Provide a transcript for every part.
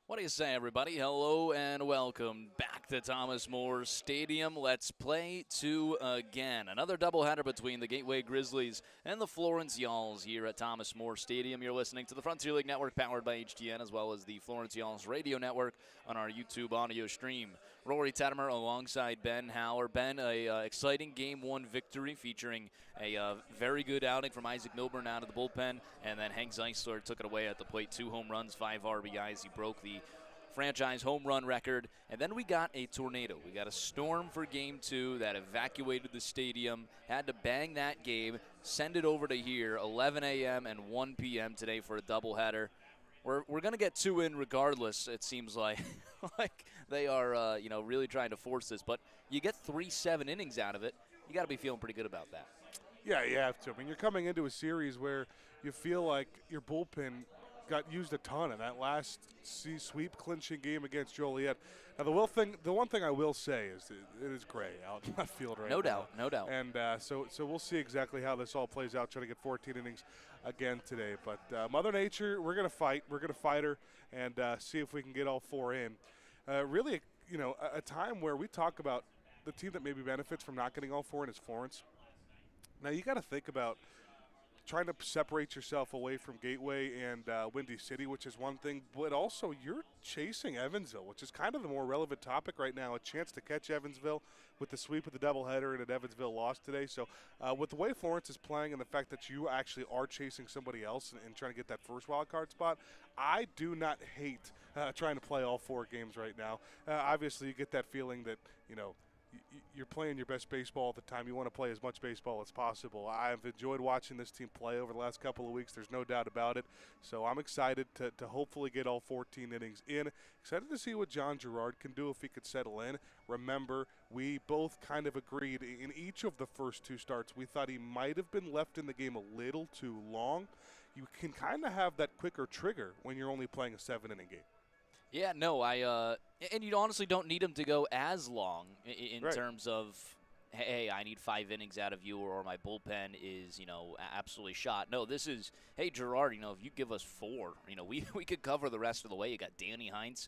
What do you say, everybody? Hello and welcome back to Thomas More Stadium. Let's play two again. Another doubleheader between the Gateway Grizzlies and the Florence Yalls here at Thomas More Stadium. You're listening to the Frontier League Network, powered by HTN, as well as the Florence Yalls radio network on our YouTube audio stream. Rory Tettemer alongside Ben Howler. Ben, a exciting Game 1 victory featuring a very good outing from Isaac Milburn out of the bullpen, and then Hank Zeisler took it away at the plate. 2 home runs, 5 RBIs. He broke the franchise home run record. And then we got a tornado. We got a storm for Game 2 that evacuated the stadium, had to bang that game, send it over to here, 11 a.m. and 1 p.m. today for a doubleheader. We're going to get 2 in regardless, it seems like. Like they are, really trying to force this. But you get 3-7 innings out of it. You got to be feeling pretty good about that. Yeah, you have to. I mean, you're coming into a series where you feel like your bullpen got used a ton in that last sweep clinching game against Joliet. Now, the one thing I will say is it is gray out in left field right now. No doubt. And so we'll see exactly how this all plays out, trying to get 14 innings again today. But Mother Nature, we're going to fight. We're going to fight her and see if we can get all 4 in. Really, a time where we talk about the team that maybe benefits from not getting all 4 in is Florence. Now, you got to think about trying to separate yourself away from Gateway and Windy City, which is one thing, but also you're chasing Evansville, which is kind of the more relevant topic right now, a chance to catch Evansville with the sweep of the doubleheader and an Evansville loss today. So with the way Florence is playing and the fact that you actually are chasing somebody else and trying to get that first wild card spot, I do not hate trying to play all 4 games right now. Obviously, you get that feeling that, you're playing your best baseball at the time. You want to play as much baseball as possible. I've enjoyed watching this team play over the last couple of weeks. There's no doubt about it. So I'm excited to hopefully get all 14 innings in. Excited to see what John Gerard can do if he could settle in. Remember, we both kind of agreed in each of the first 2 starts. We thought he might have been left in the game a little too long. You can kind of have that quicker trigger when you're only playing a 7-inning game. Yeah, no, and you honestly don't need him to go as long in Right. terms of, hey, I need 5 innings out of you, or my bullpen is, absolutely shot. No, this is, hey, Gerard, if you give us 4, we could cover the rest of the way. You got Danny Heinz,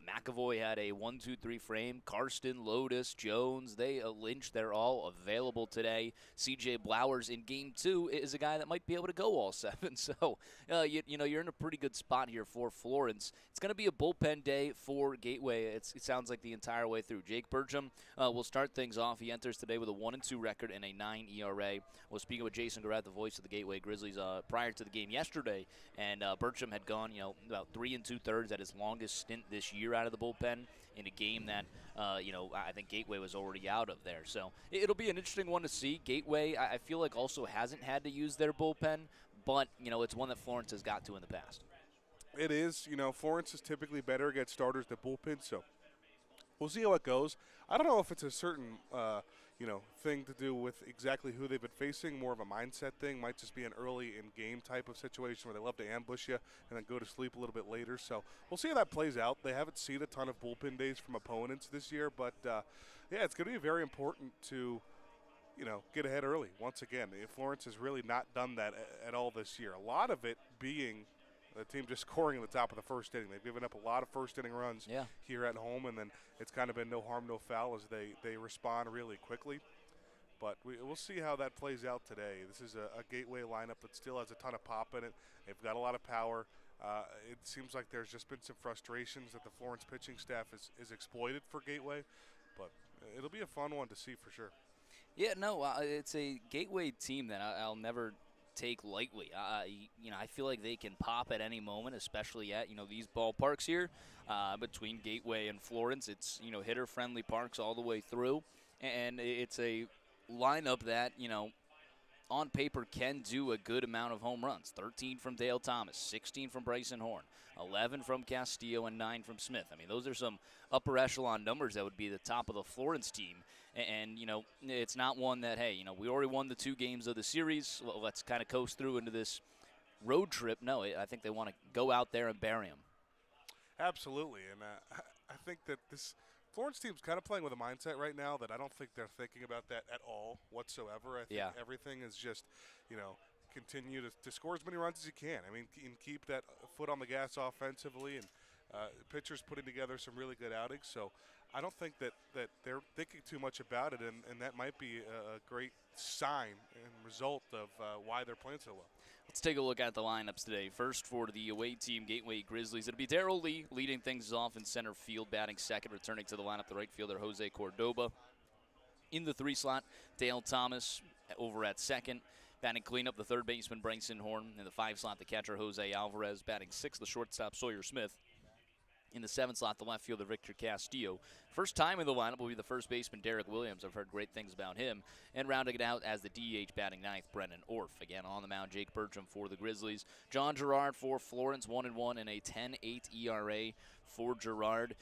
McAvoy had a 1-2-3 frame, Karsten, Lotus, Jones, Lynch, they're all available today. CJ Blowers in Game 2 is a guy that might be able to go all 7. So, you're in a pretty good spot here for Florence. It's going to be a bullpen day for Gateway. It sounds like the entire way through. Jake Burcham will start things off. He enters today with a 1-2 record and a 9 ERA. We're speaking with Jason Garrett, the voice of the Gateway Grizzlies, prior to the game yesterday, and Burcham had gone, about 3 2/3 at his longest stint this year out of the bullpen in a game that, I think Gateway was already out of there. So it'll be an interesting one to see. Gateway, I feel like, also hasn't had to use their bullpen, but, it's one that Florence has got to in the past. It is. Florence is typically better against starters than bullpen, so we'll see how it goes. I don't know if it's a certain, thing to do with exactly who they've been facing, more of a mindset thing. Might just be an early in-game type of situation where they love to ambush you and then go to sleep a little bit later. So we'll see how that plays out. They haven't seen a ton of bullpen days from opponents this year, but, it's going to be very important to get ahead early. Once again, Florence has really not done that at all this year. A lot of it being the team just scoring at the top of the first inning. They've given up a lot of first-inning runs here at home, and then it's kind of been no harm, no foul as they respond really quickly. But we'll see how that plays out today. This is a Gateway lineup that still has a ton of pop in it. They've got a lot of power. It seems like there's just been some frustrations that the Florence pitching staff is exploited for Gateway. But it'll be a fun one to see for sure. Yeah, no, it's a Gateway team that I'll never take lightly. I feel like they can pop at any moment, especially at, these ballparks here between Gateway and Florence. It's, hitter-friendly parks all the way through, and it's a lineup that, on paper can do a good amount of home runs. 13 from Dale Thomas, 16 from Bryson Horn, 11 from Castillo, and 9 from Smith. I mean, those are some upper echelon numbers that would be the top of the Florence team. And it's not one that, hey, we already won the 2 games of the series. Well, let's kind of coast through into this road trip. No, I think they want to go out there and bury them. Absolutely. And I think that this Florence team's kind of playing with a mindset right now that I don't think they're thinking about that at all whatsoever. I think everything is just, continue to score as many runs as you can. I mean, and keep that foot on the gas offensively and Pitchers putting together some really good outings, so I don't think that they're thinking too much about it, and that might be a great sign and result of why they're playing so well. Let's take a look at the lineups today. First for the away team, Gateway Grizzlies. It'll be Darrell Lee leading things off in center field, batting second, returning to the lineup, the right fielder Jose Cordoba. In the 3 slot, Dale Thomas over at second. Batting cleanup, the third baseman Bryson Horn. In the 5 slot, the catcher Jose Alvarez. Batting 6, the shortstop Sawyer Smith. In the 7th slot, the left fielder Victor Castillo. First time in the lineup will be the first baseman Derek Williams. I've heard great things about him. And rounding it out as the DH batting 9th, Brennan Orff. Again on the mound, Jake Bertram for the Grizzlies. John Gerard for Florence, 1-1 and a 10.8 ERA for Gerard.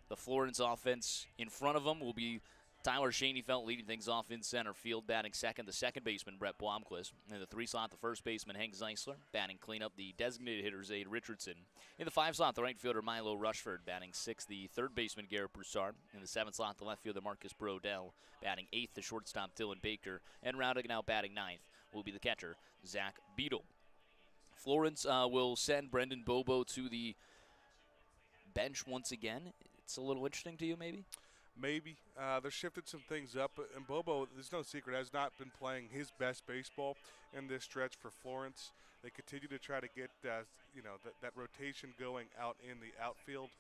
The Florence offense in front of them will be Tyler Schoenfeld leading things off in center field, batting second, the second baseman Brett Blomquist. In the 3 slot, the first baseman Hank Zeisler, batting cleanup, the designated hitter Zaid Richardson. In the 5 slot, the right fielder Milo Rushford, batting 6th, the third baseman Garrett Broussard. In the 7th slot, the left fielder Marcus Brodell, batting 8th, the shortstop Dylan Baker. And rounding out batting 9th will be the catcher Zach Beadle. Florence will send Brendan Bobo to the bench once again. It's a little interesting to you, maybe? Maybe. They're shifted some things up, and Bobo, there's no secret, has not been playing his best baseball in this stretch for Florence. They continue to try to get, that rotation going out in the outfield.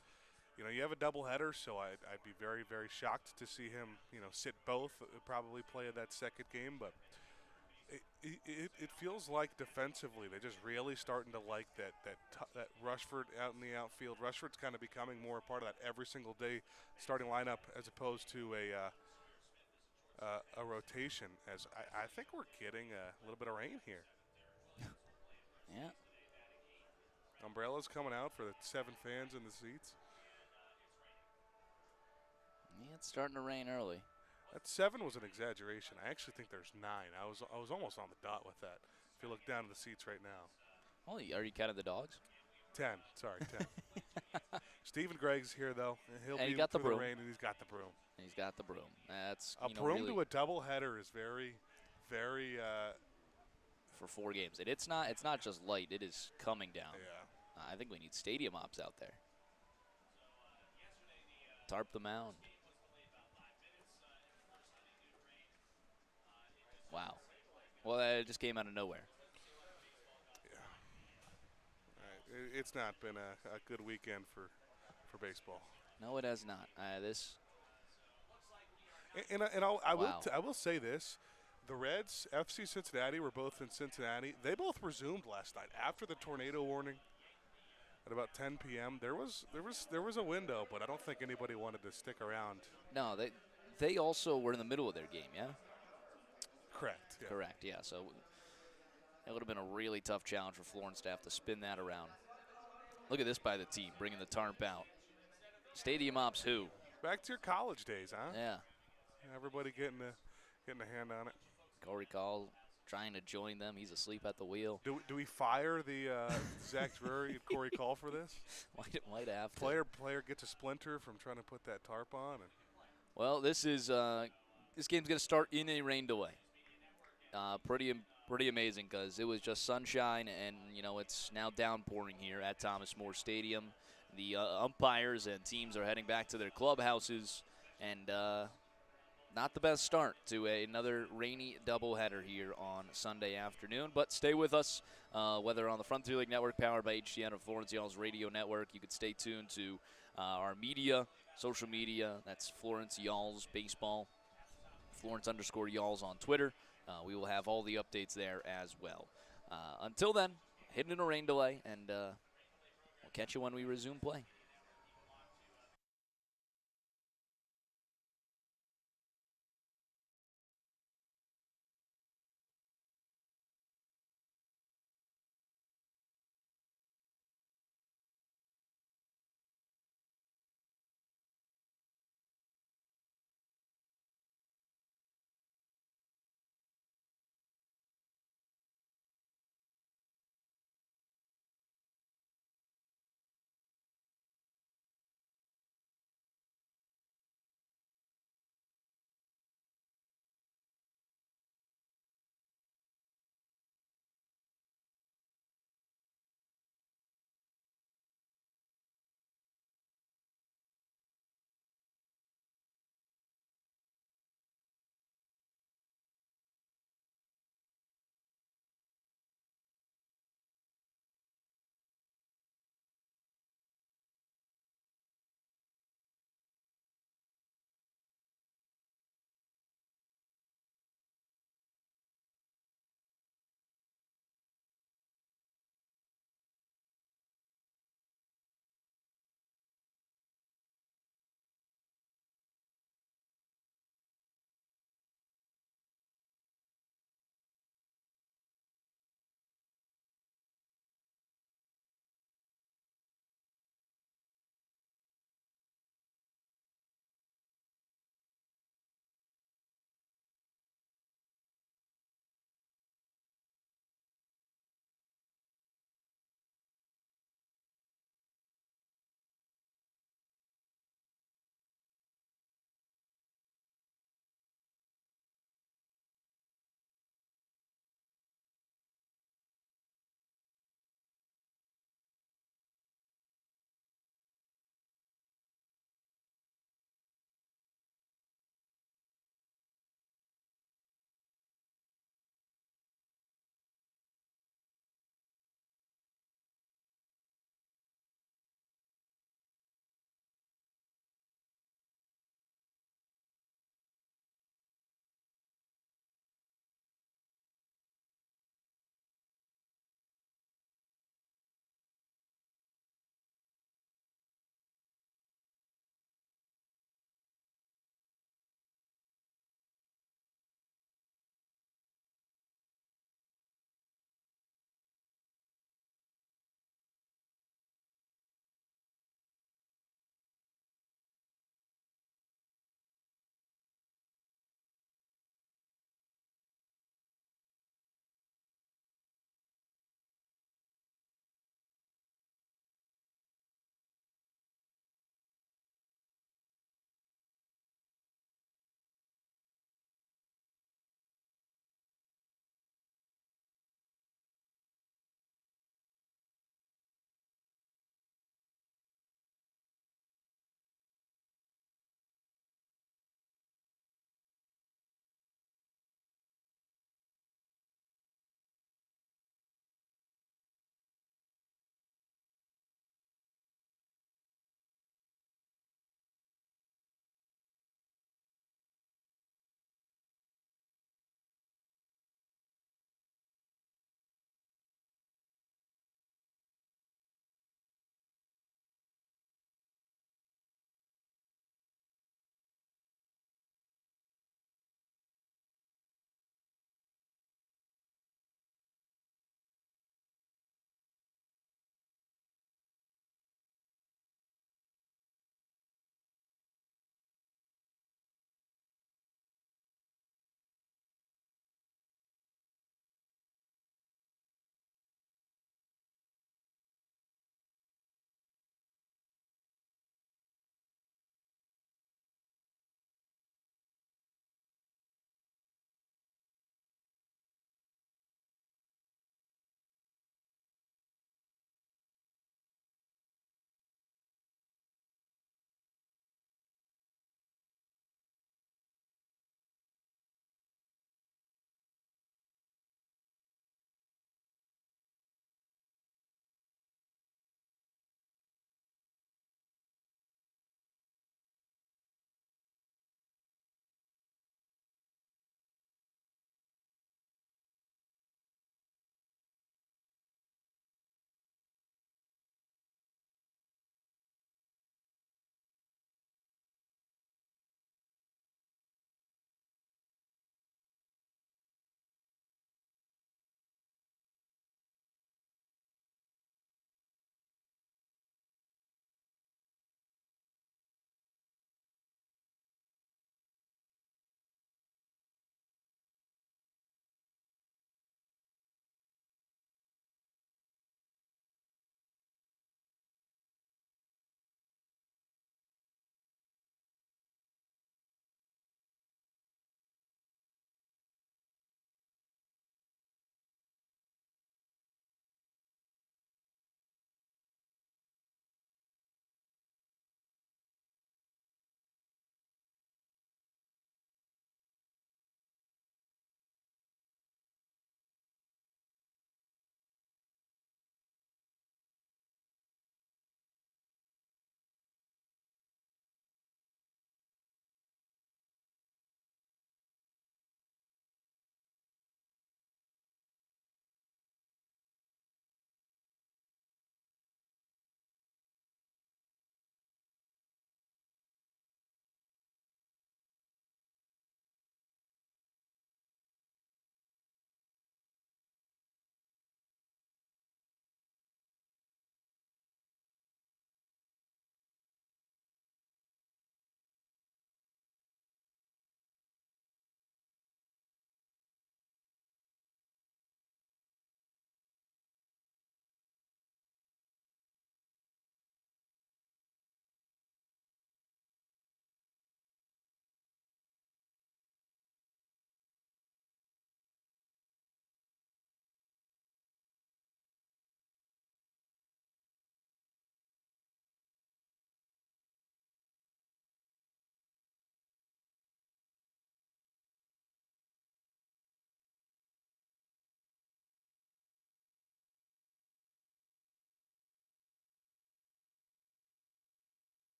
You have a doubleheader, so I'd be very, very shocked to see him, sit both, probably play that second game, but it feels like defensively they're just really starting to like that Rushford out in the outfield. Rushford's kind of becoming more a part of that every single day starting lineup as opposed to a rotation. As I think we're getting a little bit of rain here. Yeah. Umbrellas coming out for the 7 fans in the seats. Yeah, it's starting to rain early. That 7 was an exaggeration. I actually think there's 9. I was almost on the dot with that. If you look down at the seats right now. Oh, are you counting the dogs? 10. Sorry, 10. Stephen Gregg's here though. He'll and be he got the through broom. the rain, and he's got the broom. He's got the broom. That's a broom really to a doubleheader is very, very. For 4 games, and it's not just light. It is coming down. Yeah. I think we need stadium ops out there. Tarp the mound. Wow. Well, it just came out of nowhere. Yeah. All right. It's not been a good weekend for baseball. No, it has not. I will say this. The Reds, FC Cincinnati, were both in Cincinnati. They both resumed last night after the tornado warning at about 10 p.m. There was a window, but I don't think anybody wanted to stick around. No, they also were in the middle of their game, yeah? Correct. Yeah. Correct, yeah. So it would have been a really tough challenge for Florence to have to spin that around. Look at this by the team, bringing the tarp out. Stadium ops who? Back to your college days, huh? Yeah. Everybody getting a hand on it. Corey Call trying to join them. He's asleep at the wheel. Do we fire the Zach Drury and Corey Call for this? Might have to. Player gets a splinter from trying to put that tarp on. Well, this game's going to start in a rain delay. Pretty amazing because it was just sunshine and it's now downpouring here at Thomas More Stadium. The umpires and teams are heading back to their clubhouses, and not the best start to another rainy doubleheader here on Sunday afternoon. But stay with us, whether on the Frontier League Network powered by HDN or Florence Y'all's radio network. You could stay tuned to our media, social media. That's Florence Y'all's Baseball, Florence_Y'all's on Twitter. We will have all the updates there as well. Until then, hidden in a rain delay, and we'll catch you when we resume play.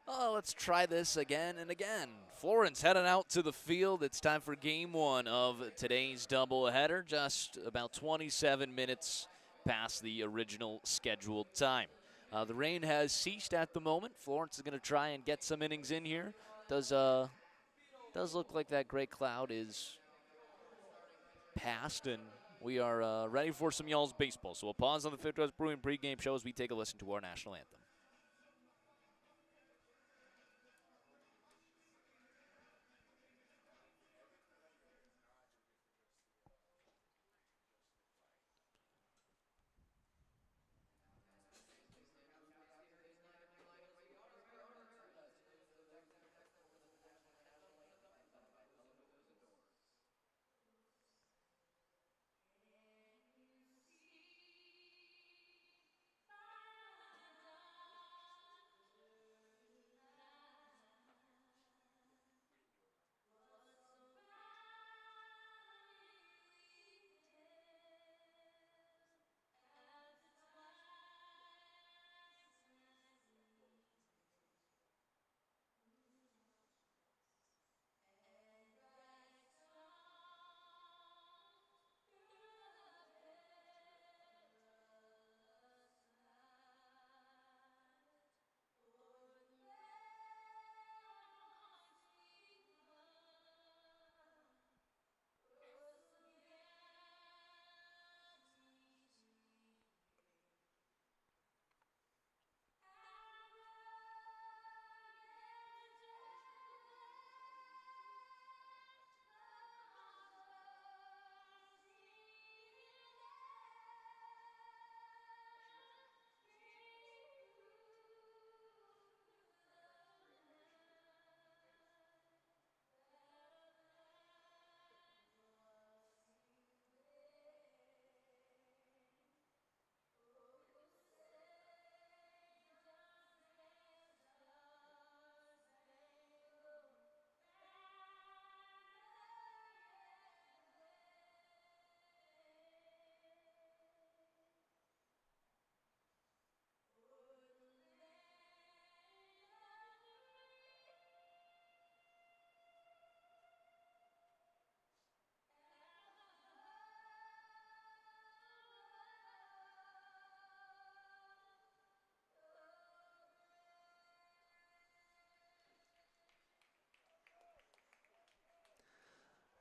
Oh, let's try this again and again. Florence heading out to the field. It's time for game one of today's doubleheader. Just about 27 minutes past the original scheduled time. The rain has ceased at the moment. Florence is going to try and get some innings in here. Does look like that gray cloud is past, and we are ready for some y'all's baseball. So we'll pause on the Fifth West Brewing pregame show as we take a listen to our national anthem.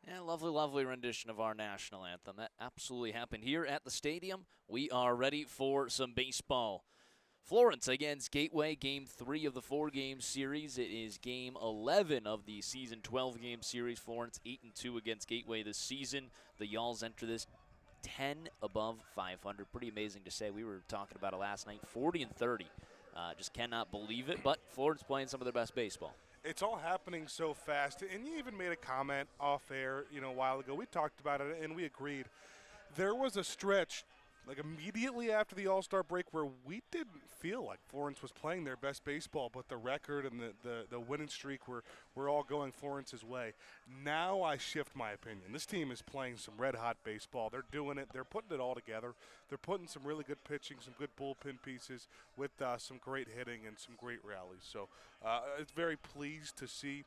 Yeah, lovely, lovely rendition of our national anthem. That absolutely happened here at the stadium. We are ready for some baseball. Florence against Gateway, Game 3 of the 4-game series. It is Game 11 of the season 12-game series. Florence 8-2 against Gateway this season. The Y'alls enter this 10 above 500. Pretty amazing to say. We were talking about it last night, 40-30. Just cannot believe it, but Florence playing some of their best baseball. It's all happening so fast, and you even made a comment off air, a while ago. We talked about it, and we agreed. There was a stretch, like immediately after the All-Star break, where we didn't feel like Florence was playing their best baseball, but the record and the winning streak were all going Florence's way. Now I shift my opinion. This team is playing some red-hot baseball. They're doing it. They're putting it all together. They're putting some really good pitching, some good bullpen pieces with some great hitting and some great rallies. So it's very pleased to see.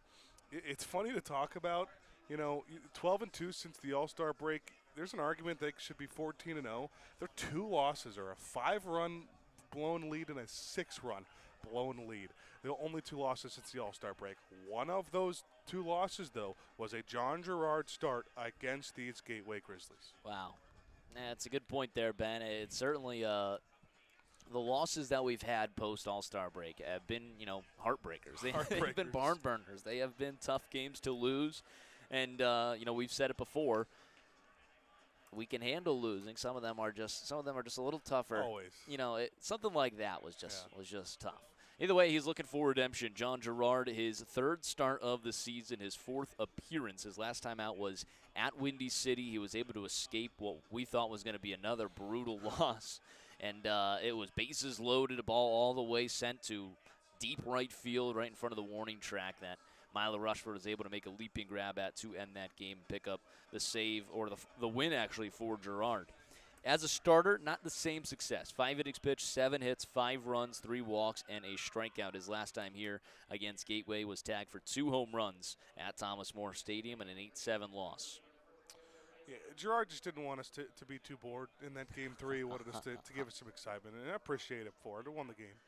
It's funny to talk about, 12-2 since the All-Star break. There's an argument they should be 14-0. Their 2 losses are a 5-run blown lead and a 6-run blown lead. The only 2 losses since the All-Star break. One of those 2 losses, though, was a John Gerard start against these Gateway Grizzlies. Wow. That's a good point there, Ben. It's certainly the losses that we've had post All-Star break have been, heartbreakers. They've been barn burners. They have been tough games to lose. And, we've said it before. We can handle losing. Some of them are just a little tougher. Always. Something like that was just tough. Either way, he's looking for redemption. John Gerard, his 3rd start of the season, his 4th appearance. His last time out was at Windy City. He was able to escape what we thought was going to be another brutal loss. And it was bases loaded, a ball all the way sent to deep right field, right in front of the warning track that Mila Rushford was able to make a leaping grab at to end that game, pick up the save, or the win, actually, for Gerard. As a starter, not the same success. 5 innings pitched, 7 hits, 5 runs, 3 walks, and a strikeout. His last time here against Gateway was tagged for 2 home runs at Thomas More Stadium and an 8-7 loss. Yeah, Gerard just didn't want us to be too bored in that game 3. He wanted us to give us some excitement, and I appreciate it for it. It won the game.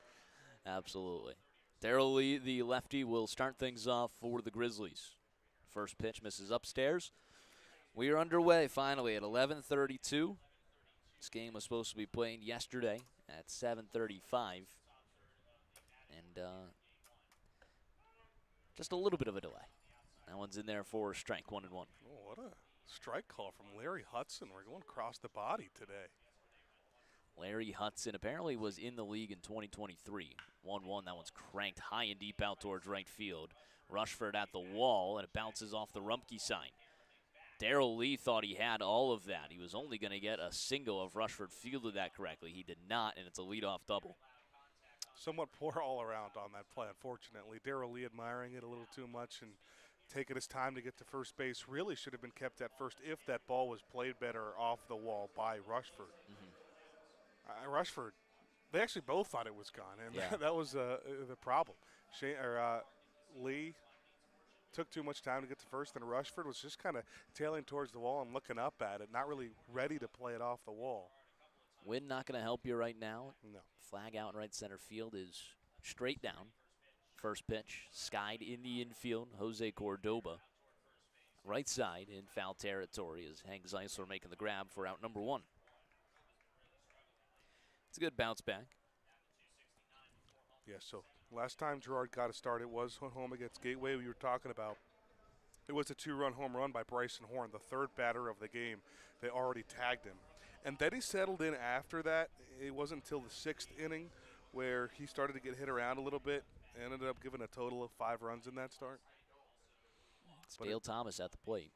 Absolutely. Darrell Lee, the lefty, will start things off for the Grizzlies. First pitch misses upstairs. We are underway finally at 11:32. This game was supposed to be played yesterday at 7:35. And just a little bit of a delay. That one's in there for a strike, 1-1. Oh, what a strike call from Larry Hudson. We're going across the body today. Larry Hudson apparently was in the league in 2023. 1-1, that one's cranked high and deep out towards right field. Rushford at the wall, and it bounces off the Rumpke sign. Darrell Lee thought he had all of that. He was only going to get a single if Rushford fielded that correctly. He did not, and it's a leadoff double. Somewhat poor all around on that play, unfortunately. Darrell Lee admiring it a little too much and taking his time to get to first base. Really should have been kept at first if that ball was played better off the wall by Rushford. Rushford, they actually both thought it was gone, and Yeah. that was the problem. Lee took too much time to get to first, and Rushford was just kind of tailing towards the wall and looking up at it, not really ready to play it off the wall. Wind not going to help you right now. No. Flag out in right center field is straight down. First pitch, skied in the infield, Jose Cordoba. Right side in foul territory is Hank Zeisler making the grab for out number 1. It's a good bounce back. Yeah, so last time Gerard got a start, it was home against Gateway we were talking about. It was a 2-run home run by Bryson Horn, the third batter of the game. They already tagged him. And then he settled in after that. It wasn't until the 6th inning where he started to get hit around a little bit and ended up giving a total of 5 runs in that start. It's Dale Thomas at the plate.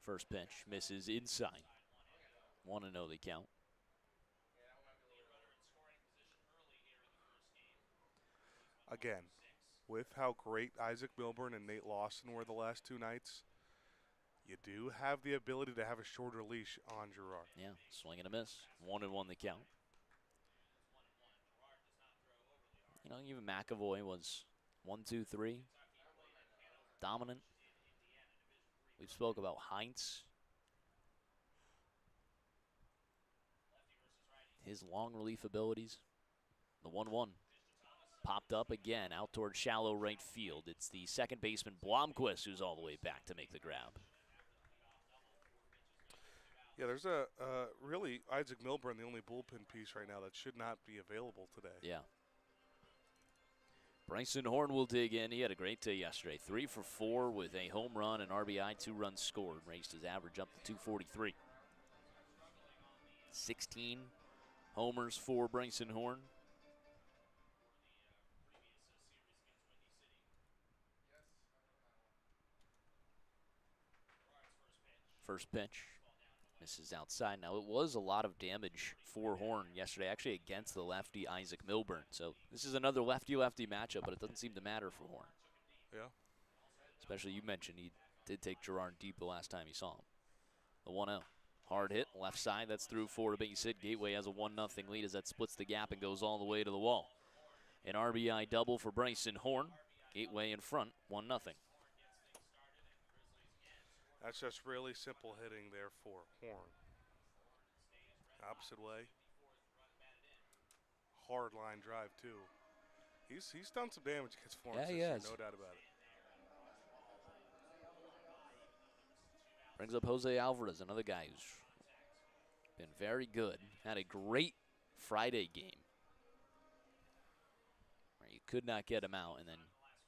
First pitch misses inside. 1-0 the count. Again, with how great Isaac Milburn and Nate Lawson were the last 2 nights, you do have the ability to have a shorter leash on Gerard. Yeah, swing and a miss. 1-1 the count. You know, even McAvoy was 1-2-3. Dominant. We've spoke about Heinz. His long relief abilities. The 1-1 popped up again out towards shallow right field. It's the second baseman Blomquist who's all the way back to make the grab. Yeah, there's really Isaac Milburn, the only bullpen piece right now that should not be available today. Yeah. Bryson Horn will dig in. He had a great day yesterday. 3 for 4 with a home run and RBI, 2 runs scored. Raised his average up to 243. 16 homers for Bryson Horn. First pitch misses outside. Now, it was a lot of damage for Horn yesterday, actually against the lefty Isaac Milburn. So this is another lefty-lefty matchup, but it doesn't seem to matter for Horn. Yeah. Especially you mentioned he did take Gerard deep the last time you saw him. The 1-0. Hard hit, left side. That's through for a base hit. Gateway has a 1-0 lead as that splits the gap and goes all the way to the wall. An RBI double for Bryson Horn. Gateway in front, 1-0. That's just really simple hitting there for Horn. Opposite way. Hard line drive, too. He's done some damage against Florence Yeah, he this year, has. no doubt about it. Brings up Jose Alvarez, another guy who's been very good. Had a great Friday game where you could not get him out. And then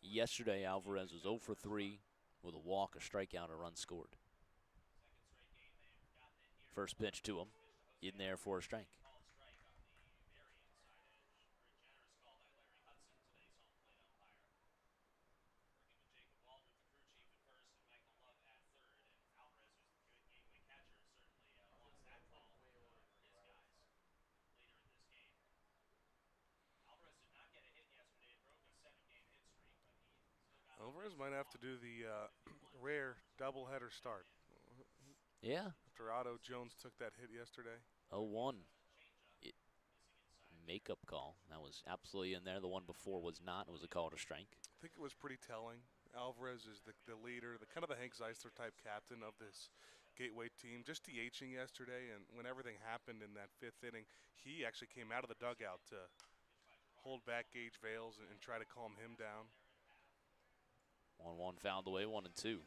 yesterday, Alvarez was 0 for 3 with a walk, a strikeout, a run scored. First pitch to him, in there for a strike. Alvarez might have to do the rare doubleheader start. Yeah. after Otto Jones took that hit yesterday. 0-1. Makeup call. That was absolutely in there. The one before was not. It was a call to strike. I think it was pretty telling. Alvarez is the leader, the kind of the Hank Zeisler type captain of this Gateway team. Just DHing yesterday, and when everything happened in that 5th inning, he actually came out of the dugout to hold back Gage Vales and try to calm him down. 1-1 fouled away, 1-2.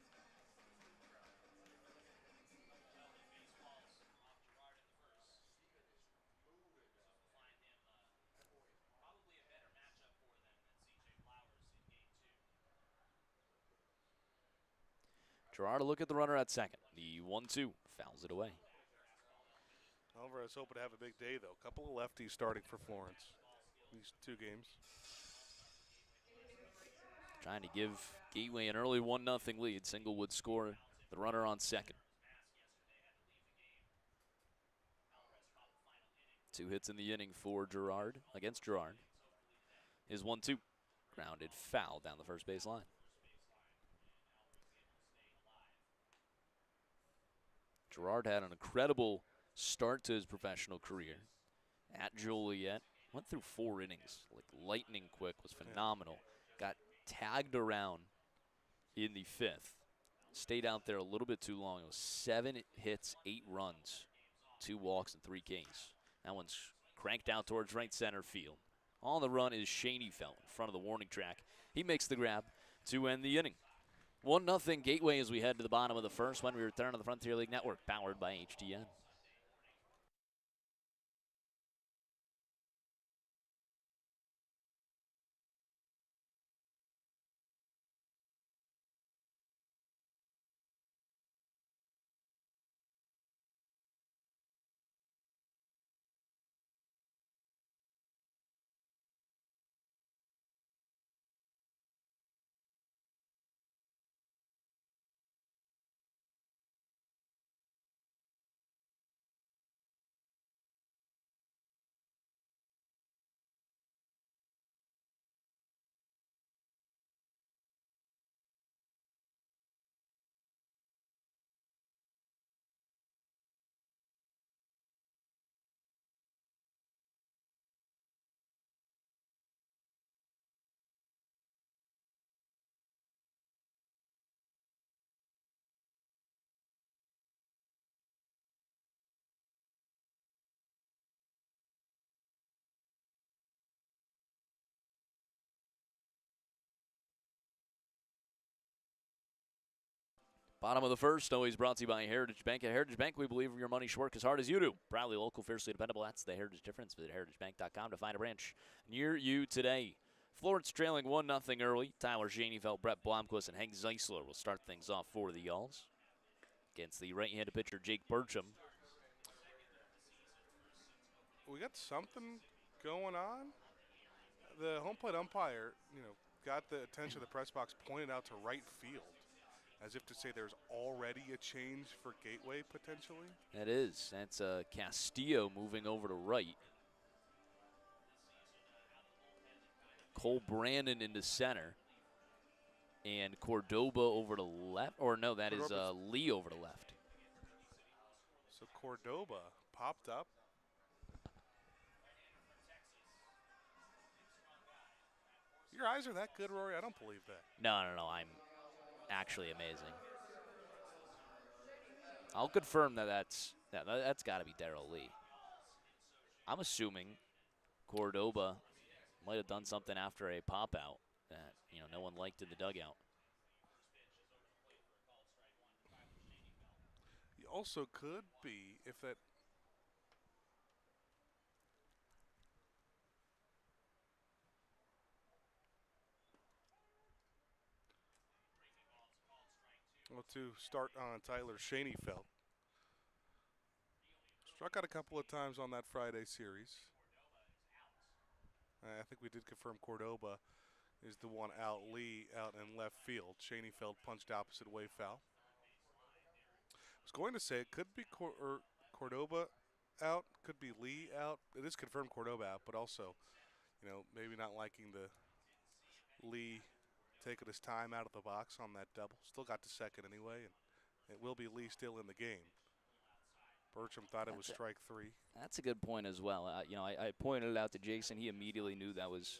Gerard to look at the runner at second. The 1-2 fouls it away. Alvarez hoping to have a big day, though. A couple of lefties starting for Florence these 2 games. Trying to give Gateway an early 1-0 lead. Singlewood score the runner on second. 2 hits in the inning for Gerard, against Gerard. His 1-2 grounded foul down the first base line. Gerard had an incredible start to his professional career at Joliet. Went through 4 innings, like lightning quick, was phenomenal. Got tagged around in the 5th. Stayed out there a little bit too long. It was 7 hits, 8 runs, 2 walks, and 3 Ks. That one's cranked out towards right center field. On the run is Schoenfeld in front of the warning track. He makes the grab to end the inning. 1-0 Gateway as we head to the bottom of the first when we return to the Frontier League Network, powered by HDN. Bottom of the first, always brought to you by Heritage Bank. At Heritage Bank, we believe your money should work as hard as you do. Proudly local, fiercely dependable. That's the Heritage difference. Visit heritagebank.com to find a branch near you today. Florence trailing 1-0 early. Tyler Schoenfeld, Brett Blomquist, and Hank Zeisler will start things off for the Yalls against the right-handed pitcher Jake Burcham. We got something going on. The home plate umpire, got the attention of the press box, pointed out to right field, as if to say there's already a change for Gateway potentially. That is. That's Castillo moving over to right. Cole Brandon into center. And Cordoba over to left. Or no, that is Lee over to left. So Cordoba popped up. Your eyes are that good, Rory? I don't believe that. No. I'm actually amazing. I'll confirm that's got to be Darryl Lee. I'm assuming Cordoba might have done something after a pop out that no one liked in the dugout. He also could be if that. Well, to start on Tyler Schoenfeld. Struck out a couple of times on that Friday series. I think we did confirm Cordoba is the one out. Lee out in left field. Schoenfeld punched opposite way foul. I was going to say it could be Cordoba out, could be Lee out. It is confirmed Cordoba out, but also, maybe not liking the Lee taking his time out of the box on that double. Still got to second anyway, and it will be Lee still in the game. Bertram thought it was That's strike 3. That's a good point as well. I pointed it out to Jason. He immediately knew that was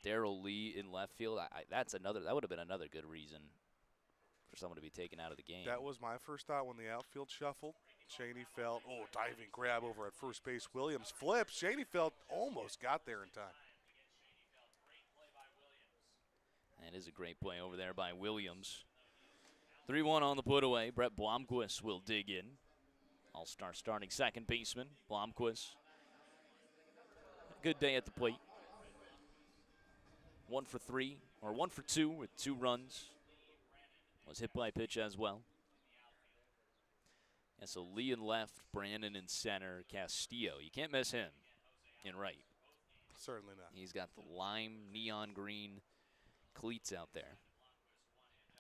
Darrell Lee in left field. That would have been another good reason for someone to be taken out of the game. That was my first thought when the outfield shuffled. Shaney Felt, diving grab over at first base. Williams flips. Shaney Felt almost got there in time. That is a great play over there by Williams. 3-1 on the put away. Brett Blomquist will dig in. All-star starting second baseman, Blomquist. Good day at the plate. 1 for 3, or 1 for 2 with 2 runs. Was hit by a pitch as well. And so Lee in left, Brandon in center, Castillo. You can't miss him in right. Certainly not. He's got the lime neon green cleats out there.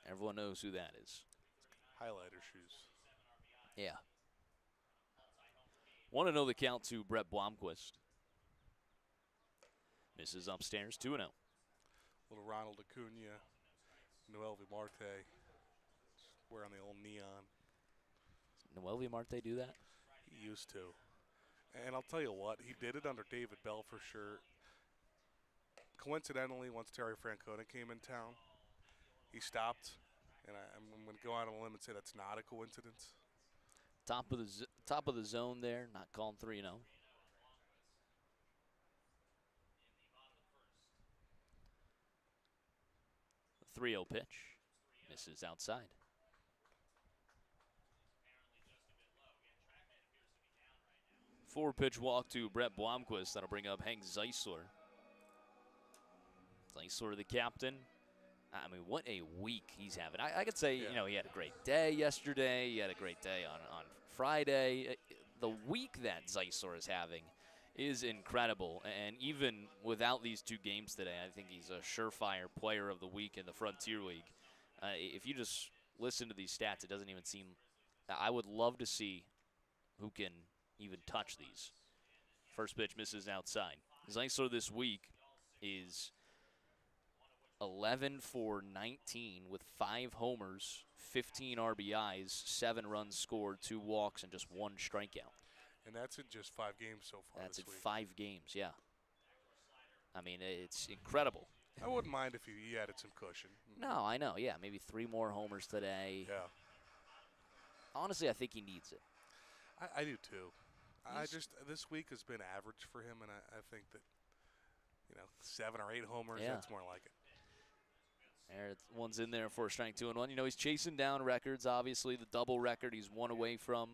Everyone knows who that is. Highlighter shoes. Yeah. Want to know the count to Brett Blomquist. Misses upstairs, 2-0. Little Ronald Acuna, Noel Marte, wearing the old neon. Does Noel Marte do that? He used to. And I'll tell you what, he did it under David Bell for sure. Coincidentally, once Terry Francona came in town, he stopped. And I'm going to go out on a limb and say that's not a coincidence. Top of the zone there, not calling 3-0. 3-0 pitch. Misses outside. Four-pitch walk to Brett Blomquist. That'll bring up Hank Zeisler. Zeisler, the captain. I mean, what a week he's having. I could say, he had a great day yesterday. He had a great day on Friday. The week that Zeisler is having is incredible. And even without these 2 games today, I think he's a surefire player of the week in the Frontier League. If you just listen to these stats, it doesn't even seem – I would love to see who can even touch these. First pitch misses outside. Zeisler this week is 11 for 19 with 5 homers, 15 RBIs, 7 runs scored, 2 walks, and just 1 strikeout. And that's in just 5 games so far. That's this in week. 5 games, yeah. I mean, it's incredible. I wouldn't mind if he added some cushion. No, I know, yeah. Maybe 3 more homers today. Yeah. Honestly, I think he needs it. I do too. This week has been average for him, and I think that, 7 or 8 homers, that's more like it. There, one's in there for a strike 2 and 1. He's chasing down records, obviously. The double record he's 1 away from.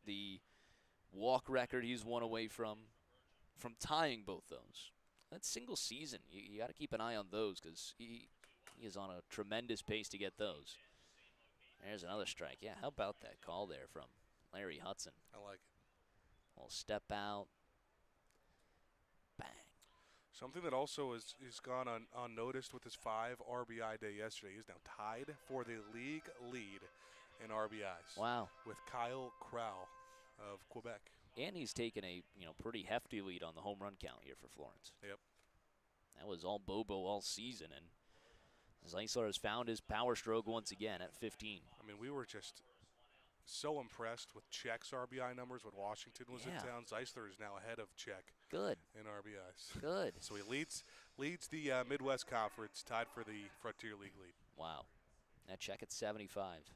The walk record he's 1 away from tying both those. That single season, you got to keep an eye on those because he is on a tremendous pace to get those. There's another strike. Yeah, how about that call there from Larry Hudson? I like it. Little step out. Bang. Something that also is gone unnoticed with his 5 RBI day yesterday. He's now tied for the league lead in RBIs. Wow. With Kyle Crow of Quebec. And he's taken a pretty hefty lead on the home run count here for Florence. Yep. That was all Bobo all season, and Zeisler has found his power stroke once again at 15. I mean, we were just so impressed with Czech's RBI numbers when Washington was in town. Zeisler is now ahead of Czech. Good. In RBIs. Good. So he leads the Midwest Conference, tied for the Frontier League lead. Wow. Now Czech at 75.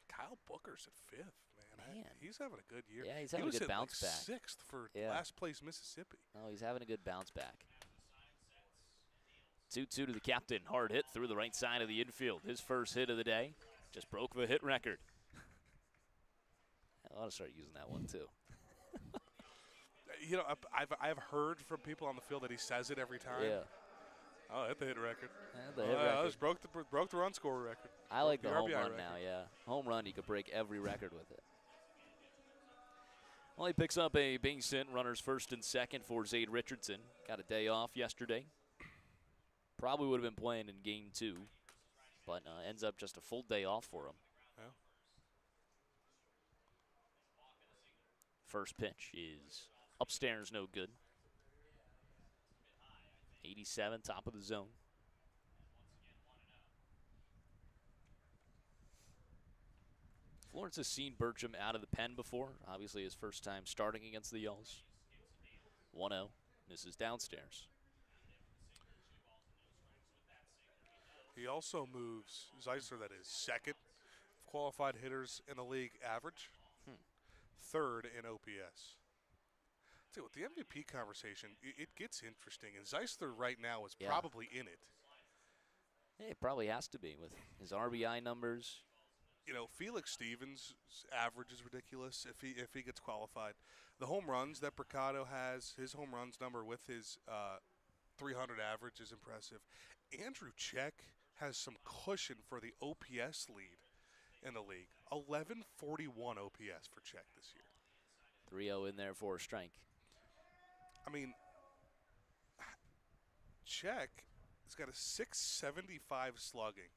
Kyle Booker's at 5th. Man. He's having a good year. Yeah, he's having a good bounce back. 6th for last place Mississippi. Oh, he's having a good bounce back. 2-2 to the captain. Hard hit through the right side of the infield. His first hit of the day. Just broke the hit record. I ought to start using that one, too. I've heard from people on the field that he says it every time. Yeah. Oh, hit the hit record. The hit record. I just broke the run score record. I like the home RBI run record. now, yeah. Home run, you could break every record with it. Well, he picks up a base hit, runners first and second for Zade Richardson. Got a day off yesterday. Probably would have been playing in game 2, but ends up just a full day off for him. Yeah. First pitch is upstairs, no good. 87, top of the zone. Florence has seen Bertram out of the pen before. Obviously his first time starting against the Yells. 1-0. This is downstairs. He also moves Zeisler, that is second of qualified hitters in the league average, third in OPS. See, with the MVP conversation, it gets interesting, and Zeisler right now is probably in it. Yeah, it probably has to be with his RBI numbers. You know, Felix Stevens' average is ridiculous if he gets qualified. The home runs that Mercado has, his home runs number with his 300 average is impressive. Andrew Check has some cushion for the OPS lead in the league. 1141 OPS for Check this year. 3-0 in there for a strike. I mean, Check has got a 675 slugging.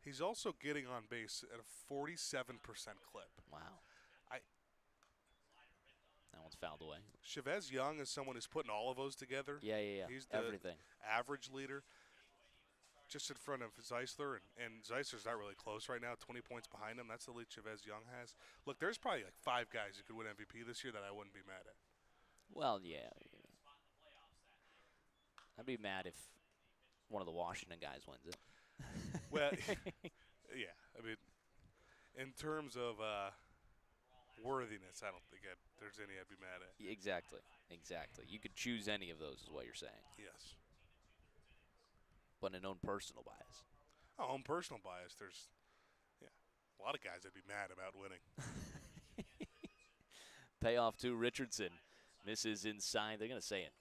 He's also getting on base at a 47% clip. Wow. That one's fouled away. Chavez Young is someone who's putting all of those together. Yeah. He's the everything. Average leader, just in front of Zeisler, and Zeisler's not really close right now, 20 points behind him. That's the lead Chavez Young has. Look, there's probably like 5 guys who could win MVP this year that I wouldn't be mad at. Well, yeah. I'd be mad if one of the Washington guys wins it. Well, yeah. I mean, in terms of worthiness, I don't think there's any I'd be mad at. Exactly. You could choose any of those is what you're saying. Yes. But an own personal bias. Oh, own personal bias. There's, a lot of guys I'd be mad about winning. Payoff to Richardson. Misses inside. They're going to say it.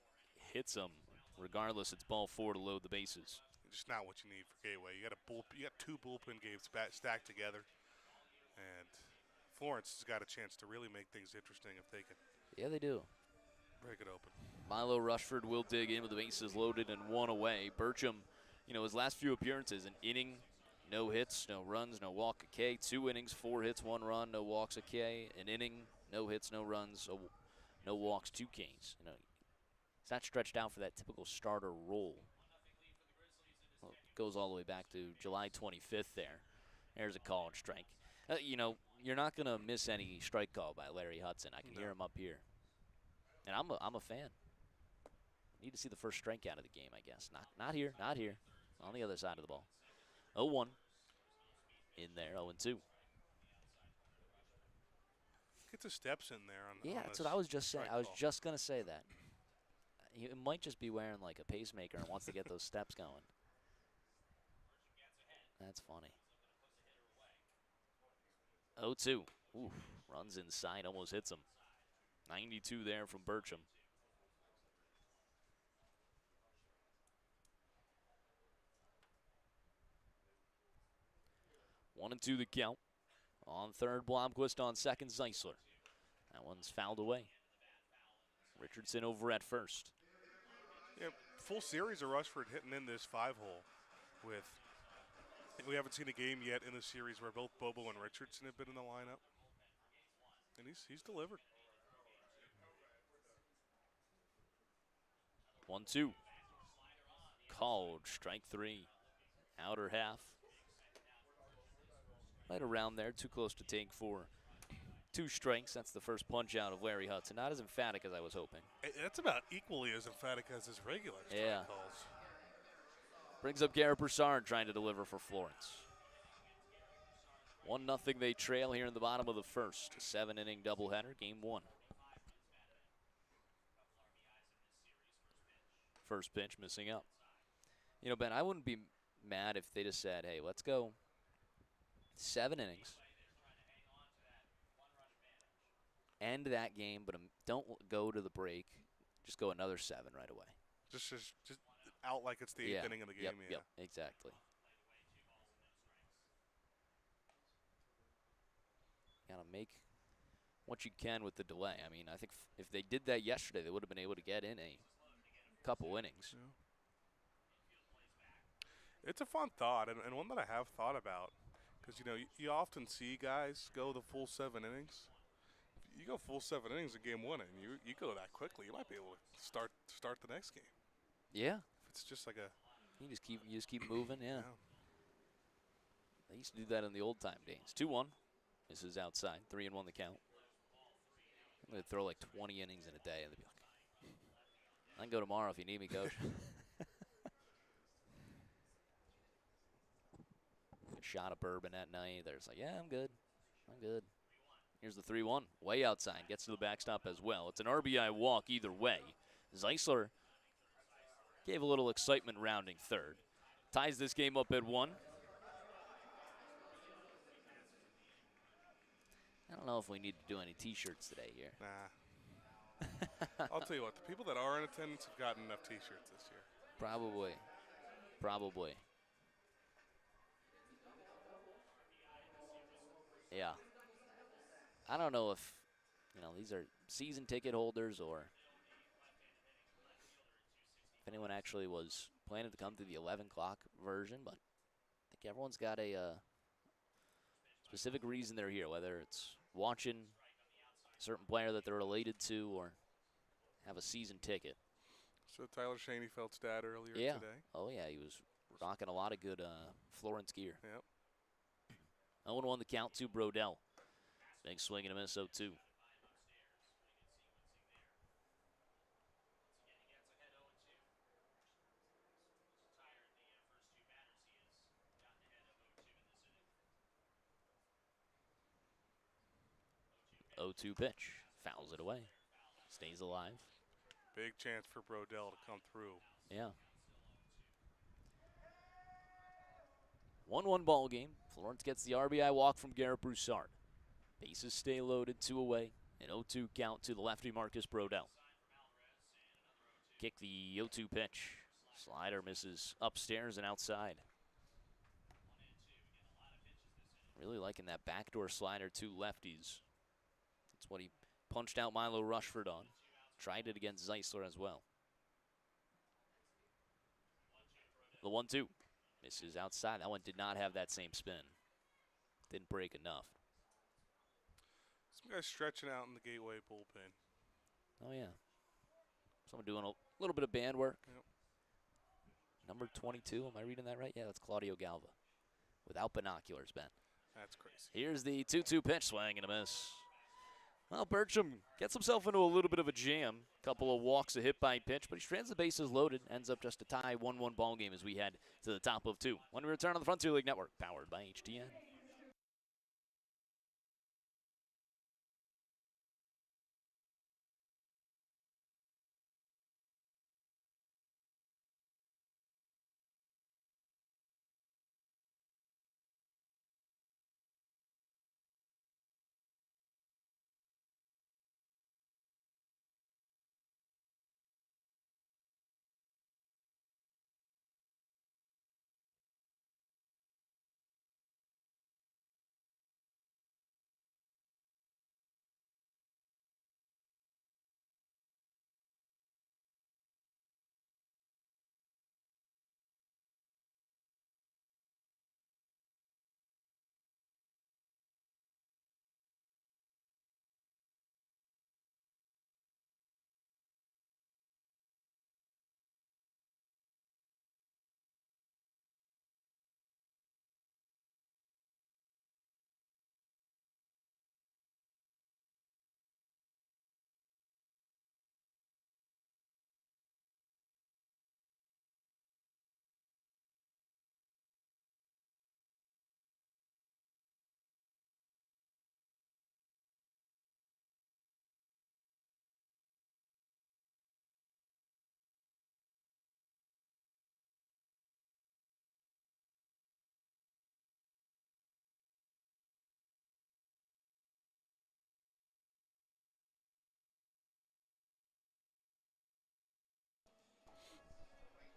Hits him. Regardless, it's ball 4 to load the bases. Just not what you need for Gateway. You got 2 bullpen games stacked together, and Florence has got a chance to really make things interesting if they can. Yeah, they do. Break it open. Milo Rushford will dig in with the bases loaded and 1 away. Bertram, his last few appearances, an inning, no hits, no runs, no walk, a K. 2 innings, 4 hits, 1 run, no walks, a K. An inning, no hits, no runs, no walks, 2 Ks. He's not stretched out for that typical starter role. Well, it goes all the way back to July 25th there. There's a call and strike. You're not going to miss any strike call by Larry Hudson. I can hear him up here. And I'm a fan. Need to see the first strikeout of the game, I guess. Not here. On the other side of the ball. 0-1. In there, 0-2. Get the steps in there. That's what I was just saying. I was just going to say that. He might just be wearing like a pacemaker and wants to get those steps going. That's funny. 0-2. Ooh, runs inside, almost hits him. 92 there from Bertram. One and 2 the count. On third, Blomquist. On second, Zeisler. That one's fouled away. Richardson over at first. Yeah, full series of Rushford hitting in this 5-hole with. We haven't seen a game yet in the series where both Bobo and Richardson have been in the lineup. And he's delivered. 1-2. Called. Strike 3. Outer half. Right around there. Too close to take for 2 strikes. That's the first punch out of Larry Hudson. Not as emphatic as I was hoping. That's about equally as emphatic as his regular strike calls. Brings up Garrett Broussard trying to deliver for Florence. 1-0 they trail here in the bottom of the first. 7-inning doubleheader, game 1. First pitch missing up. Ben, I wouldn't be mad if they just said, hey, let's go 7 innings. End that game, but don't go to the break. Just go another 7 right away. Just out like it's the 8th inning of the game. Yep, exactly. Got to make what you can with the delay. I mean, I think if they did that yesterday, they would have been able to get in a couple innings. Yeah. It's a fun thought, and one that I have thought about, because, you often see guys go the full 7 innings. You go full 7 innings in game 1, and you go that quickly, you might be able to start the next game. Yeah. It's just like a. You just keep moving, yeah. They used to do that in the old time days. 2-1. This is outside. 3-1 the count. I'm going to throw like 20 innings in a day. And they'll be like, I can go tomorrow if you need me, coach. A shot of bourbon at night. They're just like, yeah, I'm good. I'm good. Here's the 3-1. Way outside. Gets to the backstop as well. It's an RBI walk either way. Zeisler gave a little excitement rounding third. Ties this game up at 1. I don't know if we need to do any T-shirts today here. Nah. I'll tell you what, the people that are in attendance have gotten enough T-shirts this year. Probably. Probably. Yeah. I don't know if, these are season ticket holders or if anyone actually was planning to come to the 11 o'clock version, but I think everyone's got a specific reason they're here, whether it's watching a certain player that they're related to or have a season ticket. So Tyler Schoenfeld's dad earlier Yeah. today. Oh, yeah, he was rocking a lot of good Florence gear. Yep. 0-1 the count to Brodell. Big swing and a miss, 0-2. Pitch. Fouls it away. Stays alive. Big chance for Brodell to come through. Yeah. 1-1 ball game. Florence gets the RBI walk from Garrett Broussard. Bases stay loaded, 2 away. An 0-2 count to the lefty Marcus Brodell. Kick the 0-2 pitch. Slider misses upstairs and outside. Really liking that backdoor slider to lefties. That's what he punched out Milo Rushford on. Tried it against Zeisler as well. The 1-2. Misses outside. That one did not have that same spin. Didn't break enough. Some guys stretching out in the Gateway bullpen. Oh, yeah. Someone doing a little bit of band work. Yep. Number 22. Am I reading that right? Yeah, that's Claudio Galva. Without binoculars, Ben. That's crazy. Here's the 2-2 pitch. Swing and a miss. Well, Bertram gets himself into a little bit of a jam. Couple of walks, a hit by pitch, but he strands the bases loaded. Ends up just a tie, 1-1 ball game as we head to the top of 2. When we return on the Frontier League Network, powered by HTN.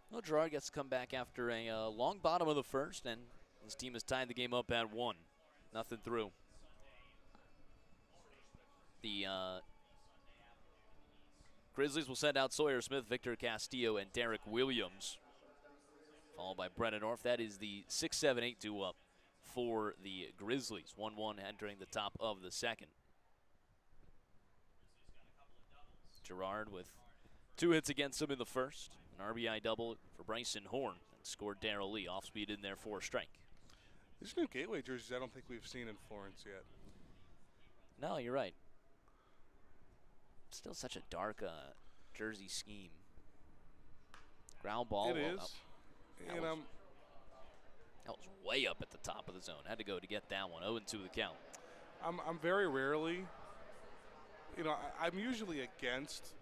Well, Gerard gets to come back after a long bottom of the first, and his team has tied the game up at 1. Nothing through. The Grizzlies will send out Sawyer Smith, Victor Castillo, and Derek Williams, followed by Brennan Orff. That is the 6-7-8 due up for the Grizzlies. 1-1 entering the top of the second. Gerard with 2 hits against him in the first. An RBI double for Bryson Horn, and scored Darrell Lee. Off speed in there for a strike. These new Gateway jerseys I don't think we've seen in Florence yet. No, you're right. Still such a dark jersey scheme. Ground ball. It is. That was way up at the top of the zone. Had to go to get that one. 0-2 the count. I'm very rarely, I'm usually against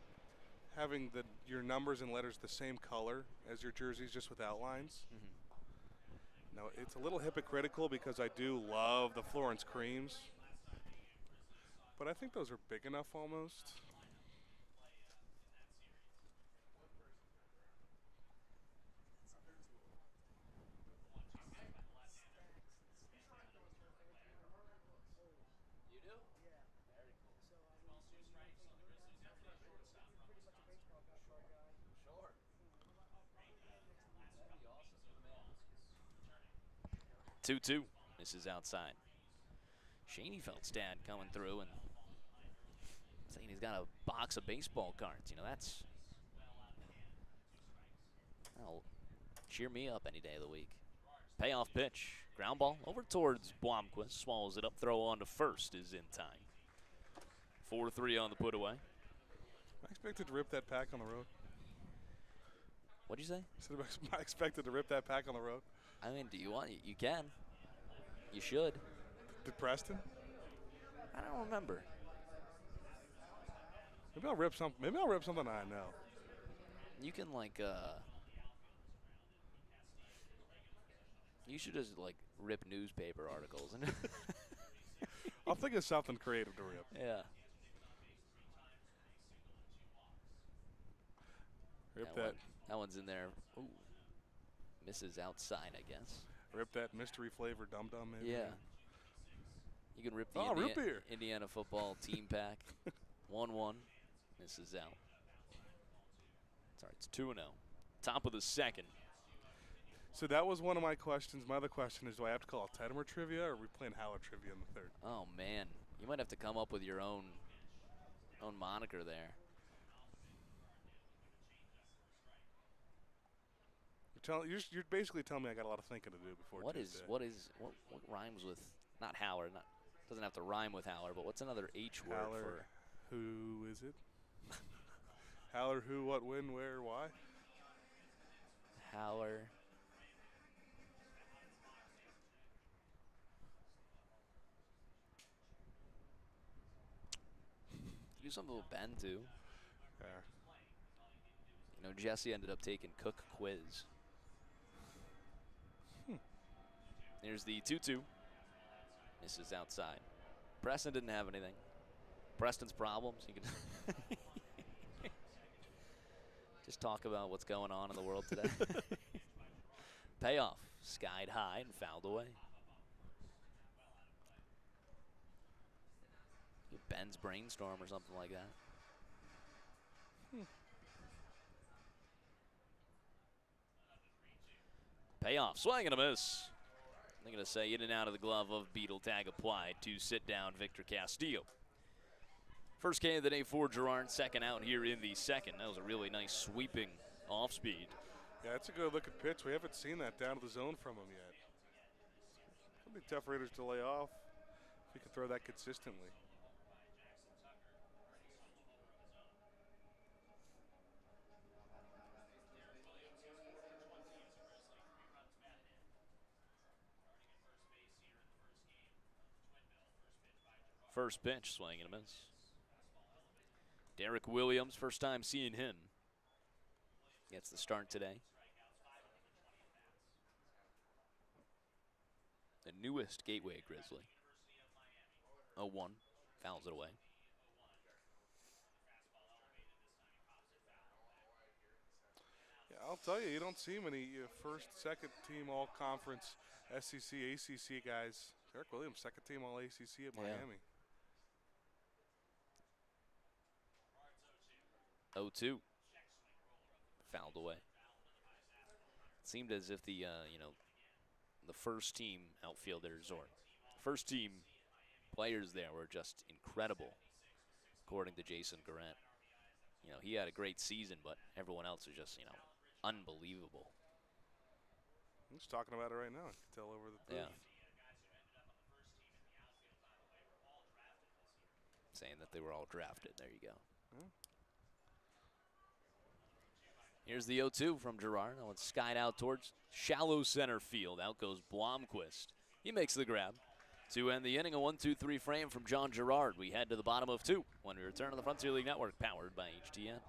having your numbers and letters the same color as your jerseys, just with outlines. Mm-hmm. Now, it's a little hypocritical because I do love the Florence creams, but I think those are big enough almost. Sure. 2-2. This is outside. Schoenefeld's dad coming through and saying he's got a box of baseball cards. That'll cheer me up any day of the week. Payoff pitch. Ground ball over towards Blomquist. Swallows it up. Throw on to first is in time. 4-3 on the put away. I expected to rip that pack on the road. What'd you say? I expected to rip that pack on the road. I mean, do you want? You can. You should. Did Preston? I don't remember. Maybe I'll rip something. Maybe I'll rip something I know. You can you should just rip newspaper articles and. I'll think of something creative to rip. Yeah. Rip that. That one's in there. Ooh. Misses outside, I guess. Rip that mystery flavor dum dum. Maybe. Yeah. You can rip the root beer. Indiana football team pack. 1-1. Misses out. Sorry, it's 2-0. Top of the second. So that was one of my questions. My other question is, do I have to call it Tettemer trivia, or are we playing Howard trivia in the third? Oh man, you might have to come up with your own moniker there. You're basically telling me I got a lot of thinking to do before Tuesday. What rhymes with not Howard? Doesn't have to rhyme with Howard, but what's another H word for? Who is it? Howler, who, what, when, where, why? Howler. Do something with Ben too. Yeah. Jesse ended up taking Cook quiz. Here's the 2-2. Misses outside. Preston didn't have anything. Preston's problems. You can just talk about what's going on in the world today. Payoff. Skied high and fouled away. Ben's brainstorm or something like that. Payoff. Swing and a miss. I'm going to say in and out of the glove of Beetle. Tag applied to sit down Victor Castillo. First K of the day for Girard. Second out here in the second. That was a really nice sweeping off speed. Yeah, that's a good looking pitch. We haven't seen that down to the zone from him yet. It'll be tough for hitters to lay off if he can throw that consistently. First pitch, swing and a miss. Derek Williams, first time seeing him. Gets the start today. The newest Gateway Grizzly. 0-1, fouls it away. Yeah, I'll tell you, you don't see many first, second team all conference SEC, ACC guys. Derek Williams, second team all ACC at Miami. 0-2. Fouled away. It seemed as if the the first team outfielders or first team players there were just incredible, according to Jason Garrett. He had a great season, but everyone else was just unbelievable. I'm just talking about it right now. I can tell over the booth. Yeah. saying that they were all drafted. There you go. Hmm. Here's the 0-2 from Girard. Now it's skied out towards shallow center field. Out goes Blomquist. He makes the grab. To end the inning, a 1-2-3 frame from John Girard. We head to the bottom of 2 when we return to the Frontier League Network, powered by HTN.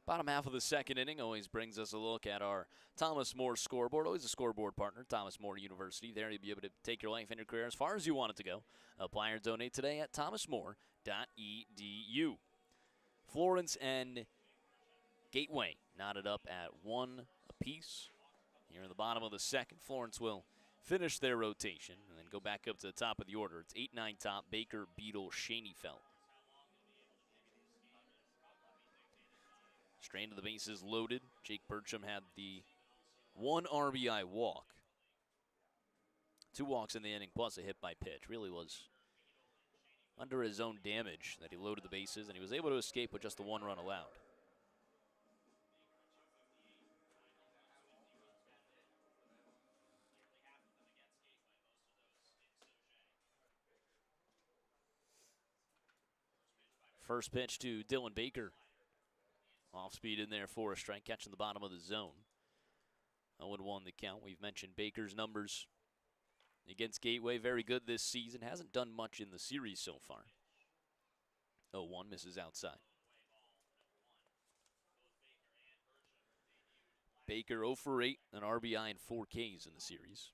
Bottom half of the second inning always brings us a look at our Thomas More scoreboard. Always a scoreboard partner, Thomas More University. There you'll be able to take your life and your career as far as you want it to go. Apply or donate today at thomasmore.edu. Florence and Gateway knotted up at 1 apiece. Here in the bottom of the second, Florence will finish their rotation and then go back up to the top of the order. It's 8-9 top, Baker, Beadle, Schoenfeld. Strain to the bases loaded. Jake Burcham had the 1 RBI walk. 2 walks in the inning plus a hit by pitch. Really was under his own damage that he loaded the bases, and he was able to escape with just the 1 run allowed. First pitch to Dylan Baker. Off speed in there for a strike, catching the bottom of the zone. 0-1 the count. We've mentioned Baker's numbers against Gateway. Very good this season. Hasn't done much in the series so far. 0-1 misses outside. Baker 0 for 8, an RBI and 4 Ks in the series.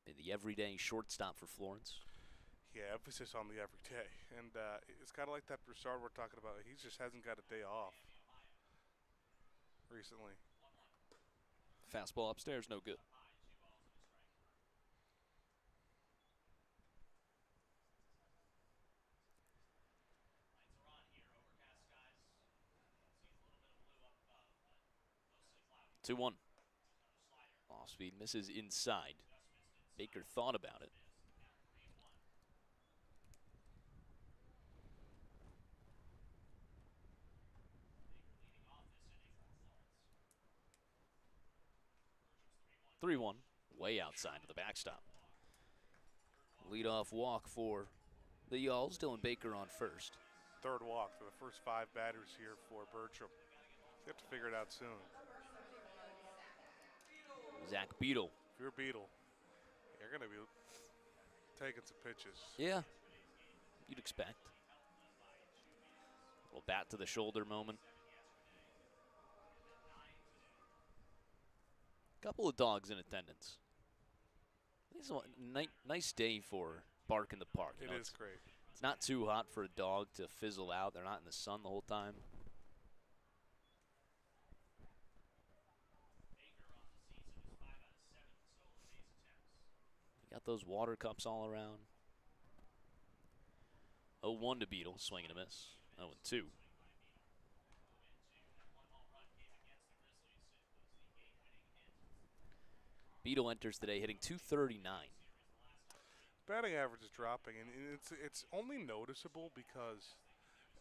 Been the everyday shortstop for Florence. Yeah, emphasis on the everyday. And it's kind of like that Broussard we're talking about. He just hasn't got a day off recently. Fastball upstairs, no good. Two one. Off speed misses inside. Baker thought about it. Three one. Way outside of the backstop. Leadoff walk for the Yalls. Dylan Baker on first. Third walk for the first 5 batters here for Burcham. You have to figure it out soon. Zach Beadle. If you're Beadle, you're going to be taking some pitches. Yeah, you'd expect. A little bat to the shoulder moment. Couple of dogs in attendance. This is a nice day for Bark in the Park. It is great. It's not too hot for a dog to fizzle out. They're not in the sun the whole time. Got those water cups all around. 0-1 to Beadle, swing and a miss. 0-2. Beadle enters today hitting .239. Batting average is dropping, and it's only noticeable because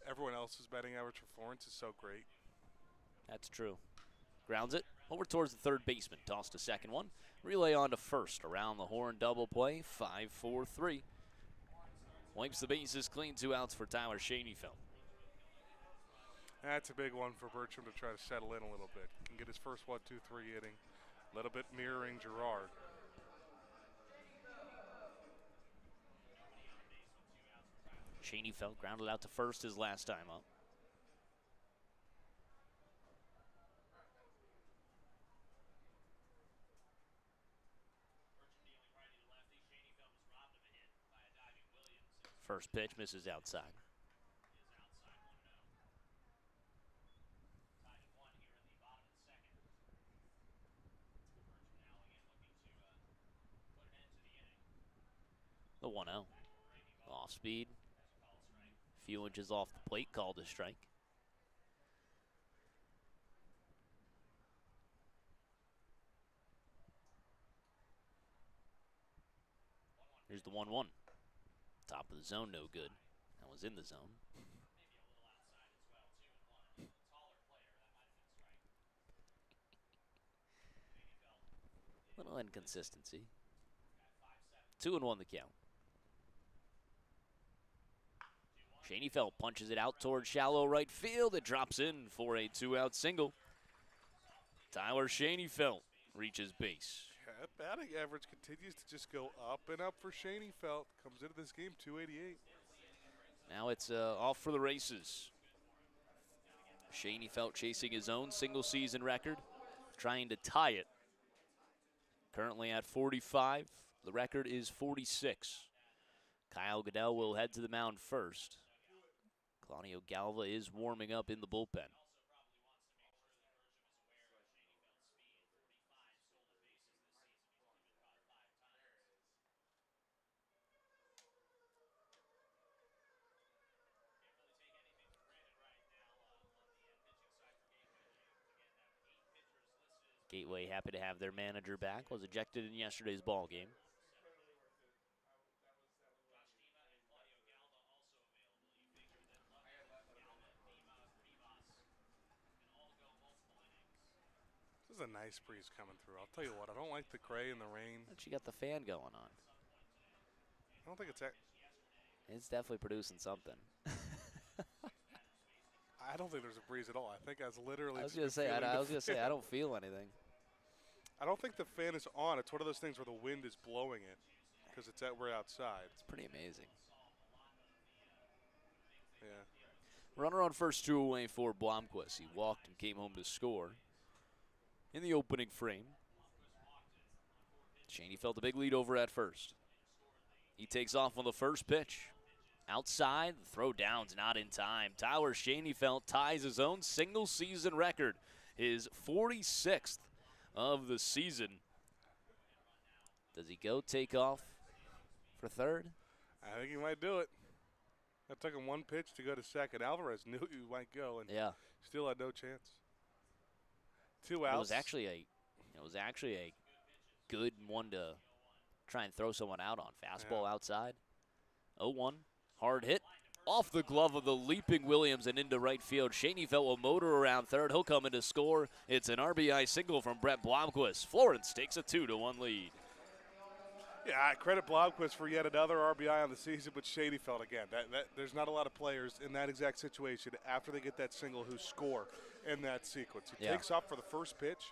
everyone else's batting average for Florence is so great. That's true. Grounds it over towards the third baseman. Toss to second one. Relay on to first. Around the horn, double play. 5-4-3. Wipes the bases clean. 2 outs for Tyler Schoenfeld. That's a big one for Bertram to try to settle in a little bit. Can get his first 1-2-3 inning. A little bit mirroring Girard. Shaney felt grounded out to first his last time up. First pitch misses outside. The 1-0. Off speed. Few inches off the plate, called a strike. Here's the 1-1. Top of the zone, no good. That was in the zone. Little inconsistency. 2-1 the count. Schoenfeld punches it out towards shallow right field. It drops in for a 2-out single. Tyler Schoenfeld reaches base. Yeah, that batting average continues to just go up and up for Schoenfeld. Comes into this game 288. Now it's off for the races. Schoenfeld chasing his own single season record, trying to tie it. Currently at 45. The record is 46. Kyle Goodell will head to the mound first. Claudio Galva is warming up in the bullpen. Gateway happy to have their manager back. Was ejected in yesterday's ball game. This is a nice breeze coming through. I'll tell you what, I don't like the gray and the rain. But you got the fan going on. I don't think it's It's definitely producing something. I don't think there's a breeze at all. I think that's literally. I was gonna say I don't feel anything. I don't think the fan is on. It's one of those things where the wind is blowing it because we're outside. It's pretty amazing. Yeah. Runner on first, 2 away for Blomquist. He walked and came home to score in the opening frame. Shaney felt a big lead over at first. He takes off on the first pitch. Outside, the throw down's not in time. Tyler Schoenfeld ties his own single season record, his 46th of the season. Does he go take off for third? I think he might do it. That took him one pitch to go to second. Alvarez knew he might go and still had no chance. 2 outs. It was actually a good one to try and throw someone out on. Fastball outside. 0-1. Hard hit. Off the glove of the leaping Williams and into right field. Schoenfeld will motor around third. He'll come in to score. It's an RBI single from Brett Blomquist. Florence takes a 2-1 lead. Yeah, I credit Blomquist for yet another RBI on the season, but Schoenfeld again. There's not a lot of players in that exact situation after they get that single who score in that sequence. He takes off for the first pitch.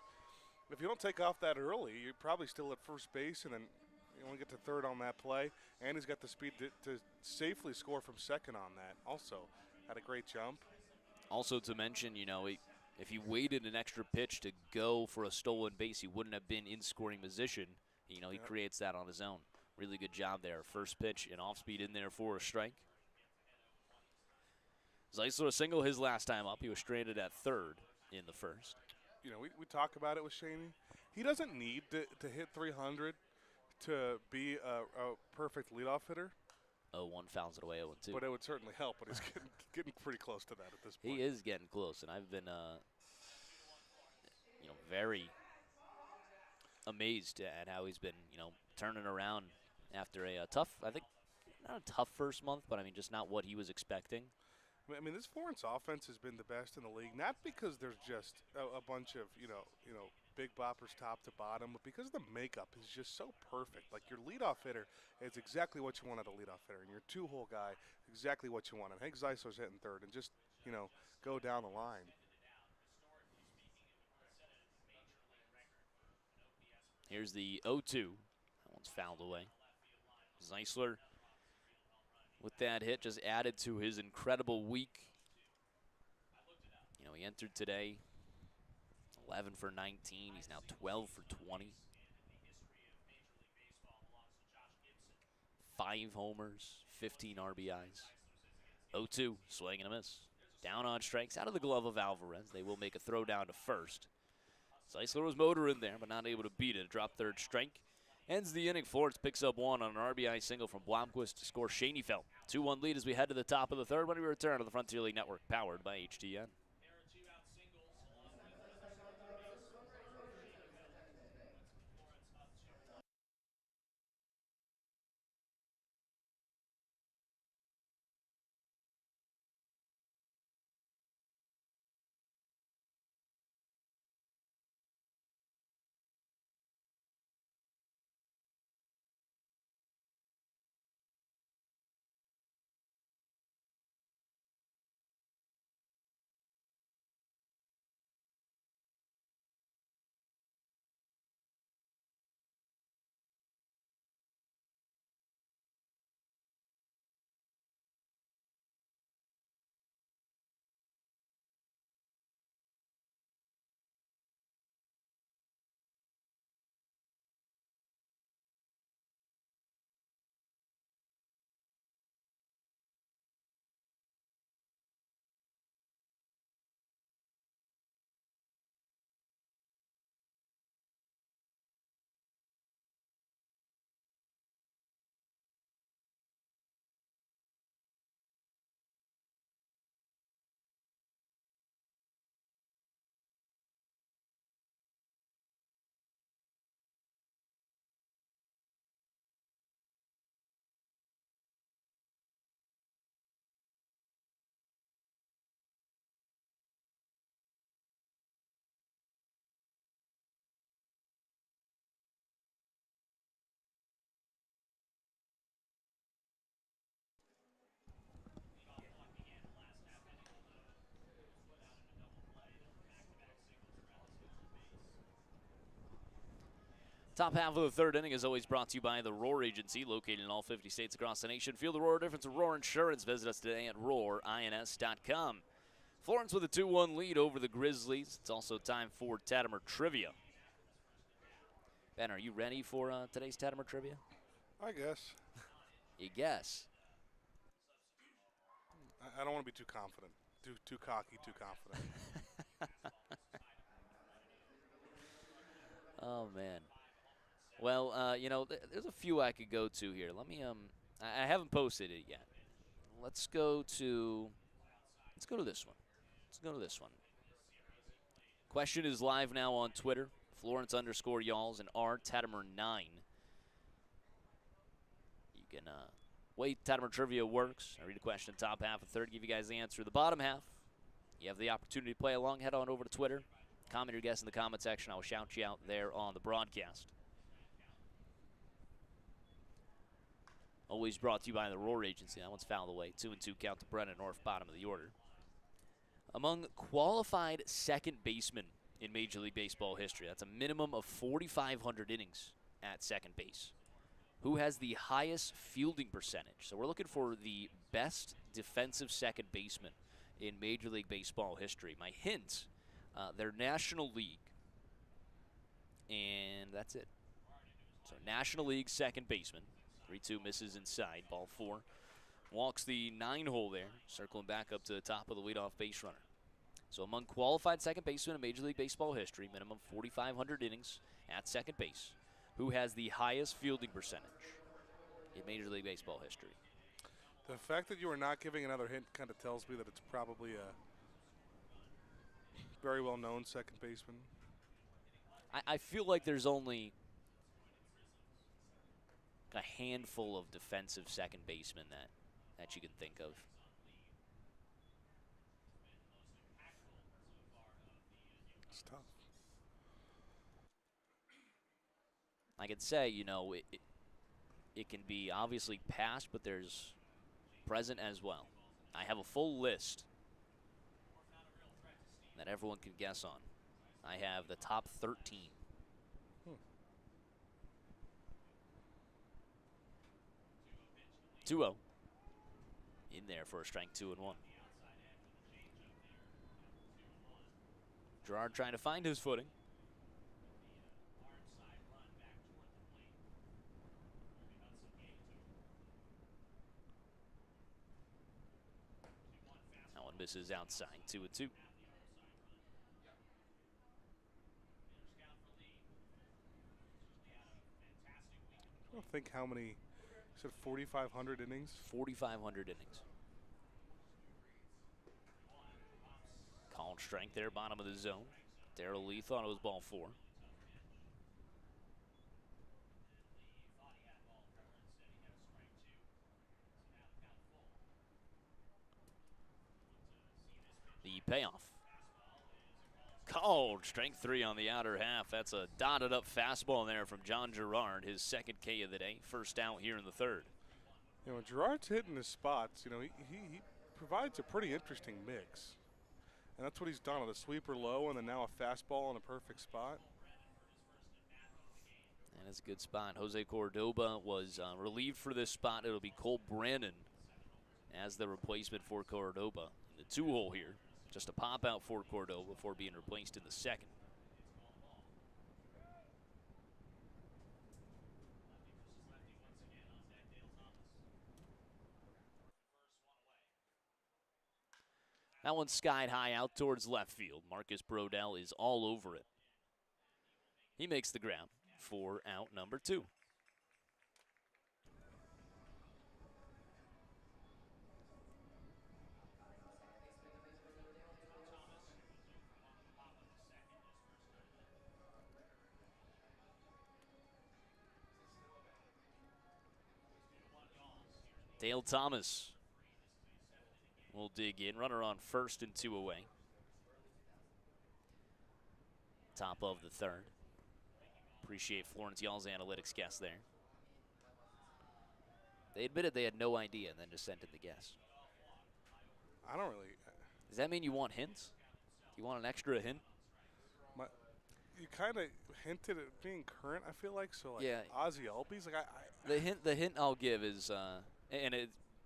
If you don't take off that early, you're probably still at first base, and then you only get to third on that play. And he's got the speed to safely score from second on that. Also, had a great jump. Also to mention, if he waited an extra pitch to go for a stolen base, he wouldn't have been in scoring position. He creates that on his own. Really good job there. First pitch and off speed in there for a strike. Zeisler single his last time up. He was stranded at third in the first. We talk about it with Shaney. He doesn't need to hit 300 to be a perfect leadoff hitter. 0-1 fouls it away, 0-2. But it would certainly help, but he's getting pretty close to that at this point. He is getting close, and I've been, very amazed at how he's been, turning around after a tough, I think, not a tough first month, but just not what he was expecting. This Florence offense has been the best in the league, not because there's just a bunch of, big boppers top to bottom, but because the makeup is just so perfect. Like, your leadoff hitter is exactly what you want out of a leadoff hitter, and your two-hole guy, exactly what you want. And Hank Zeisler's hitting third, and just go down the line. Here's the 0-2. That one's fouled away. Zeisler, with that hit, just added to his incredible week. He entered today 11 for 19. He's now 12 for 20. 5 homers, 15 RBIs. 0-2, swing and a miss. Down on strikes, out of the glove of Alvarez. They will make a throw down to first. Zeisler was motoring there, but not able to beat it. Drop third strike. Ends the inning. Florence picks up one on an RBI single from Blomquist to score Schoenfeld. 2-1 lead as we head to the top of the third when we return to the Frontier League Network, powered by HTN. Top half of the third inning is always brought to you by the Roar Agency, located in all 50 states across the nation. Feel the Roar difference of Roar Insurance. Visit us today at roarins.com. Florence with a 2-1 lead over the Grizzlies. It's also time for Tettemer Trivia. Ben, are you ready for today's Tettemer Trivia? I guess. You guess. I don't want to be too confident. Too cocky, too confident. Oh, man. Well, there's a few I could go to here. Let me, I haven't posted it yet. Let's go to this one. Question is live now on Twitter. Florence_Y'alls and R Tettemer9. You can way Tettemer Trivia works. I read a question in the top half of third, give you guys the answer. The bottom half, you have the opportunity to play along. Head on over to Twitter. Comment your guess in the comment section. I will shout you out there on the broadcast. Always brought to you by the Roar Agency. That one's fouled away. 2-2 count to Brennan North, bottom of the order. Among qualified second basemen in Major League Baseball history, that's a minimum of 4,500 innings at second base. Who has the highest fielding percentage? So we're looking for the best defensive second baseman in Major League Baseball history. My hint, they're National League, and that's it. So National League second baseman. 3-2 misses inside, ball 4. Walks the 9-hole there, circling back up to the top of the leadoff base runner. So among qualified second basemen in Major League Baseball history, minimum 4,500 innings at second base, who has the highest fielding percentage in Major League Baseball history? The fact that you are not giving another hint kind of tells me that it's probably a very well-known second baseman. I feel like there's only a handful of defensive second basemen that you can think of. It's tough. I could say, it can be obviously past, but there's present as well. I have a full list that everyone can guess on. I have the top 13. 2-0. In there for a strike 2-1. Gerard trying to find his footing. That one misses outside, 2-2. I don't think how many, you said 4,500 innings? 4,500 innings. Called strike there, bottom of the zone. Darrell Lee thought it was ball 4. The payoff. Called strike 3 on the outer half. That's a dotted up fastball there from John Gerard, his second K of the day. First out here in the third. You know, when Gerard's hitting his spots, you know, he provides a pretty interesting mix. And that's what he's done with a sweeper low and then now a fastball in a perfect spot. And it's a good spot. Jose Cordoba was relieved for this spot. It'll be Cole Brannon as the replacement for Cordoba. In the 2-hole here. Just a pop out for Cordoba before being replaced in the second. That one skied high out towards left field. Marcus Brodell is all over it. He makes the grab for out number 2. Dale Thomas will dig in. Runner on first and 2 away. Top of the third. Appreciate Florence Y'all's analytics guess there. They admitted they had no idea and then just sent in the guess. I don't really. Does that mean you want hints? Do you want an extra hint? You kind of hinted at being current, I feel like. So, like, yeah. Ozzie Albies, like The hint I'll give is,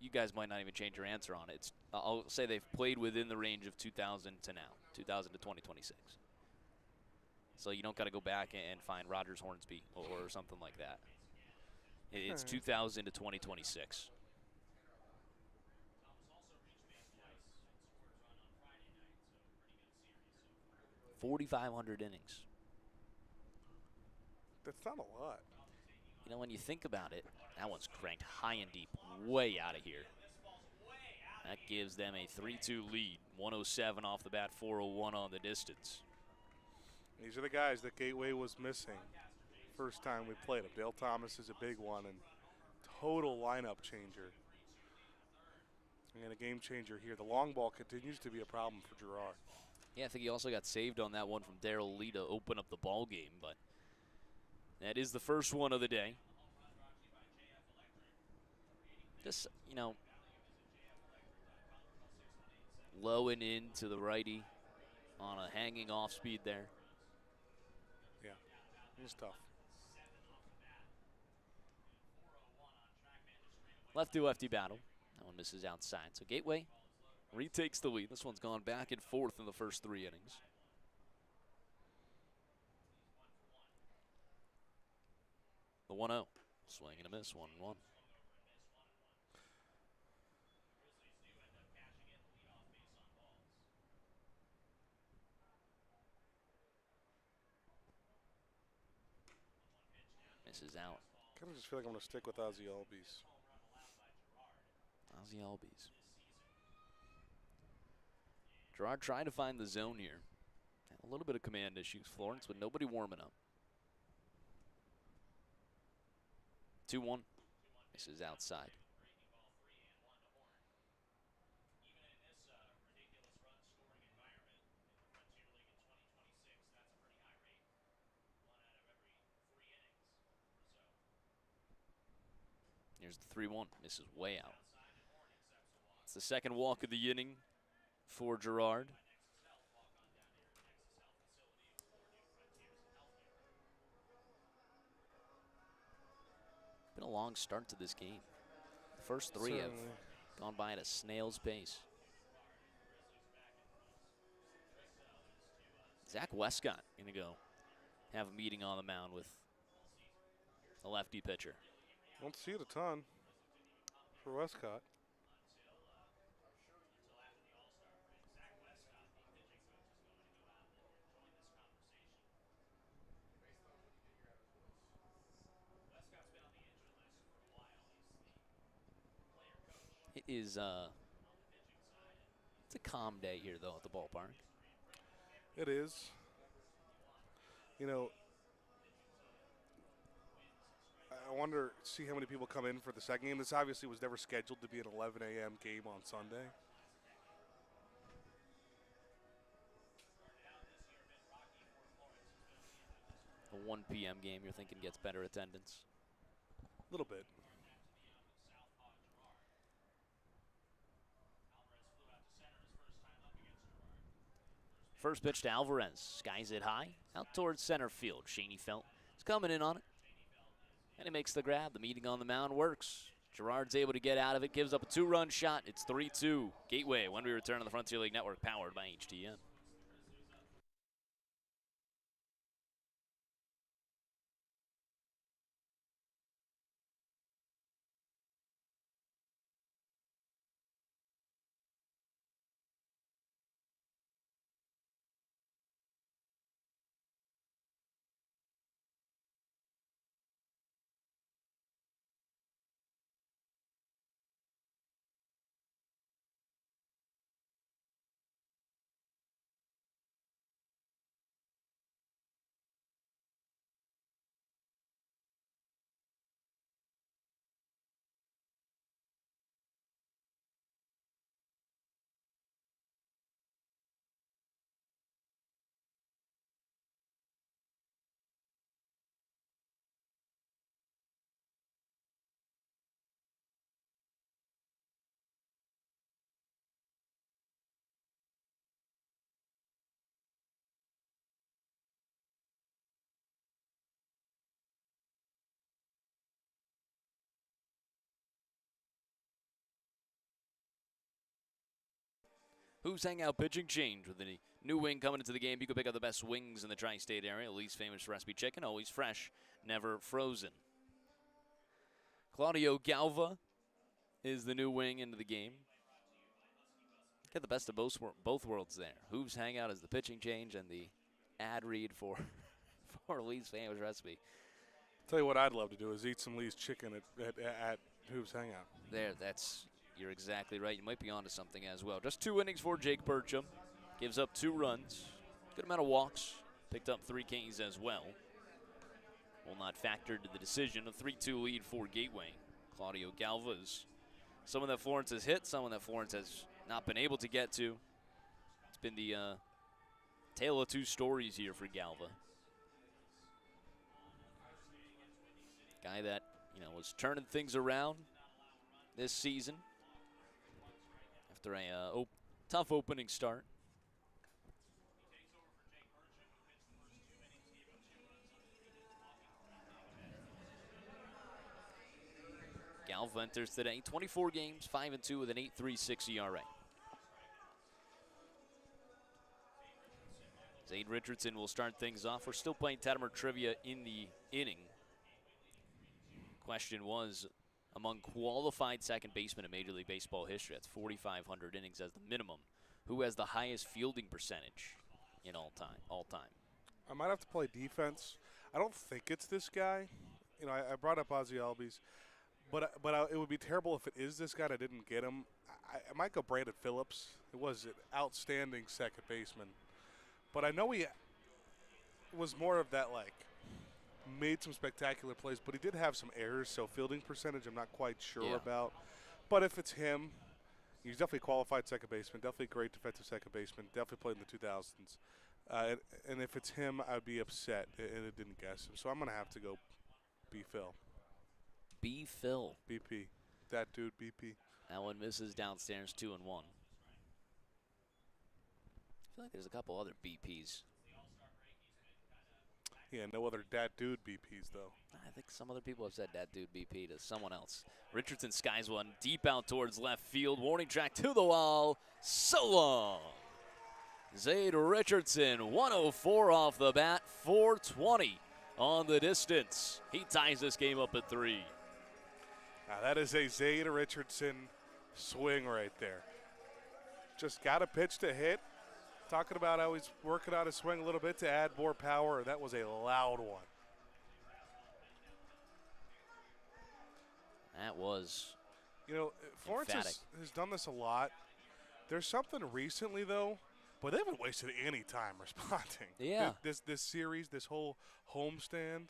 you guys might not even change your answer on it. I'll say they've played within the range of 2000 to now, 2000 to 2026. So you don't got to go back and find Rogers Hornsby or something like that. It's 2000 to 2026. 4,500 innings. That's not a lot. You know, when you think about it, that one's cranked high and deep, way out of here. That gives them a 3-2 lead. 107 off the bat, 401 on the distance. These are the guys that Gateway was missing first time we played them. Dale Thomas is a big one and total lineup changer. And a game changer here. The long ball continues to be a problem for Gerard. Yeah, I think he also got saved on that one from Darrell Lee to open up the ball game, but that is the first one of the day. Just, you know, low and in to the righty on a hanging off speed there. Yeah, it was tough. Lefty-lefty battle. That one misses outside. So Gateway retakes the lead. This one's gone back and forth in the first 3 innings. The 1-0. Swing and a miss, 1-1. Misses out. Kind of just feel like I'm going to stick with Ozzie Albies. Ozzie Albies. Gerard trying to find the zone here. A little bit of command issues. Florence with nobody warming up. 2-1. Misses outside. Here's the 3-1. Misses way out. It's the second walk of the inning for Gerard. been a long start to this game. The first three have gone by at a snail's pace. Zach Westcott going to go have a meeting on the mound with the lefty pitcher. Don't see it a ton for Westcott. It is it's a calm day here, though, at the ballpark. It is. You know, I wonder, see how many people come in for the second game. This obviously was never scheduled to be an 11 a.m. game on Sunday. A 1 p.m. game, you're thinking gets better attendance? A little bit. First pitch to Alvarez. Skies it high. Out towards center field. Schoenfeld is coming in on it. And he makes the grab. The meeting on the mound works. Girard's able to get out of it. Gives up a 2-run shot. It's 3-2. Gateway when we return on the Frontier League Network, powered by HTN. Who's Hangout pitching change with a new wing coming into the game. You can pick up the best wings in the tri-state area. Least famous recipe chicken, always fresh, never frozen. Claudio Galva is the new wing into the game. Get the best of both worlds there. Hooves Hangout is the pitching change and the ad read for Lee's famous recipe. Tell you what I'd love to do is eat some Lee's chicken at Hooves Hangout. You're exactly right. You might be onto something as well. Just 2 innings for Jake Burcham. Gives up 2 runs. Good amount of walks. Picked up 3 Ks as well. Will not factor into the decision. A 3-2 lead for Gateway. Claudio Galva's someone that Florence has hit, someone that Florence has not been able to get to. It's been the tale of 2 stories here for Galva. Guy that, was turning things around this season after a tough opening start. Galva enters today, 24 games, 5-2 with an 8.36 ERA. Zade Richardson will start things off. We're still playing Tettemer trivia in the inning. Question was, among qualified second basemen in Major League Baseball history, that's 4,500 innings as the minimum, who has the highest fielding percentage in all time? I might have to play defense. I don't think it's this guy. I brought up Ozzie Albies, but it would be terrible if it is this guy and I didn't get him. I might go Brandon Phillips. It was an outstanding second baseman. But I know he was more of that, made some spectacular plays, but he did have some errors, so fielding percentage I'm not quite sure about. But if it's him, he's definitely qualified second baseman, definitely great defensive second baseman, definitely played in the 2000s. And if it's him, I'd be upset and it didn't guess him. So I'm going to have to go B. Phil. B. Phil. BP. That dude, BP. That one misses downstairs, 2-1. I feel like there's a couple other BPs. Yeah, no other dat dude BPs though. I think some other people have said that dude BP to someone else. Richardson skies one deep out towards left field. Warning track to the wall. So long. Zade Richardson, 104 off the bat, 420 on the distance. He ties this game up at 3. Now that is a Zade Richardson swing right there. Just got a pitch to hit. Talking about how he's working on his swing a little bit to add more power. That was a loud one. That was You know, Florence has done this a lot. There's something recently, though, but they haven't wasted any time responding. Yeah. This series, this whole homestand.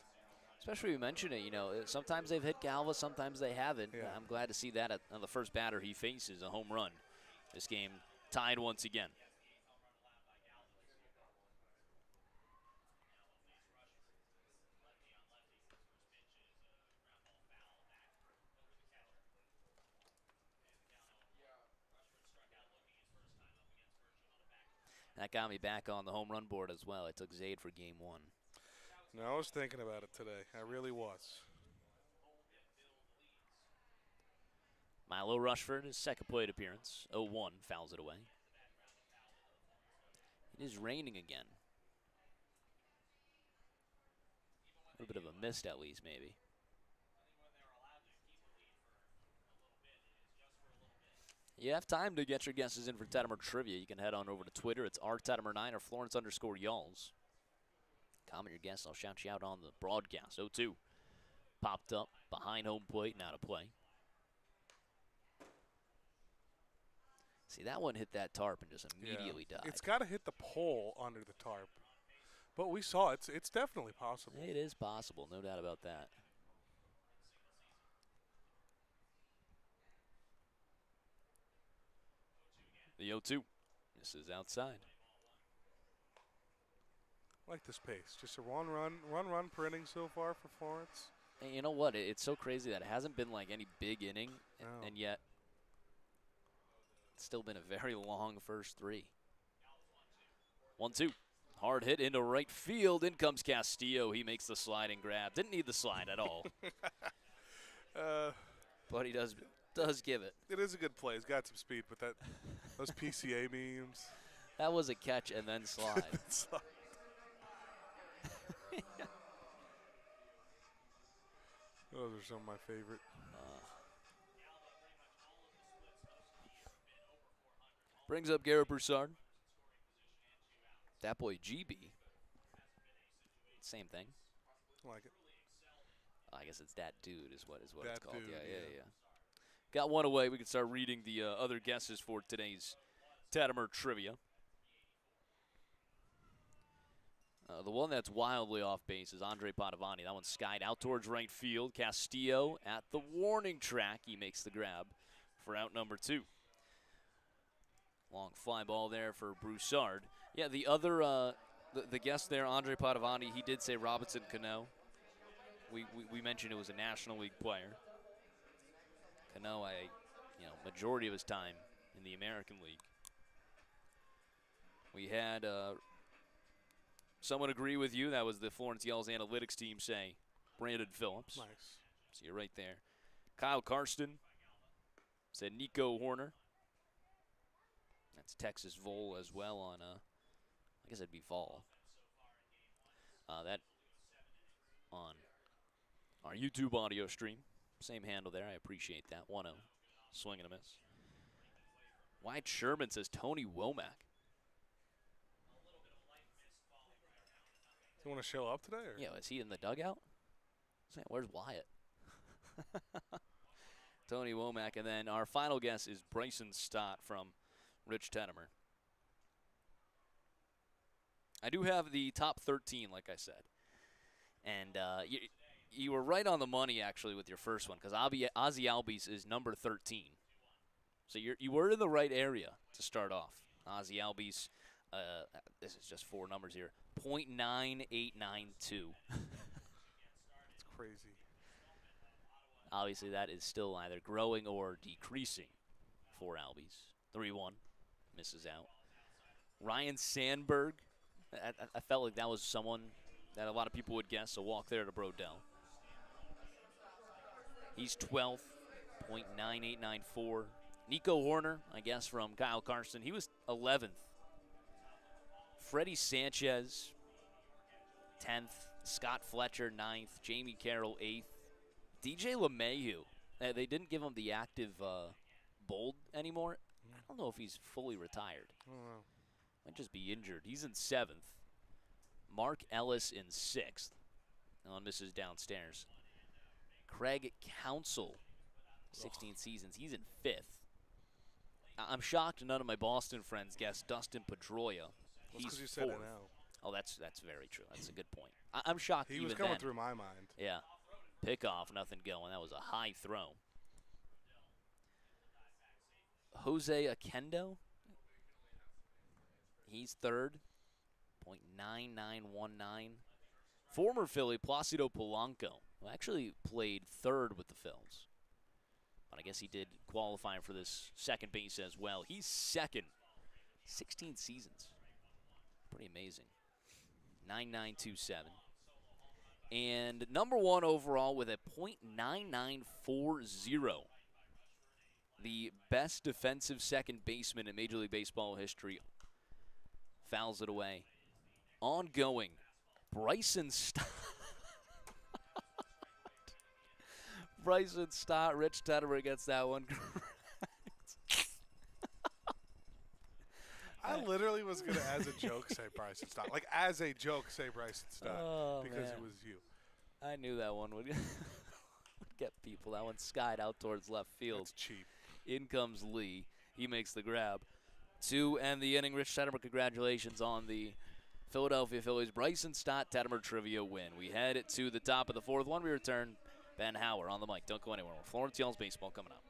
Especially we mentioned it, you know, sometimes they've hit Galva, sometimes they haven't. Yeah. I'm glad to see that on the first batter he faces, a home run. This game tied once again. That got me back on the home run board as well. I took Zade for game 1. No, I was thinking about it today. I really was. Milo Rushford, his second plate appearance. 0-1, fouls it away. It is raining again. A little bit of a mist at least, maybe. You have time to get your guesses in for Tettemer Trivia. You can head on over to Twitter. It's rtettemer9 or Florence_Yalls. Comment your guess. I'll shout you out on the broadcast. 0-2. Popped up behind home plate, now to play. See, that one hit that tarp and just immediately died. It's got to hit the pole under the tarp. But we saw it. It's definitely possible. It is possible, no doubt about that. The 0-2. This is outside. I like this pace. Just a one run per inning so far for Florence. And you know what? It's so crazy that it hasn't been like any big inning, and yet it's still been a very long first 3. 1-2. Hard hit into right field. In comes Castillo. He makes the sliding grab. Didn't need the slide at all. But he does give it. It is a good play. He's got some speed, but those PCA memes. That was a catch and then slide. Those are some of my favorite. Brings up Garrett Broussard. That boy GB. Same thing. I like it. I guess it's that dude is what that it's called. Dude, yeah. Got one away. We can start reading the other guesses for today's Tettemer Trivia. The one that's wildly off base is Andre Padavani. That one's skied out towards right field. Castillo at the warning track. He makes the grab for out number 2. Long fly ball there for Broussard. Yeah, the other, the guest there, Andre Padavani, he did say Robinson Cano. We mentioned it was a National League player. Cano, majority of his time in the American League. We had someone agree with you. That was the Florence Yells analytics team say Brandon Phillips. Nice. So you're right there. Kyle Karsten said Nico Horner. That's Texas Vol as well on, I guess it'd be Vol. That on our YouTube audio stream. Same handle there. I appreciate that. 1-0. Swing and a miss. Wyatt Sherman says Tony Womack. You want to show up today? Or? Yeah, is he in the dugout? Where's Wyatt? Tony Womack. And then our final guess is Bryson Stott from Rich Tettemer. I do have the top 13, like I said. And you were right on the money, actually, with your first one, because Ozzy Albies is number 13. So you were in the right area to start off. Ozzy Albies, this is just 4 numbers here, 0.9892. It's crazy. Obviously, that is still either growing or decreasing for Albies. 3-1, misses out. Ryan Sandberg, I felt like that was someone that a lot of people would guess. A walk there to Brodell. He's 12th, .9894. Nico Horner, I guess, from Kyle Carson, he was 11th. Freddie Sanchez, 10th. Scott Fletcher, 9th. Jamie Carroll, 8th. DJ LeMahieu, they didn't give him the active bold anymore. I don't know if he's fully retired. Might just be injured. He's in 7th. Mark Ellis in 6th. On Mrs. Downstairs. Craig Counsell, 16 seasons. He's in 5th. I'm shocked none of my Boston friends guessed Dustin Pedroia. He's 'cause you 4th. said it now. Oh, that's very true. That's a good point. I'm shocked He even was coming then. through my mind. Yeah. Pickoff, nothing going. That was a high throw. Jose Akendo. He's 3rd. .9919. Former Philly, Placido Polanco, who actually played 3rd with the Phils. But I guess he did qualify for this second base as well. He's 2nd. 16 seasons. Pretty amazing. 9927. And number 1 overall with a .9940. The best defensive second baseman in Major League Baseball history fouls it away. Ongoing, Bryson Stott. Bryson Stott, Rich Tettemer gets that one correct. I literally was going to, as a joke, say Bryson Stott. Like, as a joke, say Bryson Stott. Because man. it was you. I knew that one would get people. That one skied out towards left field. It's cheap. In comes Lee. He makes the grab. To end the inning, Rich Tettemer, congratulations on the Philadelphia Phillies Bryson Stott Tettemer trivia win. We head it to the top of the 4th. When we return, Ben Hauer on the mic. Don't go anywhere. Florence Yells baseball coming up.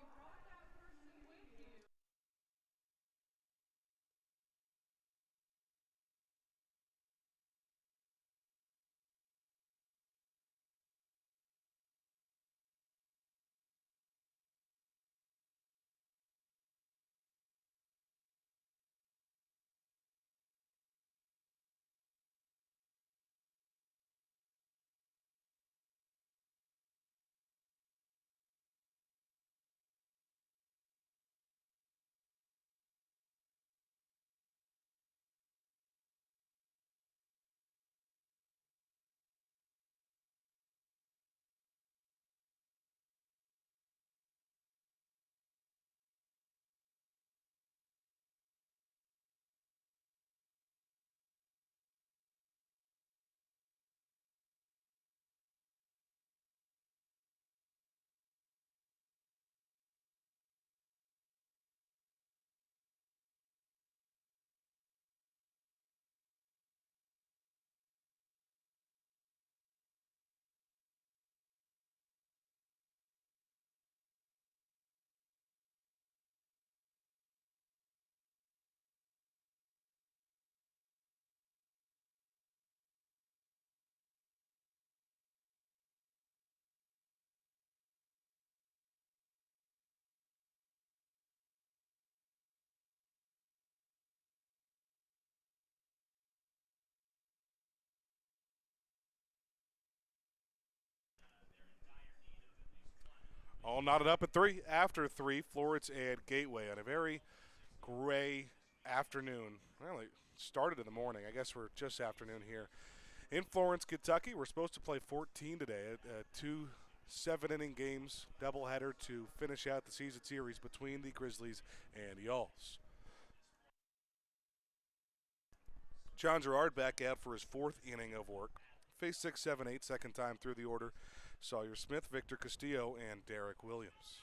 All knotted up at 3. After 3, Florence and Gateway on a very gray afternoon. Well, it started in the morning. I guess we're just afternoon here. In Florence, Kentucky, we're supposed to play 14 today. 2 7-inning games, doubleheader to finish out the season series between the Grizzlies and Yalls. John Gerard back out for his 4th inning of work. Face 6, 7, 8, second time through the order. Sawyer Smith, Victor Castillo, and Derek Williams.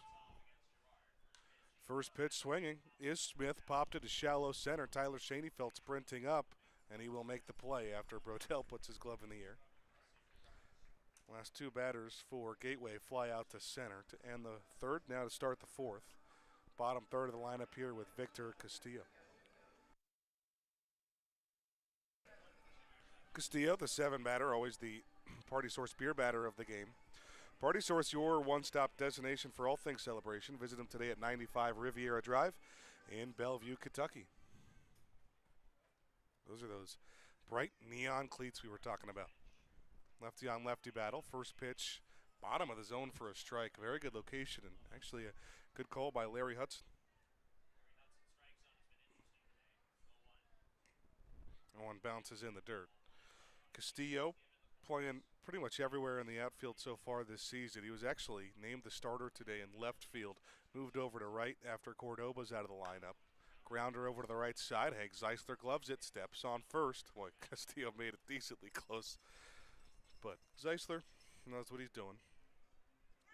First pitch swinging is Smith, popped it to shallow center. Tyler Schoenfeld sprinting up, and he will make the play after Brodell puts his glove in the air. Last 2 batters for Gateway fly out to center to end the 3rd, now to start the 4th. Bottom 3rd of the lineup here with Victor Castillo. Castillo, the 7 batter, always the Party Source beer batter of the game. Party Source, your one-stop destination for all things celebration. Visit them today at 95 Riviera Drive in Bellevue, Kentucky. Those are those bright neon cleats we were talking about. Lefty on lefty battle. First pitch, bottom of the zone for a strike. Very good location and actually a good call by Larry Hudson. One bounces in the dirt. Castillo playing pretty much everywhere in the outfield so far this season. He was actually named the starter today in left field. Moved over to right after Cordoba's out of the lineup. Grounder over to the right side. Hank Zeisler gloves it, steps on first. Boy, Castillo made it decently close. But Zeisler knows what he's doing.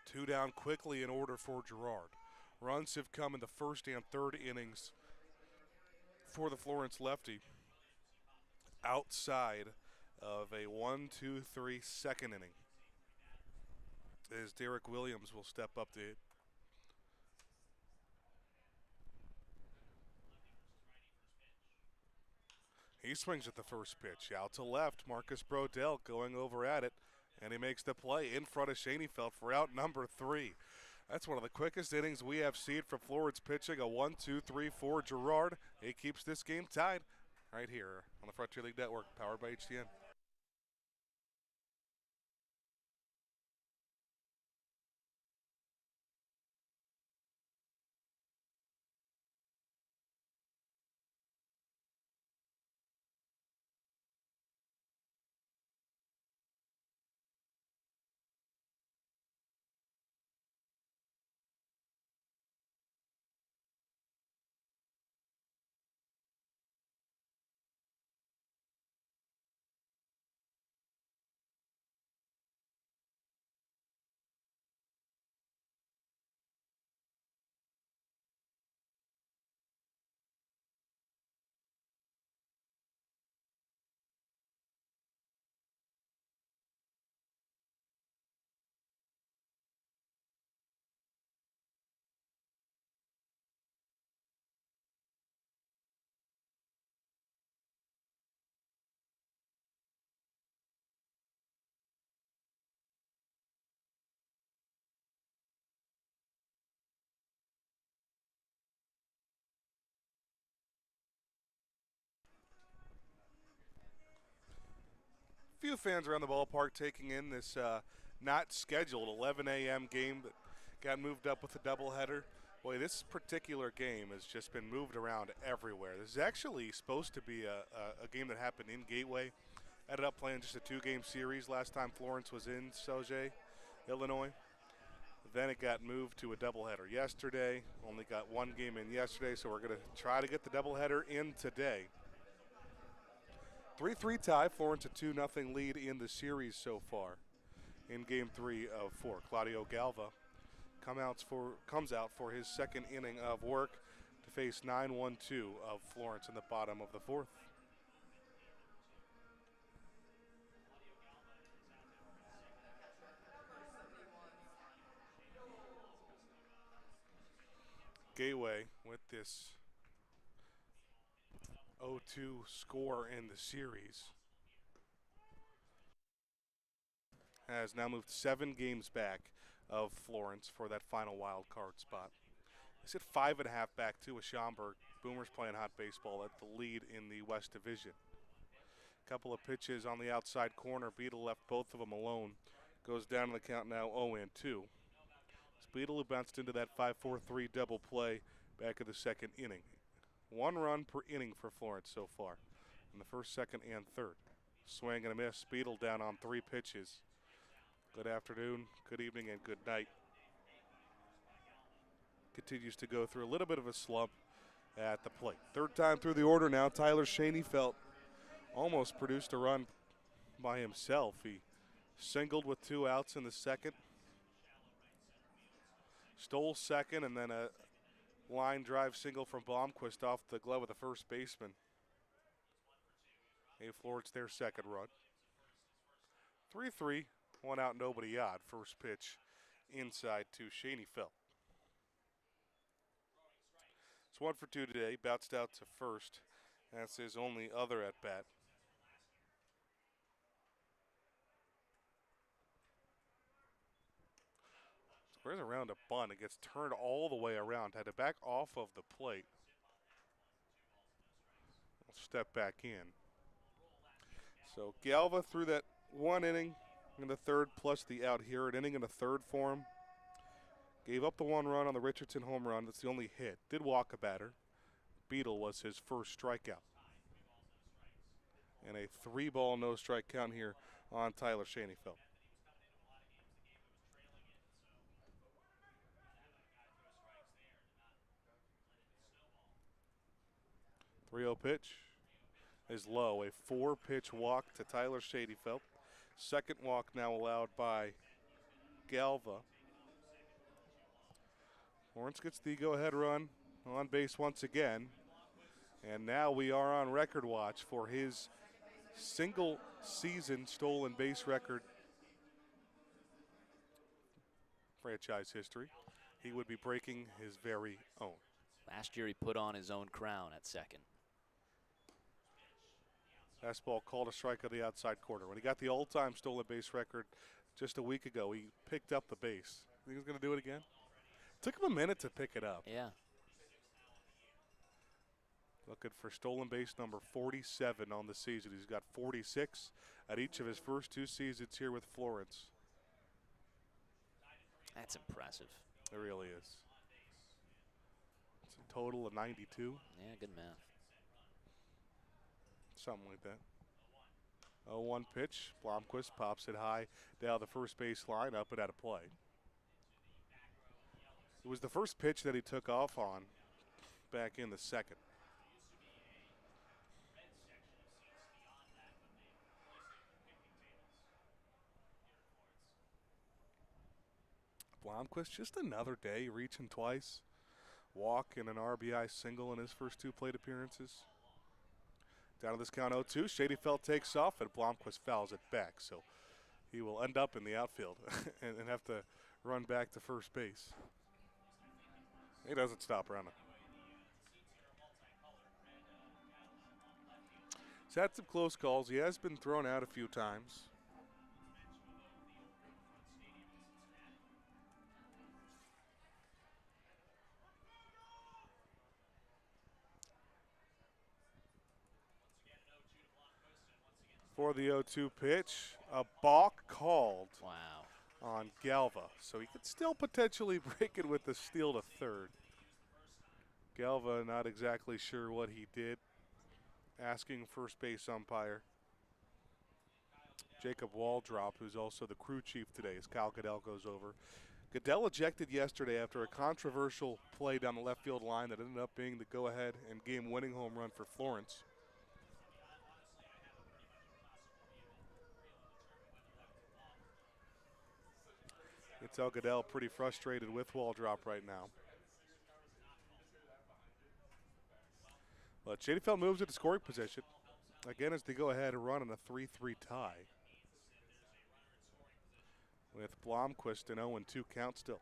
Two down quickly in order for Girard. Runs have come in the first and third innings for the Florence lefty. Outside of a 1-2-3 second inning, as Derek Williams will step up to hit. He swings at the first pitch. Out to left, Marcus Brodell going over at it, and he makes the play in front of Schoenfeld for out number 3. That's one of the quickest innings we have seen from Florence pitching. A 1-2-3-4 Girard. He keeps this game tied right here on the Frontier League Network, powered by HTN. Few fans around the ballpark taking in this not scheduled 11 a.m. game that got moved up with a doubleheader. Boy, this particular game has just been moved around everywhere. This is actually supposed to be a game that happened in Gateway. Ended up playing just a 2-game series last time Florence was in Sauget, Illinois. Then it got moved to a doubleheader yesterday. Only got one game in yesterday, so we're going to try to get the doubleheader in today. 3-3 tie, Florence a 2-0 lead in the series so far in Game 3 of 4. Claudio Galva comes out for his second inning of work to face 9-1-2 of Florence in the bottom of the 4th. Gateway with this 0-2 score in the series has now moved 7 games back of Florence for that final wild card spot. They sit 5.5 back too with Schaumburg. Boomers playing hot baseball at the lead in the West Division. Couple of pitches on the outside corner. Beadle left both of them alone. Goes down to the count now 0-2. It's Beadle who bounced into that 5-4-3 double play back of the second inning. 1 run per inning for Florence so far in the first, second, and third. Swing and a miss. Beadle down on 3 pitches. Good afternoon, good evening, and good night. Continues to go through a little bit of a slump at the plate. Third time through the order now. Tyler Schoenfeld almost produced a run by himself. He singled with 2 outs in the second. Stole second, and then a line drive single from Blomquist off the glove of the first baseman. Gave Florence their second run. 3-3, 1 out, nobody out. First pitch inside to Schoenfeld. It's 1 for 2 today. Bounced out to first. That's his only other at bat. Squares around a bunt. It gets turned all the way around. Had to back off of the plate. Step back in. So Galva through that 1 inning, in the third plus the out here. An inning in the third for him. Gave up the 1 run on the Richardson home run. That's the only hit. Did walk a batter. Beetle was his first strikeout. And a 3-ball no-strike count here on Tyler Schoenfeld. 3-0 pitch is low. A 4-pitch walk to Tyler Schoenfeld. Second walk now allowed by Galva. Florence gets the go-ahead run on base once again. And now we are on record watch for his single season stolen base record franchise history. He would be breaking his very own. Last year he put on his own crown at second. Fastball called a strike on the outside corner. When he got the all-time stolen base record just a week ago, he picked up the base. Think he's going to do it again? Took him a minute to pick it up. Yeah. Looking for stolen base number 47 on the season. He's got 46 at each of his first 2 seasons here with Florence. That's impressive. It really is. It's a total of 92. Yeah, good math. Something like that. 0-1 pitch. Blomquist pops it high down the first base line, up and out of play. It was the first pitch that he took off on back in the second. Blomquist, just another day, reaching twice. Walk and an RBI single in his first 2 plate appearances. Down to this count 0-2. Schoenfeld takes off, and Blomquist fouls it back. So he will end up in the outfield and have to run back to first base. He doesn't stop running. He's had some close calls. He has been thrown out a few times. For the 0-2 pitch, a balk called. Wow. On Galva, so he could still potentially break it with the steal to third. Galva not exactly sure what he did. Asking first base umpire Jacob Waldrop, who's also the crew chief today, as Kyle Goodell goes over. Goodell ejected yesterday after a controversial play down the left field line that ended up being the go-ahead and game-winning home run for Florence. You can tell Goodell pretty frustrated with Waldrop right now. But Schoenfeld moves into scoring position. Again, as they go ahead and run in a 3-3 tie. With Blomquist an 0-2 count still.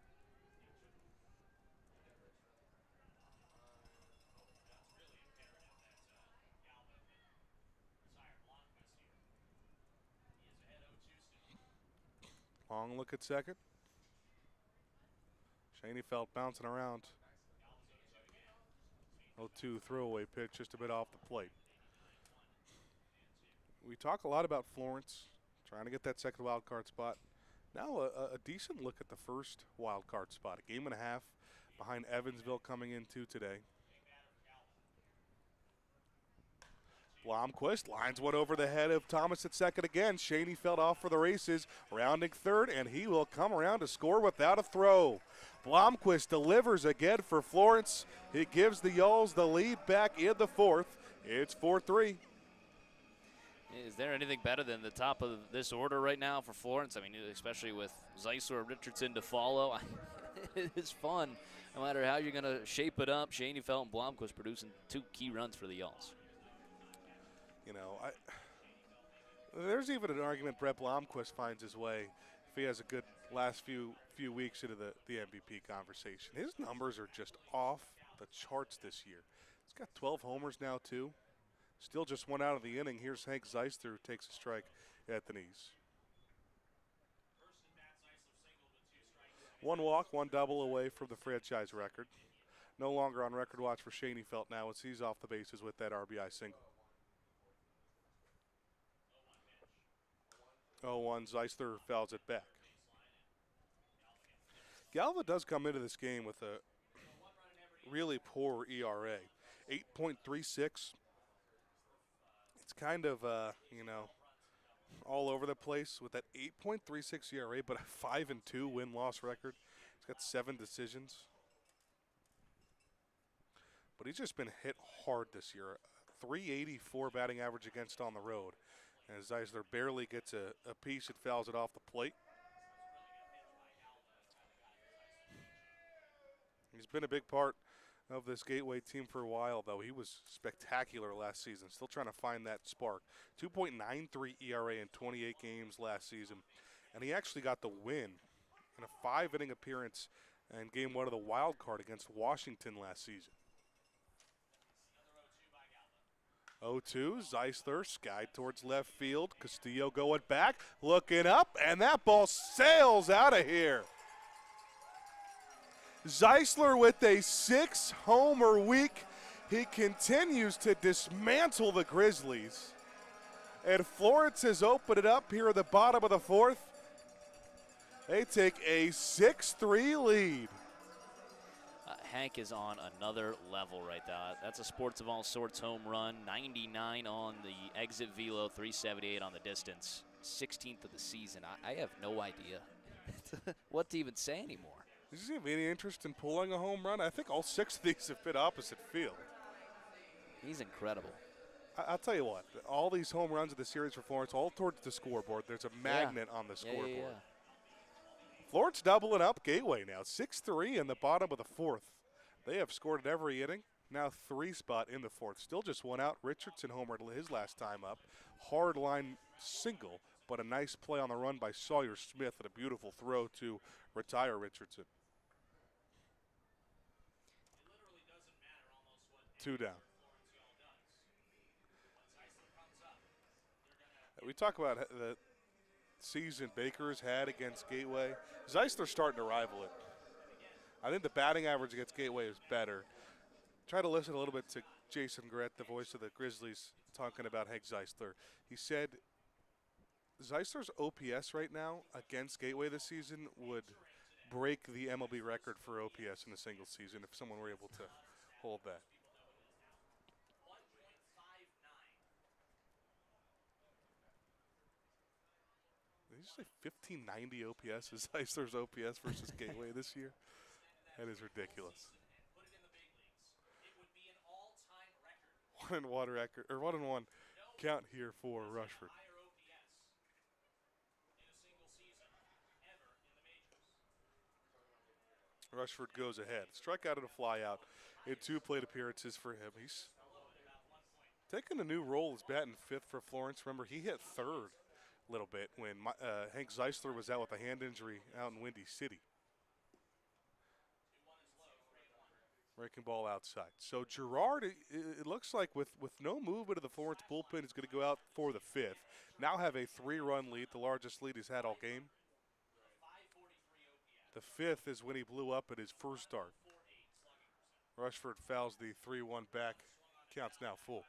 Long look at second. Schoenfeld bouncing around. 0-2 throwaway pitch just a bit off the plate. We talk a lot about Florence trying to get that second wild card spot. Now a decent look at the first wild card spot. A game and a half behind Evansville coming into today. Blomquist lines one over the head of Thomas at second again. Schoenfeld off for the races, rounding third, and he will come around to score without a throw. Blomquist delivers again for Florence. He gives the Yalls the lead back in the fourth. It's 4-3. Is there anything better than the top of this order right now for Florence? I mean, especially with Zeisler or Richardson to follow. It is fun, no matter how you're going to shape it up. Schoenfeld and Blomquist producing 2 key runs for the Yalls. You know, there's even an argument Brett Blomquist finds his way if he has a good last few weeks into the MVP conversation. His numbers are just off the charts this year. He's got 12 homers now, too. Still just 1 out of the inning. Here's Hank Zeisler, who takes a strike at the knees. 1 walk, 1 double away from the franchise record. No longer on record watch for Schoenfeld now as he's off the bases with that RBI single. 0-1. Zeisler fouls it back. Galva does come into this game with a really poor ERA, 8.36. It's kind of, all over the place with that 8.36 ERA, but a 5-2 win-loss record. He's got 7 decisions. But he's just been hit hard this year. 384 batting average against on the road. As Zeisler barely gets a piece, it fouls it off the plate. He's been a big part of this Gateway team for a while, though. He was spectacular last season, still trying to find that spark. 2.93 ERA in 28 games last season, and he actually got the win in a 5-inning appearance in Game 1 of the wild card against Washington last season. 0-2, Zeisler, skied towards left field. Castillo going back, looking up, and that ball sails out of here. Zeisler with a 6-homer week. He continues to dismantle the Grizzlies. And Florence has opened it up here at the bottom of the 4th. They take a 6-3 lead. Hank is on another level right now. That's a sports of all sorts home run. 99 on the exit velo, 378 on the distance. 16th of the season. I have no idea what to even say anymore. Does he have any interest in pulling a home run? I think all 6 of these have been opposite field. He's incredible. I'll tell you what, all these home runs of the series for Florence, all towards the scoreboard. There's a magnet on the scoreboard. Yeah. Florence doubling up Gateway now, 6-3 in the bottom of the 4th. They have scored at every inning. Now 3 spot in the 4th. Still just 1 out. Richardson homered his last time up. Hard line single, but a nice play on the run by Sawyer Smith and a beautiful throw to retire Richardson. 2 down. We talk about the season Baker's had against Gateway. Zeisler's starting to rival it. I think the batting average against Gateway is better. Try to listen a little bit to Jason Garrett, the voice of the Grizzlies, talking about Hank Zeisler. He said Zeisler's OPS right now against Gateway this season would break the MLB record for OPS in a single season if someone were able to hold that. Did you say 1590 OPS is Zeisler's OPS versus Gateway this year? That is ridiculous. 1-1 record, or 1-1 count here for Rushford. Rushford goes ahead. Strikeout and a flyout in 2 plate appearances for him. He's taking a new role as batting 5th for Florence. Remember, he hit 3rd a little bit when Hank Zeisler was out with a hand injury out in Windy City. Breaking ball outside. So Girard, it looks like with no movement of the Florence bullpen, is going to go out for the 5th. Now have a 3-run lead, the largest lead he's had all game. The 5th is when he blew up at his first start. Rushford fouls the 3-1 back. Count's now full.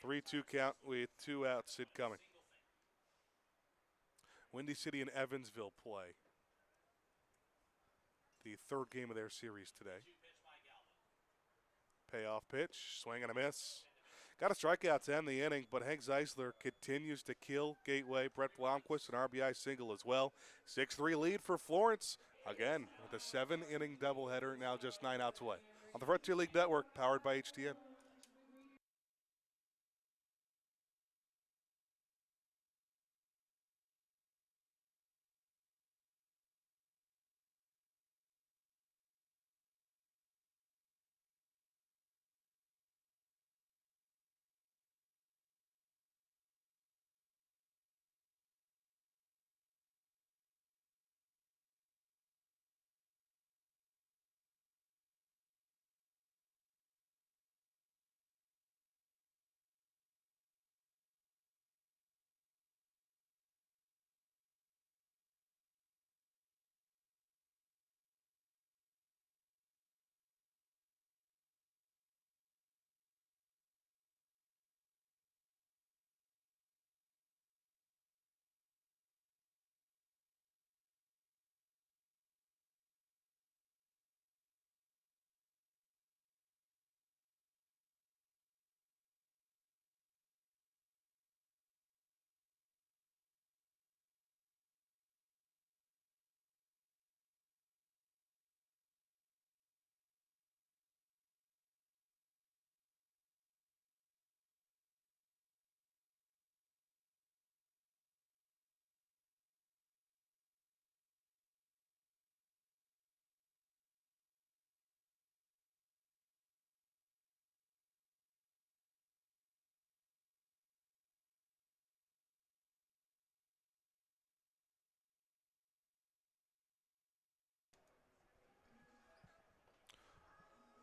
3-2 count with 2 outs. Sid coming. Windy City and Evansville play the 3rd game of their series today. Payoff pitch, swing and a miss. Got a strikeout to end the inning, but Hank Zeisler continues to kill Gateway. Brett Blomquist, an RBI single as well. 6-3 lead for Florence. Again, with a 7-inning doubleheader, now just 9 outs away. On the Frontier League Network, powered by HTN.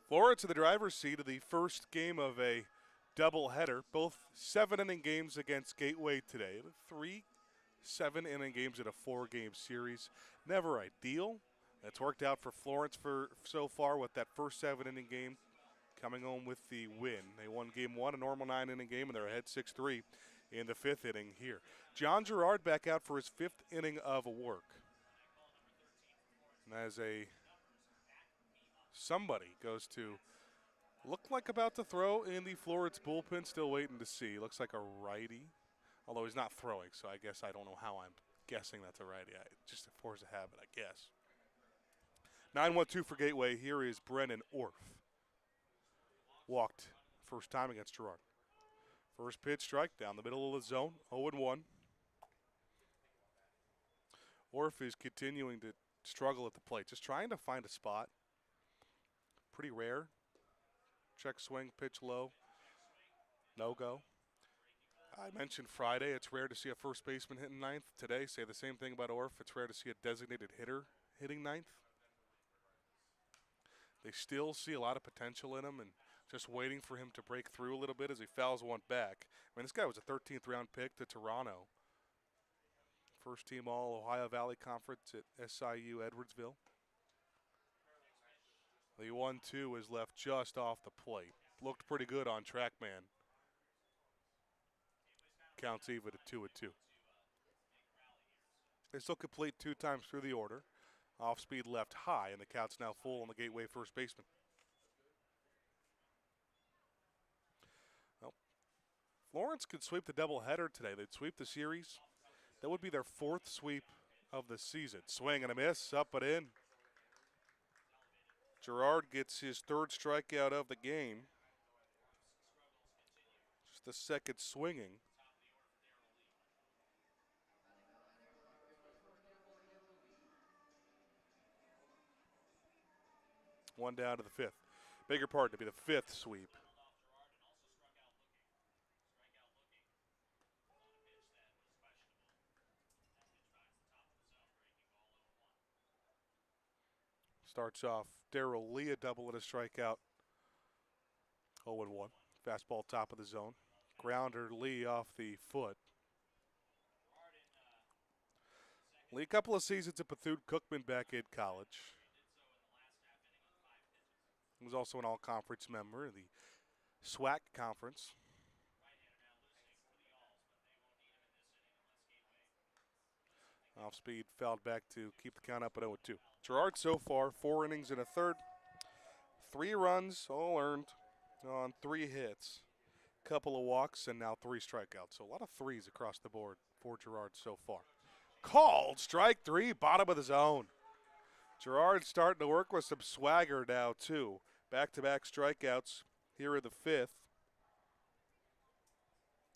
Florence in the driver's seat of the first game of a doubleheader. Both 7-inning games against Gateway today. 3 7-inning games in a 4-game series. Never ideal. That's worked out for Florence for so far with that first 7-inning game coming home with the win. They won game 1, a normal 9-inning game, and they're ahead 6-3 in the 5th inning here. John Gerard back out for his 5th inning of work. And as somebody goes to look like about to throw in the Florence bullpen, still waiting to see. Looks like a righty, although he's not throwing, so I guess I don't know how I'm guessing that's a righty. Just a force of habit, I guess. 9-1-2 for Gateway. Here is Brennan Orff. Walked first time against Gerard. First pitch strike down the middle of the zone, 0-1. Orff is continuing to struggle at the plate, just trying to find a spot. Pretty rare. Check swing, pitch low, no go. I mentioned Friday, it's rare to see a first baseman hitting ninth. Today, say the same thing about Orff. It's rare to see a designated hitter hitting ninth. They still see a lot of potential in him and just waiting for him to break through a little bit as he fouls one back. I mean, this guy was a 13th round pick to Toronto. First team all Ohio Valley Conference at SIU Edwardsville. The 1-2 is left just off the plate. Looked pretty good on TrackMan. Counts even at 2-2. They still complete 2 times through the order. Off speed left high, and the count's now full on the Gateway first baseman. Well, Florence could sweep the doubleheader today. They'd sweep the series. That would be their 4th sweep of the season. Swing and a miss, up and in. Gerard gets his 3rd strikeout of the game. Just the 2nd swinging. One down to the 5th. Bigger part to be the 5th sweep. Starts off Darrell Lee, a double and a strikeout. 0-1. Fastball top of the zone. Grounder Lee off the foot. Lee, a couple of seasons at Bethune-Cookman back in college. He was also an all-conference member of the SWAC conference. Off speed, fouled back to keep the count up at 0-2. Gerard so far, 4 innings and a third. 3 runs, all earned on 3 hits. Couple of walks and now 3 strikeouts. So a lot of threes across the board for Gerard so far. Called strike 3, bottom of the zone. Gerard starting to work with some swagger now too. Back-to-back strikeouts here in the 5th.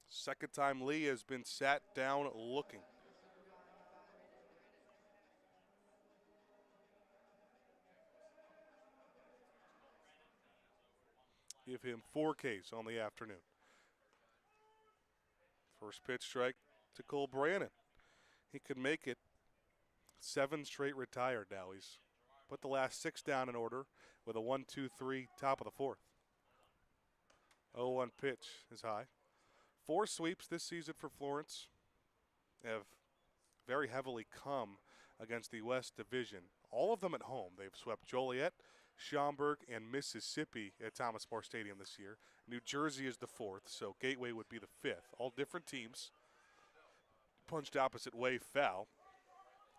Second time Lee has been sat down looking. Give him 4 Ks on the afternoon. First pitch strike to Cole Brannon. He could make it 7 straight retired now. He's put the last 6 down in order with a 1-2-3 top of the 4th. 0-1 pitch is high. 4 sweeps this season for Florence have very heavily come against the West Division. All of them at home. They've swept Joliet, Schaumburg, and Mississippi at Thomas More Stadium this year. New Jersey is the 4th, so Gateway would be the 5th. All different teams. Punched opposite way foul.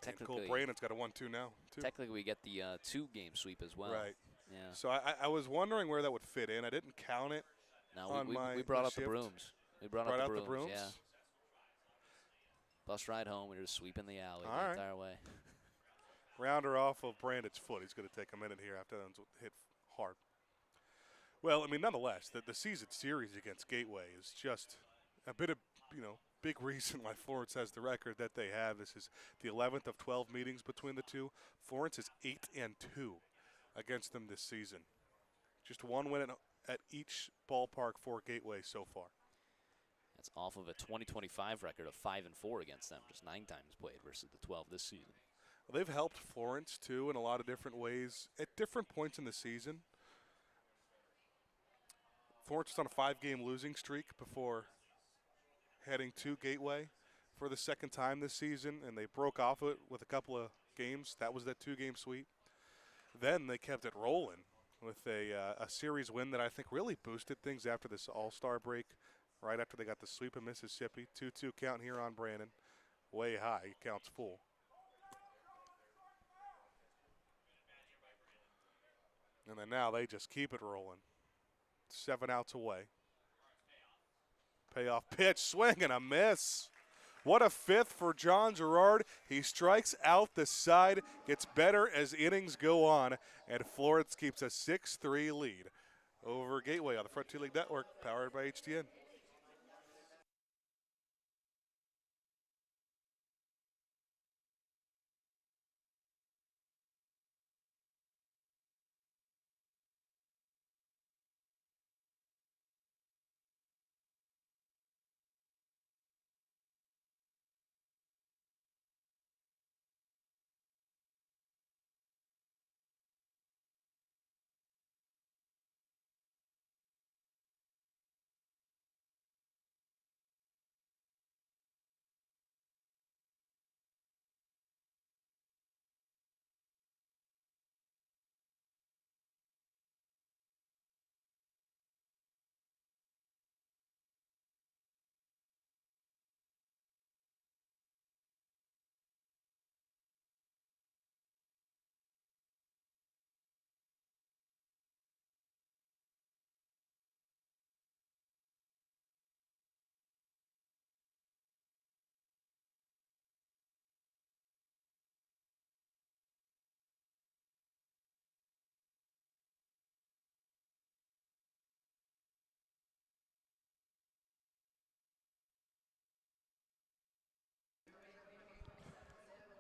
Technically, Cole Brannon's got a 1-2 now, too. Technically, we get the 2-game sweep as well. Right. Yeah. So I was wondering where that would fit in. I didn't count it. No, we brought out the brooms. We brought out the brooms. Yeah. Bus ride home. We were just sweeping the alley the entire way. Rounder off of Brandon's foot. He's going to take a minute here after that one's hit hard. Well, I mean, nonetheless, the season series against Gateway is just a bit of, big reason why Florence has the record that they have. This is the 11th of 12 meetings between the two. Florence is 8-2 against them this season. Just 1 win at each ballpark for Gateway so far. That's off of a 2025 record of 5-4 against them, just 9 times played versus the 12 this season. Well, they've helped Florence, too, in a lot of different ways at different points in the season. Florence was on a 5-game losing streak before heading to Gateway for the second time this season, and they broke off it with a couple of games. That was that 2-game sweep. Then they kept it rolling with a series win that I think really boosted things after this All-Star break, right after they got the sweep of Mississippi. 2-2 count here on Brandon. Way high. He counts full. And then now they just keep it rolling. 7 outs away. Payoff pitch, swing and a miss. What a fifth for John Gerard. He strikes out the side, gets better as innings go on, and Florence keeps a 6-3 lead over Gateway on the Front Two League Network, powered by HTN.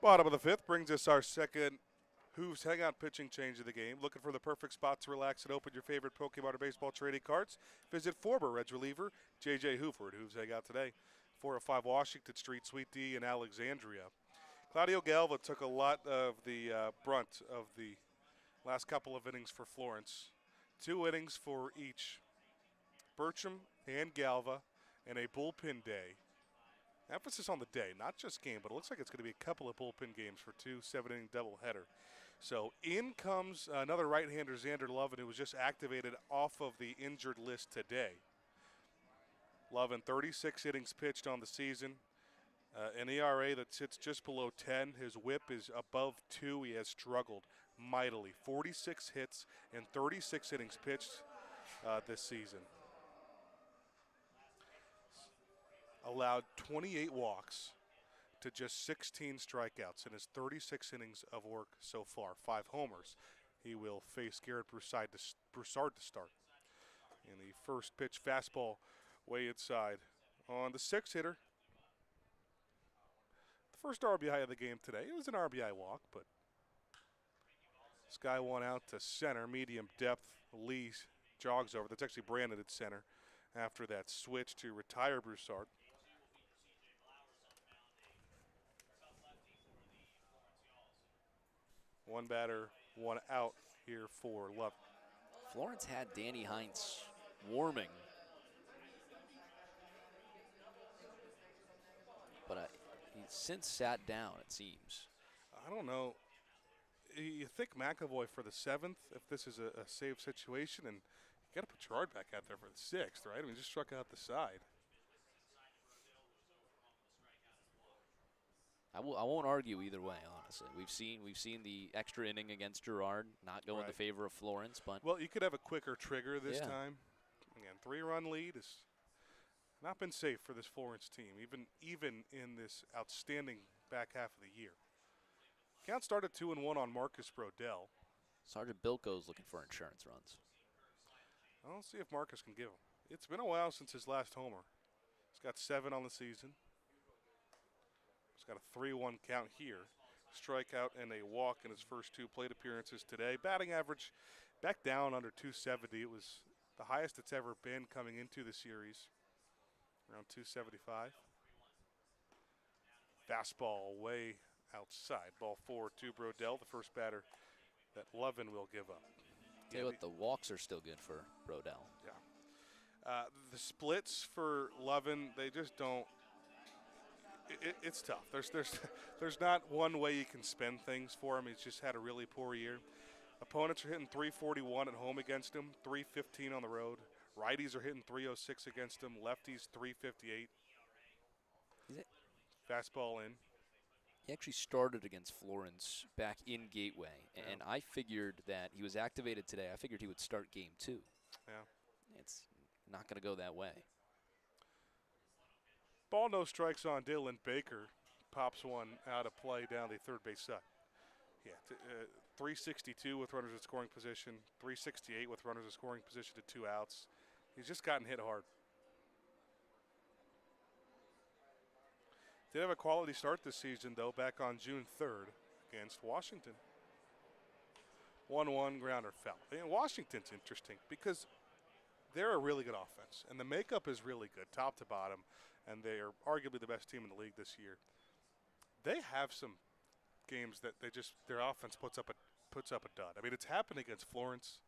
Bottom of the fifth brings us our second Hooves Hangout pitching change of the game. Looking for the perfect spot to relax and open your favorite Pokemon or baseball trading cards? Visit former Reds reliever J.J. Hoover at Hooves Hangout today. 405 Washington Street, Suite D in Alexandria. Claudio Galva took a lot of the brunt of the last couple of innings for Florence. 2 innings for each Bertram and Galva, and a bullpen day. Emphasis on the day, not just game, but it looks like it's going to be a couple of bullpen games for 2 7-inning doubleheader. So in comes another right-hander, Xander Lovin, who was just activated off of the injured list today. Lovin, 36 innings pitched on the season, an ERA that sits just below 10. His whip is above 2. He has struggled mightily. 46 hits and 36 innings pitched this season. Allowed 28 walks to just 16 strikeouts in his 36 innings of work so far. 5 homers. He will face Garrett Broussard to start. In the first pitch, fastball way inside. On the 6-hitter, the first RBI of the game today. It was an RBI walk, but this guy went out to center, medium depth. Lee jogs over. That's actually Brandon at center after that switch to retire Broussard. One batter, one out here for Love. Florence had Danny Heinz warming, but he's since sat down, it seems. I don't know. You think McAvoy for the 7th, if this is a save situation, and you got to put Gerard back out there for the 6th, right? I mean, just struck out the side. I won't argue either way, honestly. We've seen the extra inning against Gerard not go in the favor of Florence, but well, you could have a quicker trigger this time. Again, 3-run lead has not been safe for this Florence team, even in this outstanding back half of the year. Count started 2-1 on Marcus Brodell. Sergeant Bilko's looking for insurance runs. I'll see if Marcus can give him. It's been a while since his last homer. He's got 7 on the season. He's got a 3-1 count here. Strikeout and a walk in his first 2 plate appearances today. Batting average back down under 270. It was the highest it's ever been coming into the series, around 275. Fastball way outside. Ball 4 to Brodell, the first batter that Lovin will give up. Tell you what, the walks are still good for Brodell. Yeah. The splits for Lovin, they just don't. It's tough. There's not one way you can spin things for him. He's just had a really poor year. Opponents are hitting 341 at home against him, 315 on the road. Righties are hitting 306 against him. Lefties 358. Fastball in. He actually started against Florence back in Gateway, and I figured that he was activated today. I figured he would start game 2. Yeah. It's not going to go that way. Ball, no strikes on Dylan Baker. Pops one out of play down the third base side. Yeah, 362 with runners in scoring position, 368 with runners in scoring position to 2 outs. He's just gotten hit hard. Did have a quality start this season, though, back on June 3rd against Washington. 1-1 grounder fell. And Washington's interesting because they're a really good offense, and the makeup is really good, top to bottom, and they are arguably the best team in the league this year. They have some games that their offense puts up a dud. I mean, it's happened against Florence.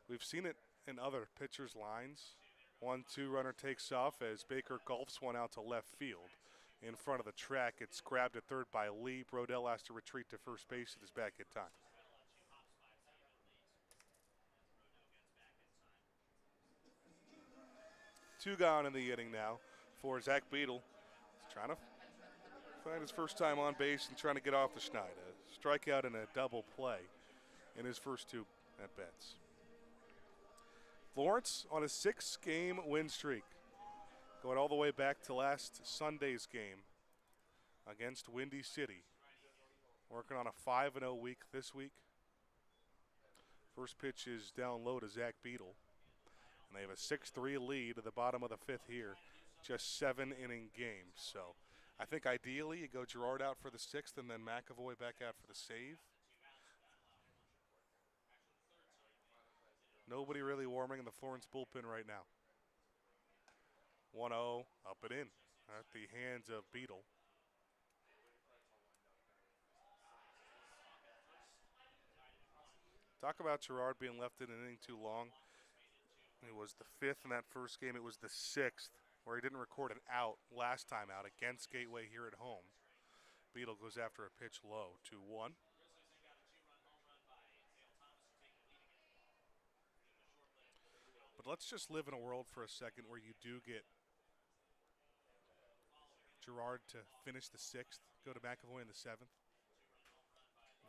We've seen it in other pitchers' lines. 1-2 runner takes off as Baker golfs one out to left field. In front of the track, it's grabbed at third by Lee. Brodell has to retreat to first base at his back in time. Two gone in the inning now for Zach Beadle. He's trying to find his first time on base and trying to get off the schneid. A strikeout and a double play in his first 2 at-bats. Florence on a 6-game win streak, going all the way back to last Sunday's game against Windy City. Working on a 5-0 week this week. First pitch is down low to Zach Beadle. And they have a 6-3 lead at the bottom of the 5th here. Just 7-inning game. So I think ideally you go Girard out for the 6th and then McAvoy back out for the save. Nobody really warming in the Florence bullpen right now. 1-0, up and in at the hands of Beadle. Talk about Girard being left in an inning too long. It was the 5th in that first game. It was the 6th where he didn't record an out last time out against Gateway here at home. Beadle goes after a pitch low, 2-1. But let's just live in a world for a second where you do get Girard to finish the 6th, go to McAvoy in the 7th.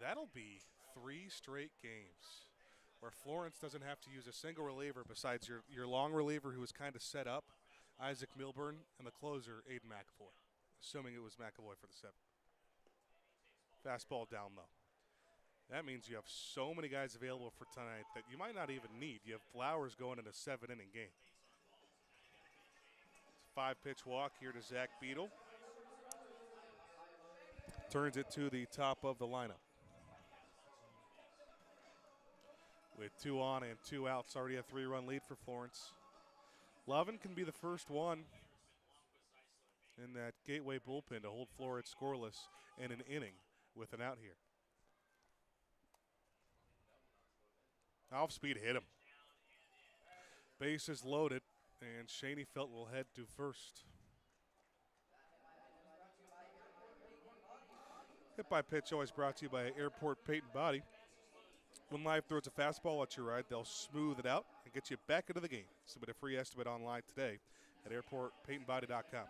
That'll be 3 straight games where Florence doesn't have to use a single reliever besides your long reliever who was kind of set up, Isaac Milburn, and the closer, Aiden McAvoy, assuming it was McAvoy for the 7th. Fastball down low. That means you have so many guys available for tonight that you might not even need. You have Flowers going in a 7-inning game. 5-pitch walk here to Zach Beadle. Turns it to the top of the lineup. With 2 on and 2 outs, already a 3-run lead for Florence. Lovin can be the first one in that Gateway bullpen to hold Florence scoreless in an inning with an out here. Off speed hit him. Base is loaded, and Schoenfeld will head to first. Hit by pitch always brought to you by Airport Paint and Body. When Live throws a fastball at your ride, they'll smooth it out and get you back into the game. Submit a free estimate online today at airportpaintandbody.com.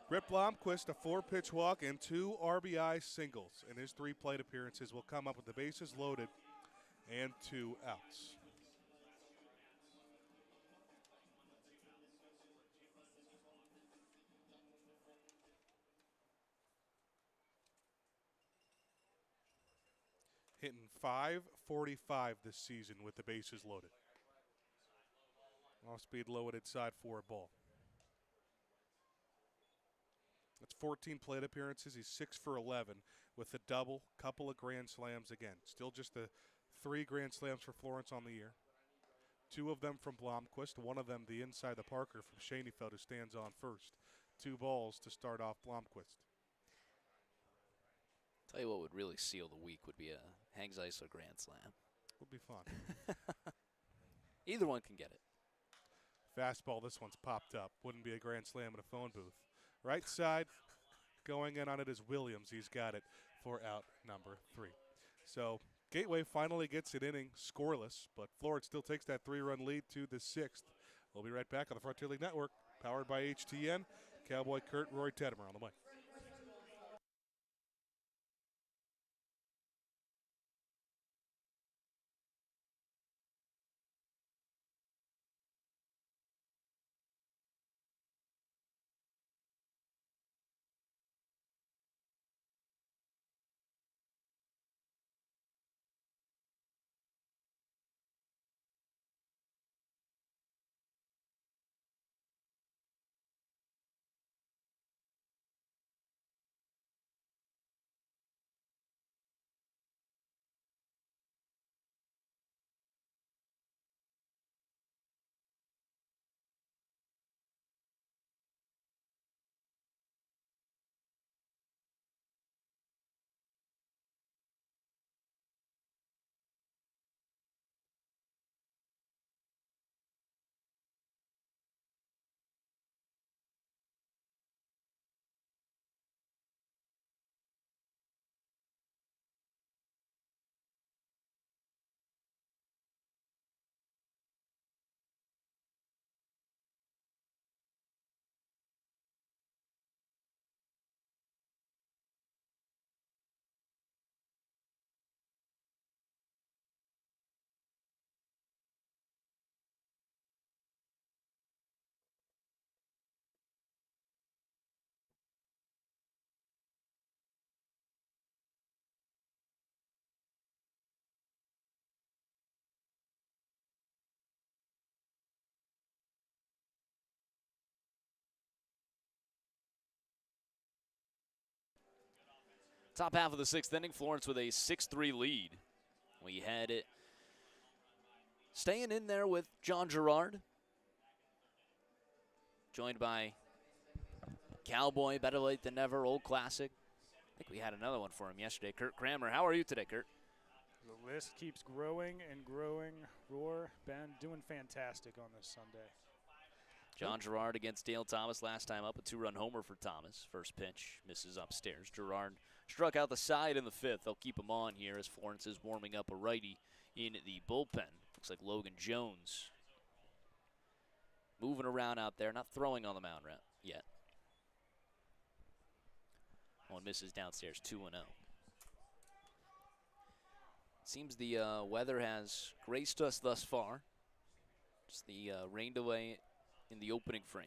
Brett Blomquist, a 4-pitch walk and 2 RBI singles in his 3 plate appearances, will come up with the bases loaded and 2 outs. Hitting .545 this season with the bases loaded. Off speed loaded side for a ball. That's 14 plate appearances. He's 6 for 11 with a double, couple of grand slams again. Still just the 3 grand slams for Florence on the year. 2 of them from Blomquist, 1 of them the inside the Parker from Schoenfeld, who stands on first. 2 balls to start off Blomquist. Tell you what would really seal the week would be a Hangs Eisler grand slam. Would be fun. Either one can get it. Fastball, this one's popped up. Wouldn't be a grand slam in a phone booth. Right side, going in on it is Williams. He's got it for out number 3. So Gateway finally gets an inning scoreless, but Florence still takes that 3-run lead to the 6th. We'll be right back on the Frontier League Network, powered by HTN. Cowboy Kurt, Rory Tettemer on the mic. Top half of the 6th inning, Florence with a 6-3 lead. We had it staying in there with John Gerard, joined by Cowboy, better late than never, old classic. I think we had another one for him yesterday. Kurt Kramer, how are you today, Kurt? The list keeps growing and growing. Roar, Ben, doing fantastic on this Sunday. John Gerard against Dale Thomas last time up, a 2-run homer for Thomas. First pitch misses upstairs. Gerard struck out the side in the 5th. They'll keep him on here as Florence is warming up a righty in the bullpen. Looks like Logan Jones moving around out there, not throwing on the mound yet. One misses downstairs, 2-0. Seems the weather has graced us thus far. Just the rained away in the opening frame.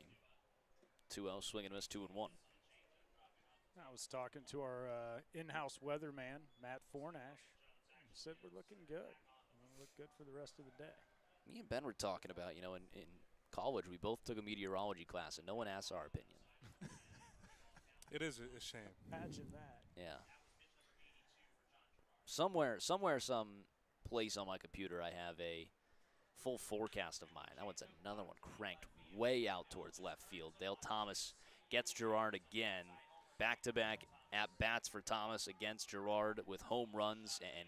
2-0, swing and miss, 2-1. I was talking to our in-house weatherman, Matt Fornash. He said we're looking good. We'll look good for the rest of the day. Me and Ben were talking about, in college, we both took a meteorology class, and no one asked our opinion. It is a shame. Imagine that. Yeah. Somewhere, some place on my computer, I have a full forecast of mine. That one's another one cranked way out towards left field. Dale Thomas gets Gerard again. Back-to-back at-bats for Thomas against Gerard with home runs, and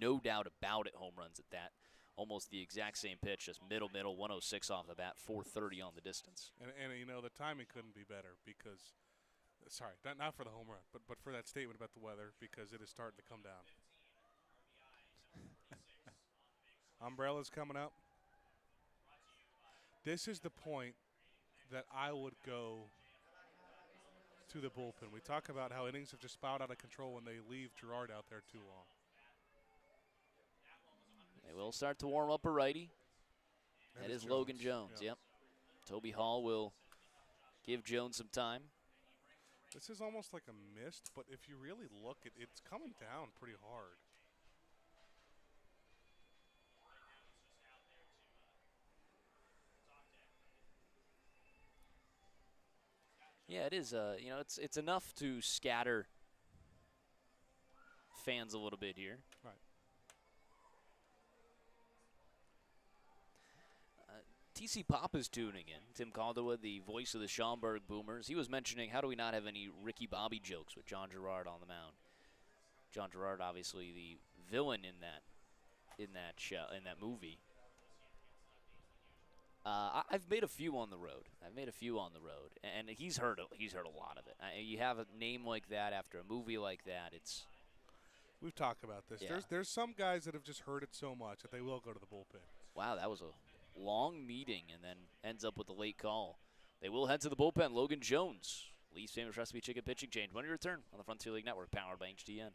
no doubt about it, home runs at that. Almost the exact same pitch, just middle, 106 off the bat, 430 on the distance. And the timing couldn't be better because, sorry, not for the home run, but for that statement about the weather, because it is starting to come down. Umbrellas coming up. This is the point that I would go to the bullpen. We talk about how innings have just spiraled out of control when they leave Gerard out there too long. They will start to warm up a righty. That is Logan Jones, yeah. Yep. Toby Hall will give Jones some time. This is almost like a mist, but if you really look, it's coming down pretty hard. Yeah, it is. It's enough to scatter fans a little bit here. Right. TC Pop is tuning in. Tim Calderwood, the voice of the Schaumburg Boomers. He was mentioning, how do we not have any Ricky Bobby jokes with John Gerard on the mound? John Gerard, obviously the villain in that show, in that movie. I've made a few on the road. And he's heard a lot of it. You have a name like that after a movie like that, it's We've talked about this. Yeah. There's some guys that have just heard it so much that they will go to the bullpen. wow. That was a long meeting, and then ends up with a late call. They will head to the bullpen. Logan Jones, Lee's famous recipe chicken pitching change. When you return on the Frontier League Network, powered by HDN.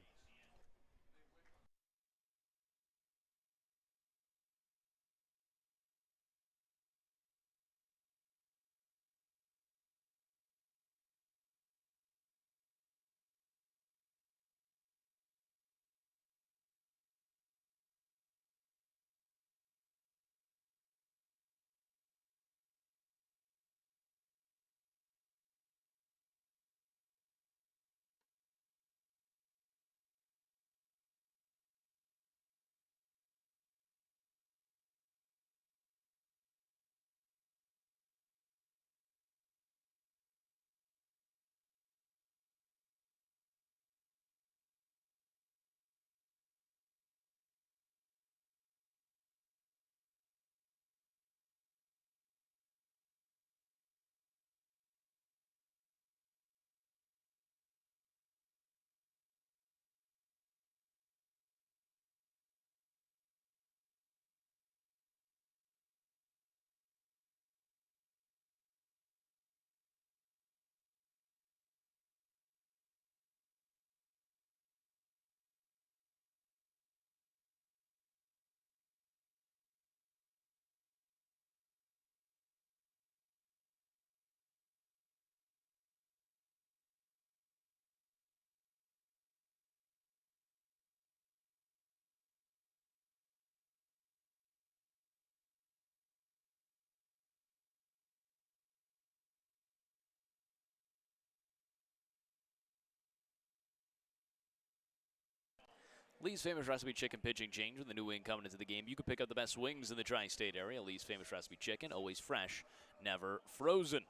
Lee's famous recipe chicken pitching change with the new wing coming into the game. You can pick up the best wings in the tri-state area. Lee's famous recipe chicken, always fresh, never frozen.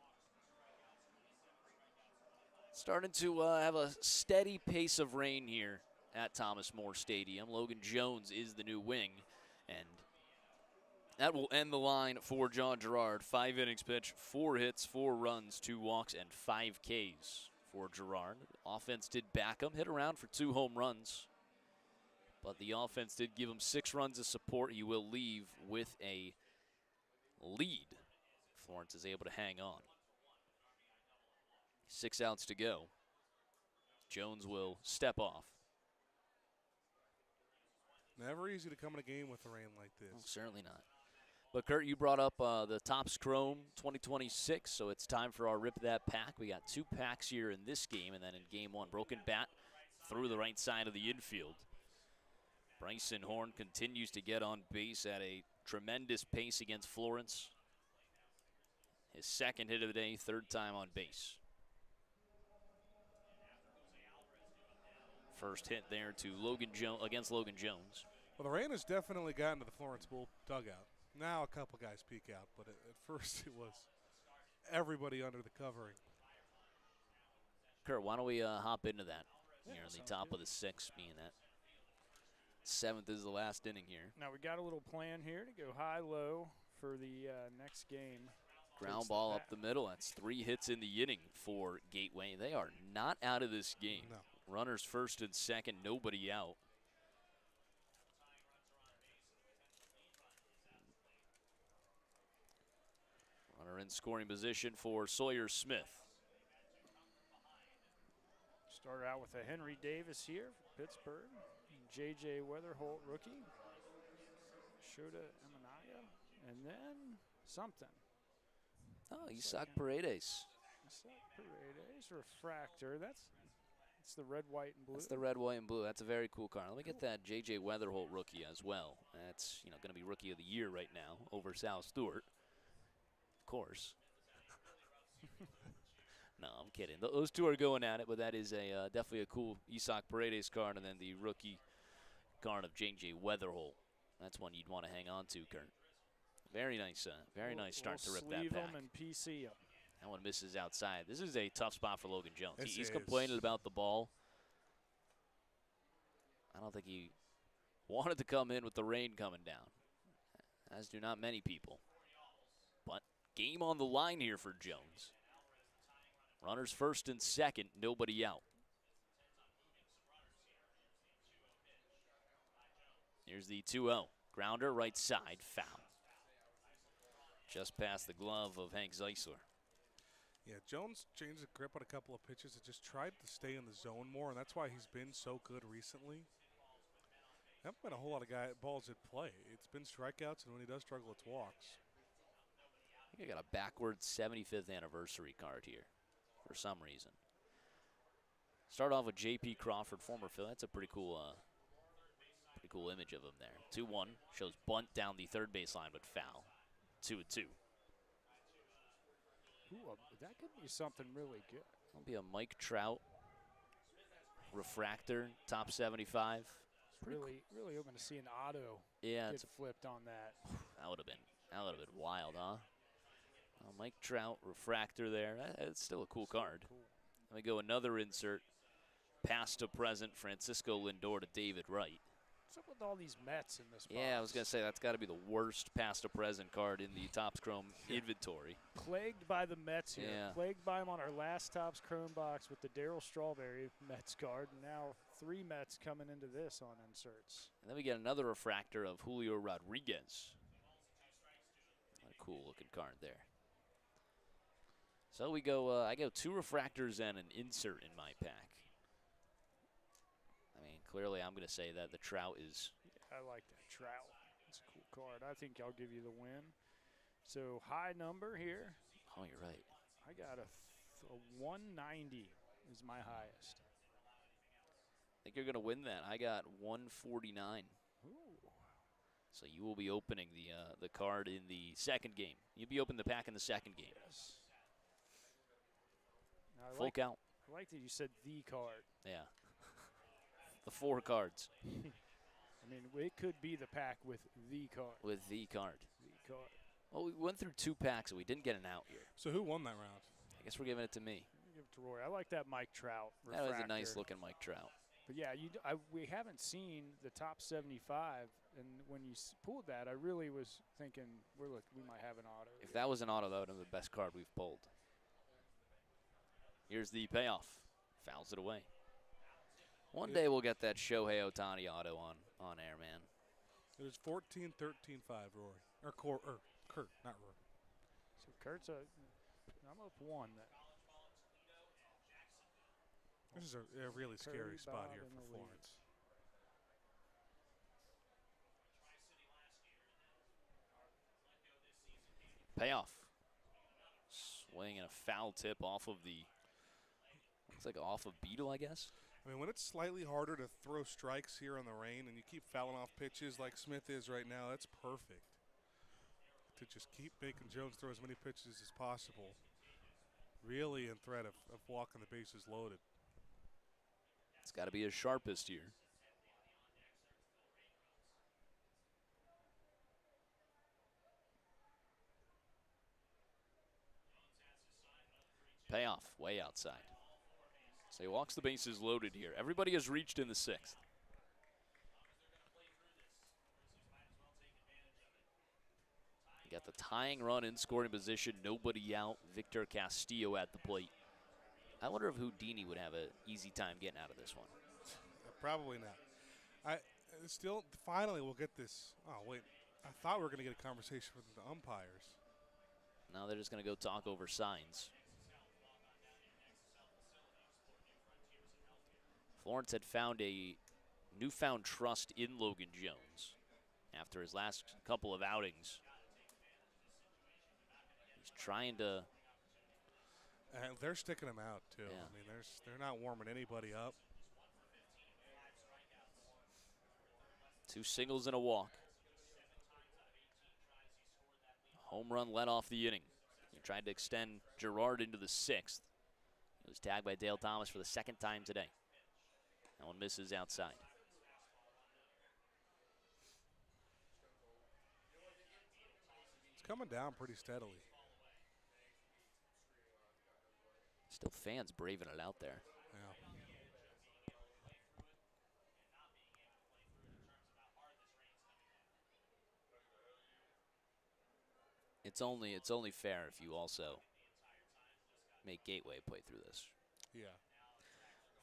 Starting to have a steady pace of rain here at Thomas More Stadium. Logan Jones is the new wing, and that will end the line for John Gerard. 5 innings pitched, 4 hits, 4 runs, 2 walks, and 5 Ks for Gerard. Offense did back him, hit around for 2 home runs. But the offense did give him 6 runs of support. He will leave with a lead. Florence is able to hang on. 6 outs to go. Jones will step off. Never easy to come in a game with the rain like this. Oh, certainly not. But, Kurt, you brought up the Topps Chrome 2026, so it's time for our Rip That pack. We got 2 packs here in this game, and then in game 1, broken bat through the right side of the infield. Bryson Horn continues to get on base at a tremendous pace against Florence. His 2nd hit of the day, 3rd time on base. First hit there to against Logan Jones. Well, the rain has definitely gotten to the Florence Bull dugout. Now a couple guys peek out, but at first it was everybody under the covering. Kurt, why don't we hop into that here in the top of the 6th, being that 7th is the last inning here. Now we got a little plan here to go high-low for the next game. Ground ball up the middle. That's 3 hits in the inning for Gateway. They are not out of this game. No. Runners first and second, nobody out. Runner in scoring position for Sawyer Smith. Started out with a Henry Davis here for Pittsburgh. J.J. Weatherholt, rookie. Shota Emanaya. And then something. Oh, Isaac Paredes. Isaac Paredes, refractor. That's the red, white, and blue. That's the red, white, and blue. That's a very cool card. Let me get that J.J. Weatherholt rookie as well. That's going to be rookie of the year right now over Sal Stewart. Of course. No, I'm kidding. Those 2 are going at it, but that is definitely a cool Isaac Paredes card, and then the rookie card of J.J. Weatherholt. That's one you'd want to hang on to, Kurt. Very nice start to rip that sleeve pack. them and PC them. That one misses outside. This is a tough spot for Logan Jones. This He's is. complaining about the ball. I don't think he wanted to come in with the rain coming down, as do not many people. But Game on the line here for Jones. Runners first and second, nobody out. Here's the 2-0. Grounder, right side, foul. Just past the glove of Hank Zeisler. Yeah, Jones changed the grip on a couple of pitches and just tried to stay in the zone more, and that's why he's been so good recently. There haven't been a whole lot of balls at play. It's been strikeouts, and when he does struggle, it's walks. I think I got a backwards 75th anniversary card here for some reason. Start off with J.P. Crawford, former Phil. That's a pretty cool image of him there. 2-1 shows bunt down the third baseline, but foul. 2-2. Ooh, that could be something really good. That'll be a Mike Trout refractor, top 75. Really hoping to see an auto Yeah, get flipped on that. That would have been wild, huh? Mike Trout refractor there. That's still a cool card. Cool. Let me go another insert. Past to present, Francisco Lindor to David Wright. What's up with all these Mets in this box? Yeah, I was going to say that's got to be the worst past to present card in the Topps Chrome inventory. Plagued by the Mets here. Yeah. Plagued by them on our last Topps Chrome box with the Darryl Strawberry Mets card. And now 3 Mets coming into this on inserts. And then we get another refractor of Julio Rodriguez. What a cool looking card there. So we go, I go 2 refractors and an insert in my pack. I mean, clearly I'm going to say that the Trout is. Yeah, I like that Trout. It's a cool card. I think I'll give you the win. So high number here. Oh, you're right. I got a 190 is my highest. I think you're going to win that. I got 149. Ooh. So you will be opening the card in the second game. You'll be opening the pack in the second game. Yes. Now, Full count. I like that you said the card. Yeah. The 4 cards. I mean, it could be the pack with the card. With the card. The card. Well, we went through 2 packs and we didn't get an out here. So who won that round? I guess we're giving it to me. Give it to Rory. I like that Mike Trout refractor. That was a nice looking Mike Trout. But yeah, we haven't seen the top 75, and when you pulled that, I really was thinking we might have an auto. If that was an auto, that would have been the best card we've pulled. Here's the payoff. Fouls it away. One day we'll get that Shohei Ohtani auto on air, man. It was 14-13-5, Rory. Or Kurt, not Rory. So Kurt's I'm up 1 then. This is a really scary spot here for Florence. Payoff. Swing and a foul tip off of the. Looks like off of Beetle, I guess. I mean, when it's slightly harder to throw strikes here on the rain and you keep fouling off pitches like Smith is right now, that's perfect. To just keep making Jones throw as many pitches as possible. Really in threat of walking the bases loaded. It's got to be his sharpest here. Payoff, way outside. So he walks the bases loaded here. Everybody has reached in the 6th. You got the tying run in scoring position, nobody out. Victor Castillo at the plate. I wonder if Houdini would have an easy time getting out of this one. Probably not. Finally we'll get this. Oh, wait. I thought we were going to get a conversation with the umpires. Now they're just going to go talk over signs. Florence had found a newfound trust in Logan Jones after his last couple of outings. He's trying to. And they're sticking him out, too. Yeah. I mean, they're not warming anybody up. 2 singles and a walk. Home run led off the inning. He tried to extend Gerard into the 6th. He was tagged by Dale Thomas for the 2nd time today. That one misses outside. It's coming down pretty steadily. Still fans braving it out there. Yeah. It's only fair if you also make Gateway play through this. Yeah.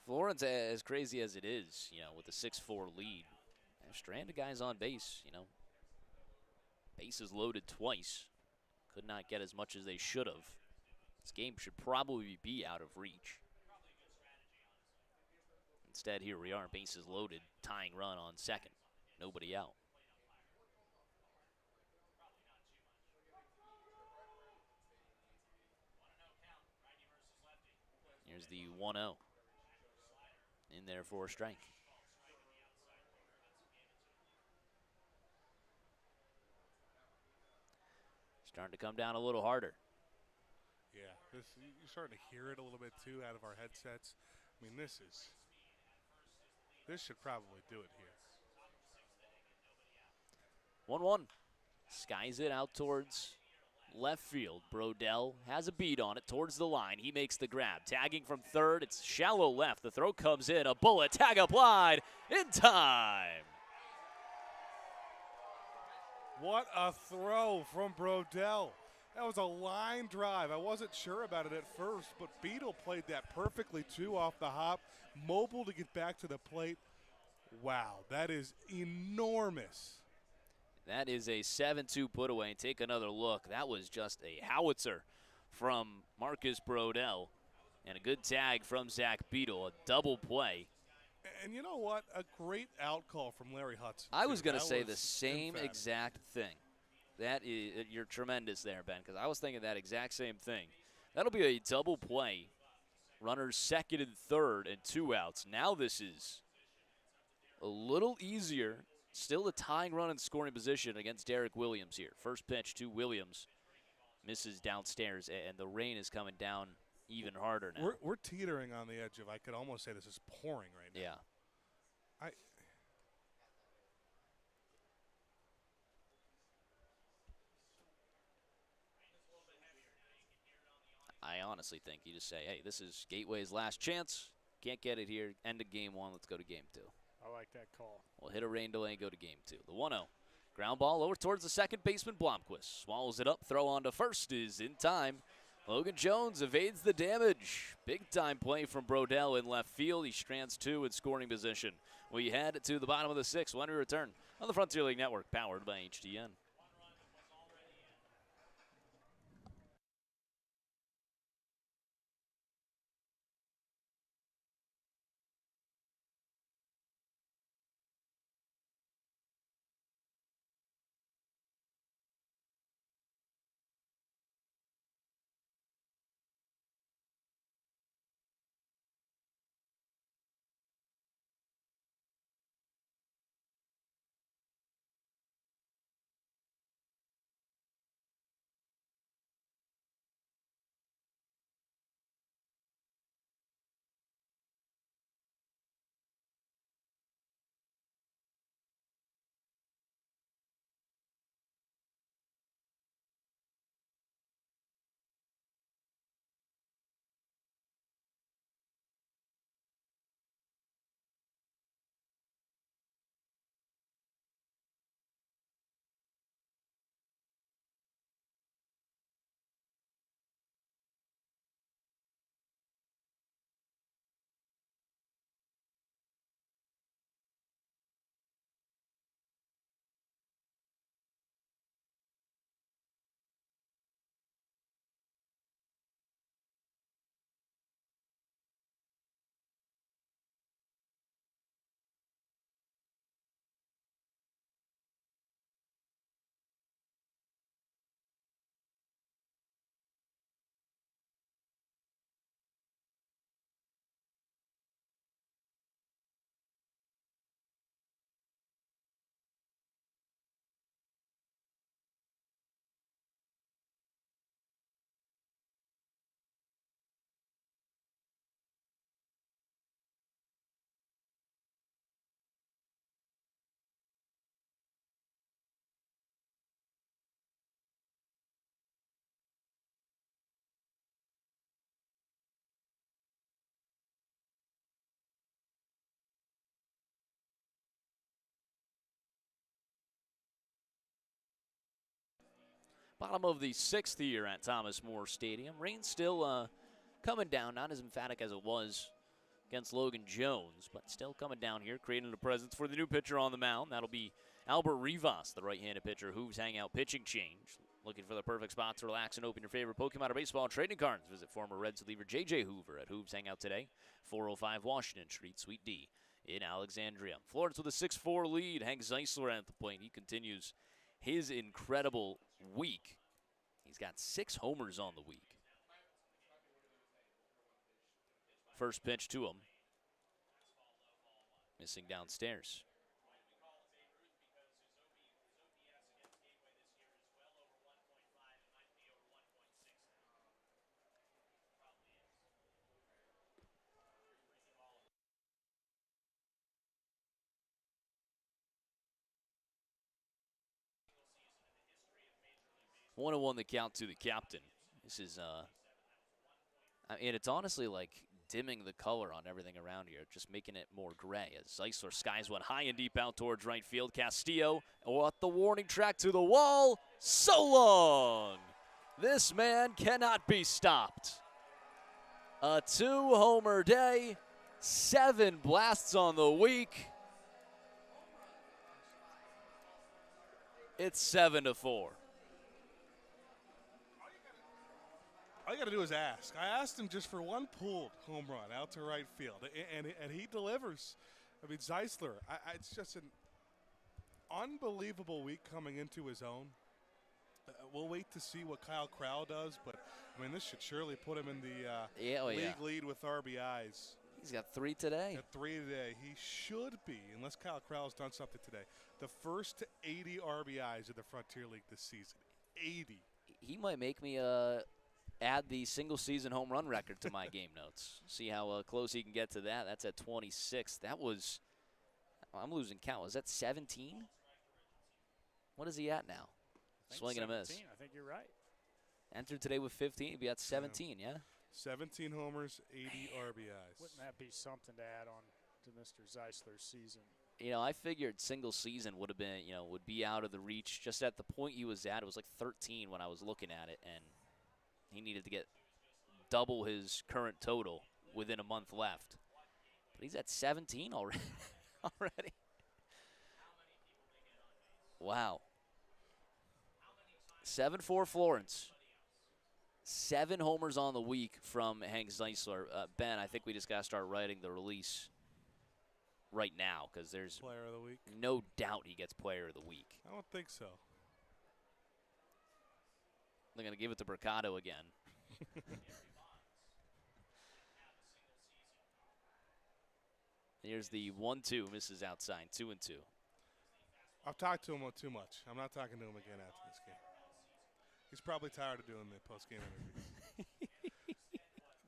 Florence, as crazy as it is, with a 6-4 lead, stranded guys on base, bases loaded twice. Could not get as much as they should have. This game should probably be out of reach. Instead, here we are, bases loaded, tying run on second. Nobody out. Here's the 1-0. In there for a strike. Starting to come down a little harder. Yeah, you're starting to hear it a little bit too out of our headsets. I mean, this should probably do it here. 1-1. Skies it out towards left field. Brodell has a beat on it towards the line. He makes the grab. Tagging from third. It's shallow left. The throw comes in. A bullet. Tag applied in time. What a throw from Brodell. That was a line drive. I wasn't sure about it at first, but Beetle played that perfectly too off the hop. Mobile to get back to the plate. Wow, that is enormous. That is a 7-2 put away. Take another look. That was just a howitzer from Marcus Brodell. And a good tag from Zach Beetle. A double play. And you know what? A great out call from Larry Hudson. I was going to say was the same emphatic. exact thing. That is, you're tremendous there, Ben, because I was thinking that exact same thing. That'll be a double play. Runners second and third and 2 outs. Now this is a little easier. Still a tying run in scoring position against Derek Williams here. First pitch to Williams. Misses downstairs, and the rain is coming down even harder now. We're teetering on the edge of, I could almost say this is pouring right now. Yeah. I honestly think you just say, hey, this is Gateway's last chance. Can't get it here. End of game 1. Let's go to game 2. I like that call. We'll hit a rain delay and go to game 2. The 1-0. Ground ball over towards the second baseman, Blomquist. Swallows it up. Throw on to first is in time. Logan Jones evades the damage. Big time play from Brodell in left field. He strands 2 in scoring position. We head to the bottom of the 6th when we return on the Frontier League Network, powered by HDN. Bottom of the 6th here at Thomas More Stadium. Rain still coming down, not as emphatic as it was against Logan Jones, but still coming down here, creating a presence for the new pitcher on the mound. That'll be Albert Rivas, the right-handed pitcher. Hooves Hangout pitching change. Looking for the perfect spot to relax and open your favorite Pokemon or baseball trading cards. Visit former Reds reliever J.J. Hoover at Hooves Hangout today, 405 Washington Street, Suite D in Alexandria. Florence with a 6-4 lead. Hank Zeisler at the plate. He continues his incredible week. He's got 6 homers on the week. First pitch to him. Missing downstairs. One and 1 the count to the captain. This is and it's honestly like dimming the color on everything around here, just making it more gray as Zeisler skies one high and deep out towards right field. Castillo at the warning track to the wall. So long. This man cannot be stopped. A 2-homer day, 7 blasts on the week. It's 7-4. All you got to do is ask. I asked him just for one pulled home run out to right field, and he delivers. I mean, Zeisler, it's just an unbelievable week coming into his own. We'll wait to see what Kyle Crowell does, but, I mean, this should surely put him in the league lead with RBIs. He's got 3 today. Got 3 today. He should be, unless Kyle Crowell's done something today, the first to 80 RBIs in the Frontier League this season. 80. He might make me add the single-season home run record to my game notes. See how close he can get to that. That's at 26. That was, I'm losing count. Is that 17? What is he at now? Swing and a miss. I think you're right. Entered today with 15. He'd be at 17, yeah? 17 homers, 80 RBIs. Wouldn't that be something to add on to Mr. Zeisler's season? You know, I figured single season would have been, would be out of the reach. Just at the point he was at, it was like 13 when I was looking at it, and he needed to get double his current total within a month left. But he's at 17 already. Wow. 7-4 Florence. 7 homers on the week from Hank Zeisler. Ben, I think we just got to start writing the release right now because there's Player of the week. No doubt he gets Player of the Week. I don't think so. They're going to give it to Mercado again. Here's the 1-2, misses outside, 2-2. I've talked to him too much. I'm not talking to him again after this game. He's probably tired of doing the post-game interviews.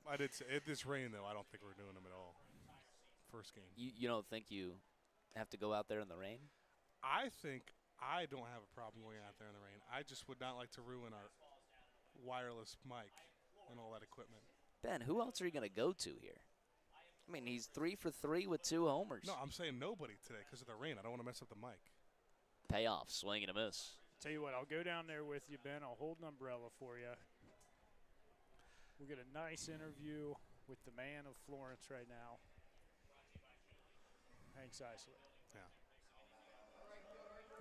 I did say, at this rain, though, I don't think we're doing them at all. First game. You don't think you have to go out there in the rain? I think I don't have a problem going out there in the rain. I just would not like to ruin our wireless mic and all that equipment. Ben, who else are you going to go to here? I mean, he's 3 for 3 with 2 homers. No, I'm saying nobody today because of the rain. I don't want to mess up the mic. Payoff, swing and a miss. Tell you what, I'll go down there with you, Ben. I'll hold an umbrella for you. We'll get a nice interview with the man of Florence right now, Hank Zeisler. Yeah.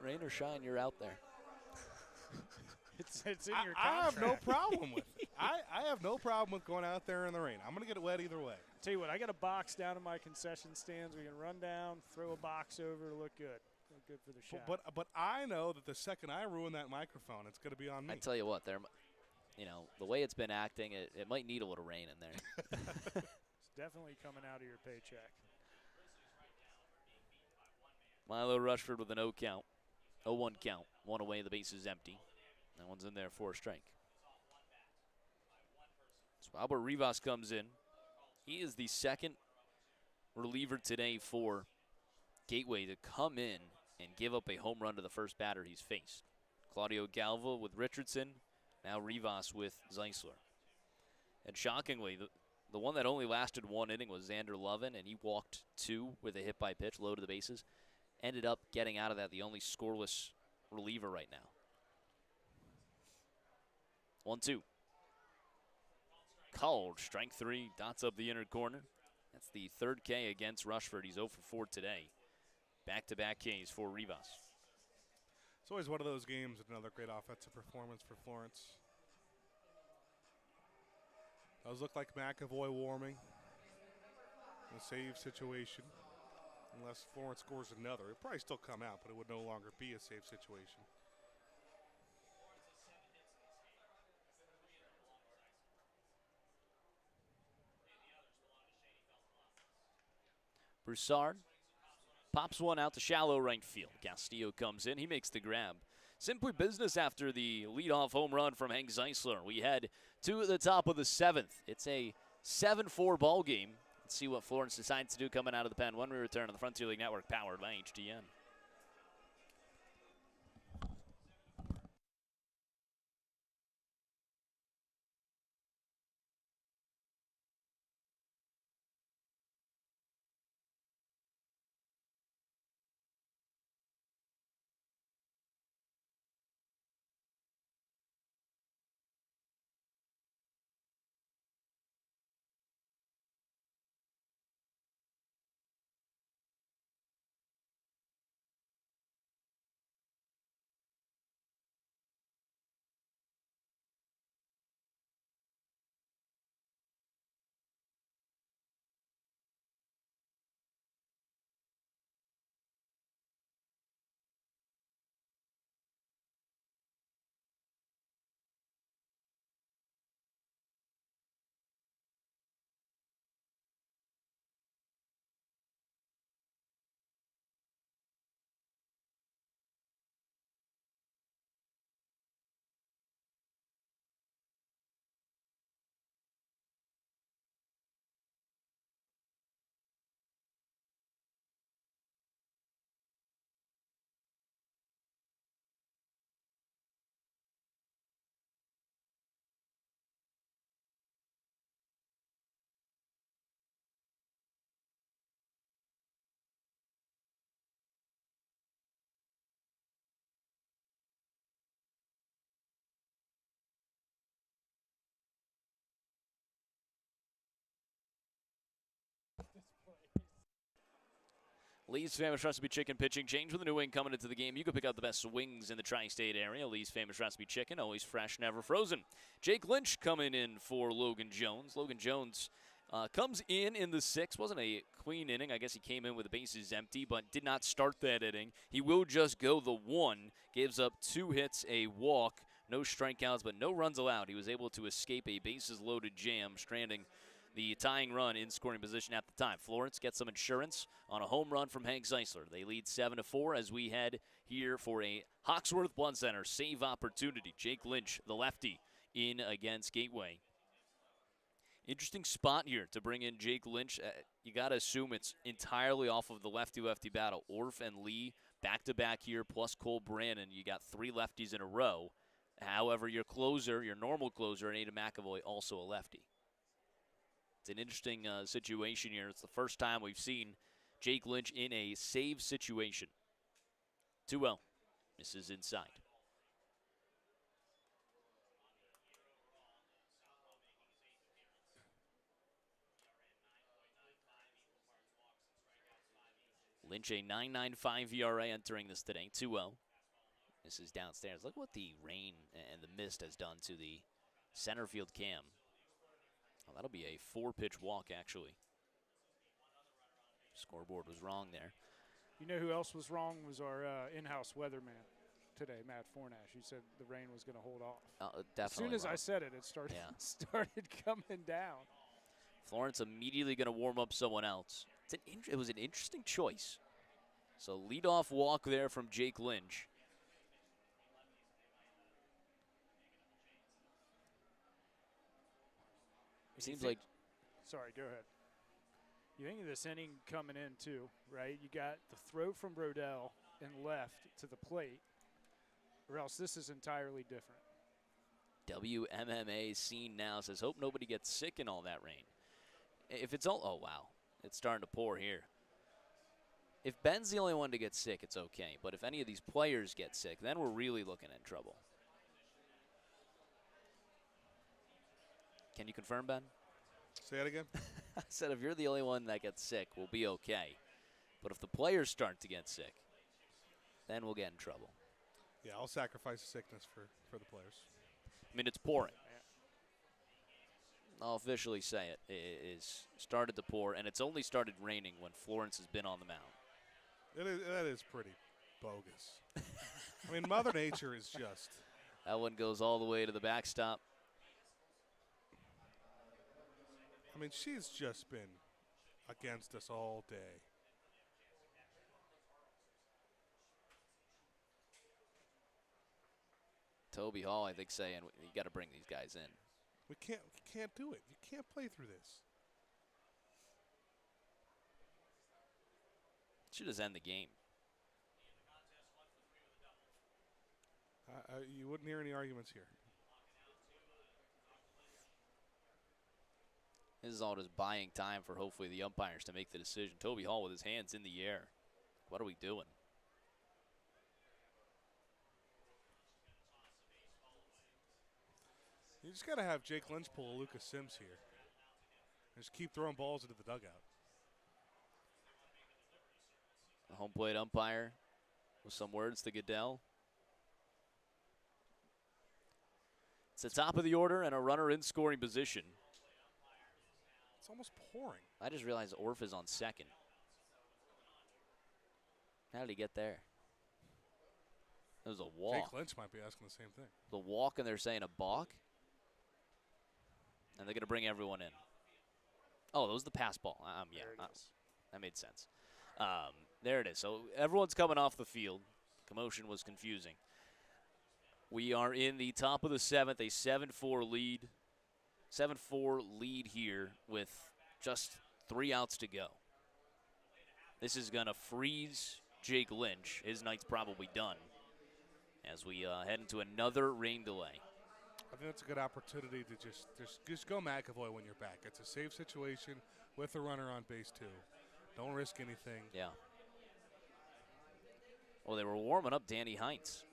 Rain or shine, you're out there. It's in your contract. I have no problem with it. I have no problem with going out there in the rain. I'm going to get wet either way. Tell you what, I got a box down in my concession stands. We can run down, throw a box over, look good. Look good for the shot. But I know that the second I ruin that microphone, it's going to be on me. I tell you what, the way it's been acting, it might need a little rain in there. It's definitely coming out of your paycheck. Milo Rushford with an 0 count. 0-1 count. 1 away, the base is empty. That one's in there for a strike. So Albert Rivas comes in. He is the second reliever today for Gateway to come in and give up a home run to the first batter he's faced. Claudio Galva with Richardson, now Rivas with Zeisler. And shockingly, the one that only lasted 1 inning was Xander Lovin, and he walked 2 with a hit by pitch, low to the bases. Ended up getting out of that the only scoreless reliever right now. 1-2. Called. Strike 3. Dots up the inner corner. That's the third K against Rushford. He's 0 for 4 today. Back-to-back Ks for Rivas. It's always one of those games with another great offensive performance for Florence. Does look like McAvoy warming in a save situation. Unless Florence scores another. It'll probably still come out, but it would no longer be a save situation. Broussard pops one out to shallow right field. Castillo comes in. He makes the grab. Simply business after the leadoff home run from Hank Zeisler. We head to the top of the 7th. It's a 7-4 ball game. Let's see what Florence decides to do coming out of the pen when we return on the Frontier League Network, powered by HDN. Lee's Famous Recipe Chicken pitching change with a new wing coming into the game. You can pick out the best wings in the tri-state area. Lee's Famous Recipe Chicken, always fresh, never frozen. Jake Lynch coming in for Logan Jones. Logan Jones comes in the 6th. Wasn't a clean inning. I guess he came in with the bases empty, but did not start that inning. He will just go the 1. Gives up 2 hits, a walk, no strikeouts, but no runs allowed. He was able to escape a bases-loaded jam, stranding the tying run in scoring position at the time. Florence gets some insurance on a home run from Hank Zeisler. They lead 7-4 as we head here for a Hawksworth Blood Center save opportunity. Jake Lynch, the lefty, in against Gateway. Interesting spot here to bring in Jake Lynch. You got to assume it's entirely off of the lefty-lefty battle. Orf and Lee back-to-back here, plus Cole Brannon. You got 3 lefties in a row. However, your closer, your normal closer, Ada McAvoy, also a lefty. It's an interesting situation here. It's the first time we've seen Jake Lynch in a save situation. 2-0. Misses inside. Lynch, a 9.95 ERA entering this today. 2-0. Misses downstairs. Look what the rain and the mist has done to the center field cam. Well, that'll be a 4-pitch walk, actually. Scoreboard was wrong there. You know who else was wrong was our in-house weatherman today, Matt Fornash. He said the rain was going to hold off. Definitely as soon as wrong. I said it, it started, started coming down. Florence immediately going to warm up someone else. It was an interesting choice. So leadoff walk there from Jake Lynch. Seems like. Sorry, go ahead. You think of this inning coming in too, right? You got the throw from Brodell and left to the plate, or else this is entirely different. WMMA scene now says, hope nobody gets sick in all that rain. If it's all, oh wow, it's starting to pour here. If Ben's the only one to get sick, it's okay. But if any of these players get sick, then we're really looking at trouble. Can you confirm, Ben? Say that again. I said if you're the only one that gets sick, we'll be okay. But if the players start to get sick, then we'll get in trouble. Yeah, I'll sacrifice sickness for the players. I mean, it's pouring. I'll officially say it. It is started to pour, and it's only started raining when Florence has been on the mound. That is pretty bogus. I mean, Mother Nature is just. That one goes all the way to the backstop. I mean, she's just been against us all day. Toby Hall, I think, saying you got to bring these guys in. We can't do it. You can't play through this. Should just end the game. You wouldn't hear any arguments here. This is all just buying time for hopefully the umpires to make the decision. Toby Hall with his hands in the air. What are we doing? You just got to have Jake Lynch pull a Lucas Sims here. And just keep throwing balls into the dugout. The home plate umpire with some words to Goodell. It's the top of the order and a runner in scoring position. It's almost pouring. I just realized Orf is on second. How did he get there? It was a walk. Jake Lynch might be asking the same thing. The walk, and they're saying a balk? And they're going to bring everyone in. Oh, that was the pass ball. Yeah, that made sense. There it is. So everyone's coming off the field. Commotion was confusing. We are in the top of the seventh, a 7-4 lead. 7-4 lead here with just 3 outs to go. This is going to freeze Jake Lynch. His night's probably done as we head into another rain delay. I think that's a good opportunity to just go McAvoy when you're back. It's a safe situation with a runner on base too. Don't risk anything. Yeah. Well, they were warming up Danny Heinz,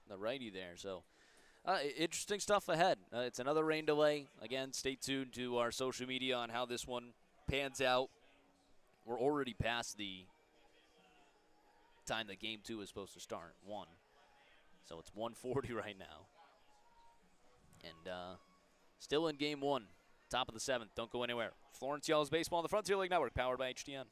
the righty there. So interesting stuff ahead. It's another rain delay. Again, stay tuned to our social media on how this one pans out. We're already past the time that game 2 is supposed to start, 1. So it's 1:40 right now. And still in game 1, top of the 7th. Don't go anywhere. Florence Yellows Baseball on the Frontier League Network, powered by HTN.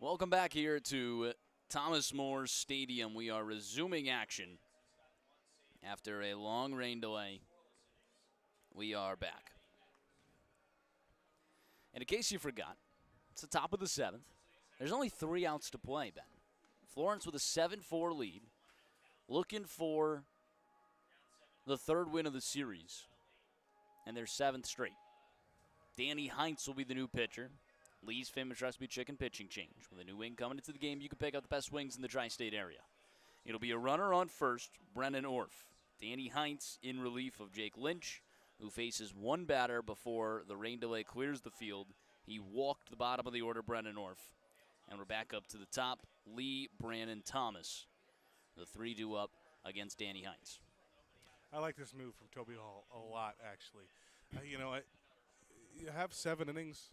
Welcome back here to Thomas More Stadium. We are resuming action after a long rain delay. We are back. And in case you forgot, it's the top of the 7th. There's only 3 outs to play, Ben. Florence with a 7-4 lead, looking for the 3rd win of the series and their 7th straight. Danny Heinz will be the new pitcher. Lee's famous recipe chicken pitching change. With a new wing coming into the game, you can pick up the best wings in the tri-state area. It'll be a runner on first, Brennan Orff. Danny Heinz in relief of Jake Lynch, who faces one batter before the rain delay clears the field. He walked the bottom of the order, Brennan Orff. And we're back up to the top. Lee, Brannon, Thomas. The 3 due up against Danny Heinz. I like this move from Toby Hall a lot, actually. You have 7 innings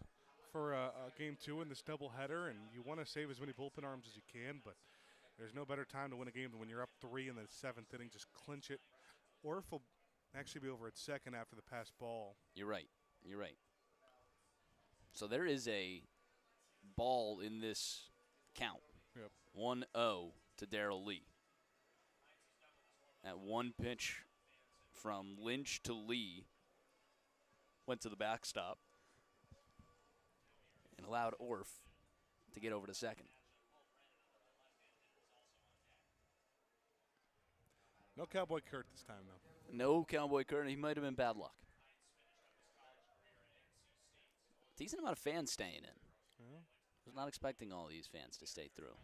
for game 2 in this doubleheader, and you want to save as many bullpen arms as you can, but there's no better time to win a game than when you're up 3 in the 7th inning. Just clinch it. Orff will actually be over at second after the pass ball. You're right. So there is a ball in this count. Yep. 1-0 to Darrell Lee. That one pitch from Lynch to Lee went to the backstop and allowed Orff to get over to second. No Cowboy Kurt this time, though. No Cowboy Kurt. He might have been bad luck. Decent amount of fans staying in. Yeah. Was not expecting all these fans to stay through.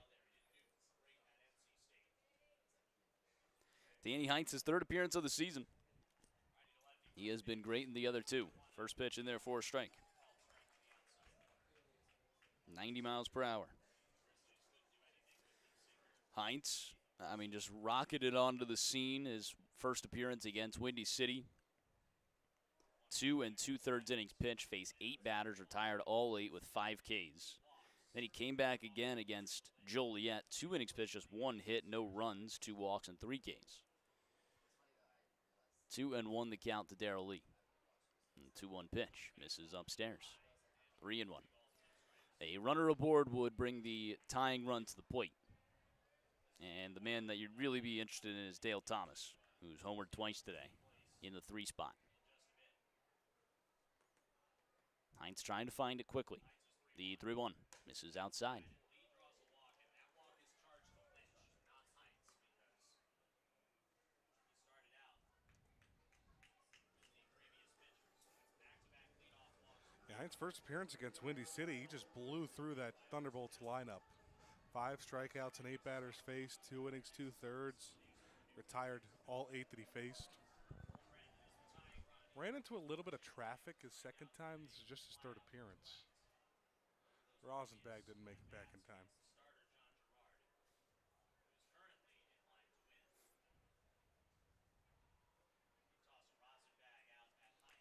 Danny Heinz's 3rd appearance of the season. He has been great in the other 2. First pitch in there for a strike. 90 miles per hour. Heinz, just rocketed onto the scene. His first appearance against Windy City. 2 2/3 innings pitch, faced 8 batters, retired all 8 with 5 Ks. Then he came back again against Joliet. 2 innings pitched, just 1 hit, no runs, 2 walks, and 3 Ks. 2-1 the count to Darrell Lee. 2-1 pitch, misses upstairs. 3-1. A runner aboard would bring the tying run to the plate. And the man that you'd really be interested in is Dale Thomas, who's homered twice today in the 3 spot. Heinz trying to find it quickly. The 3-1 misses outside. Heinz's first appearance against Windy City, he just blew through that Thunderbolts lineup. 5 strikeouts and 8 batters faced, 2 innings, 2/3. Retired all 8 that he faced. Ran into a little bit of traffic his second time. This is just his 3rd appearance. Rosenbag didn't make it back in time.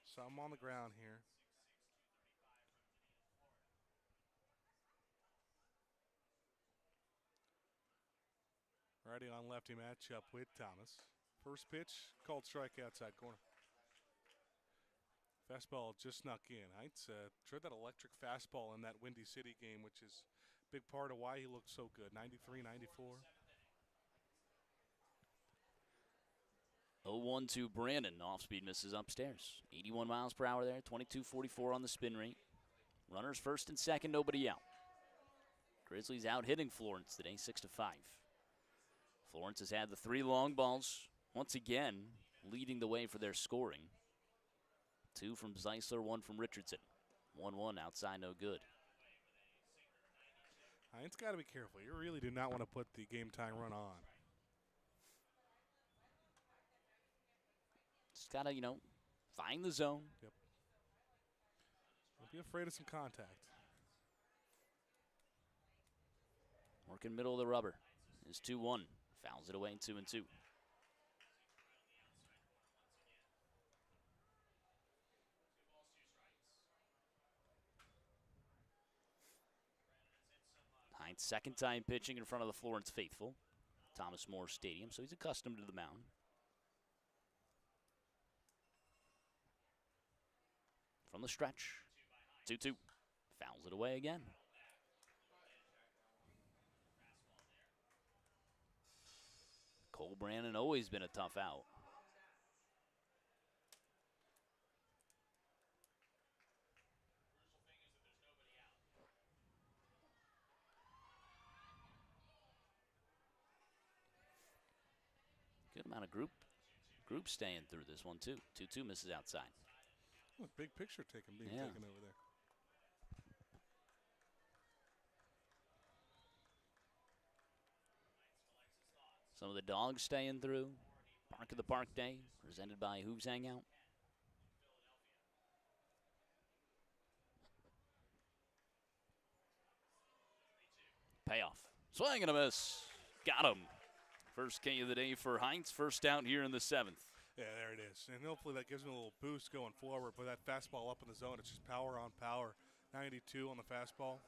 Some on the ground here. Righty on lefty matchup with Thomas. First pitch, called strike outside corner. Fastball just snuck in. Heinz tried that electric fastball in that Windy City game, which is a big part of why he looked so good. 93, 94. 0-1 to Brandon. Off-speed misses upstairs. 81 miles per hour there. 22.44 on the spin rate. Runners first and second, nobody out. Grizzlies out hitting Florence today, 6-5. Florence has had the 3 long balls, once again leading the way for their scoring. 2 from Zeisler, 1 from Richardson. 1-1 outside, no good. Heinz got to be careful. You really do not want to put the game-tying run on. Just got to, find the zone. Yep. Don't be afraid of some contact. Working middle of the rubber is 2-1. Fouls it away, 2-2. Heinz, second time pitching in front of the Florence faithful. Thomas More Stadium, so he's accustomed to the mound. From the stretch, 2-2. Fouls it away again. Cole Brannon always been a tough out. Good amount of group staying through this one, too. 2-2 misses outside. Oh, big picture being taken over there. Some of the dogs staying through. Park of the Park Day, presented by Hooves Hangout. Payoff. Swing and a miss. Got him. First K of the day for Heinz. First out here in the 7th. Yeah, there it is. And hopefully that gives him a little boost going forward. Put that fastball up in the zone. It's just power on power. 92 on the fastball.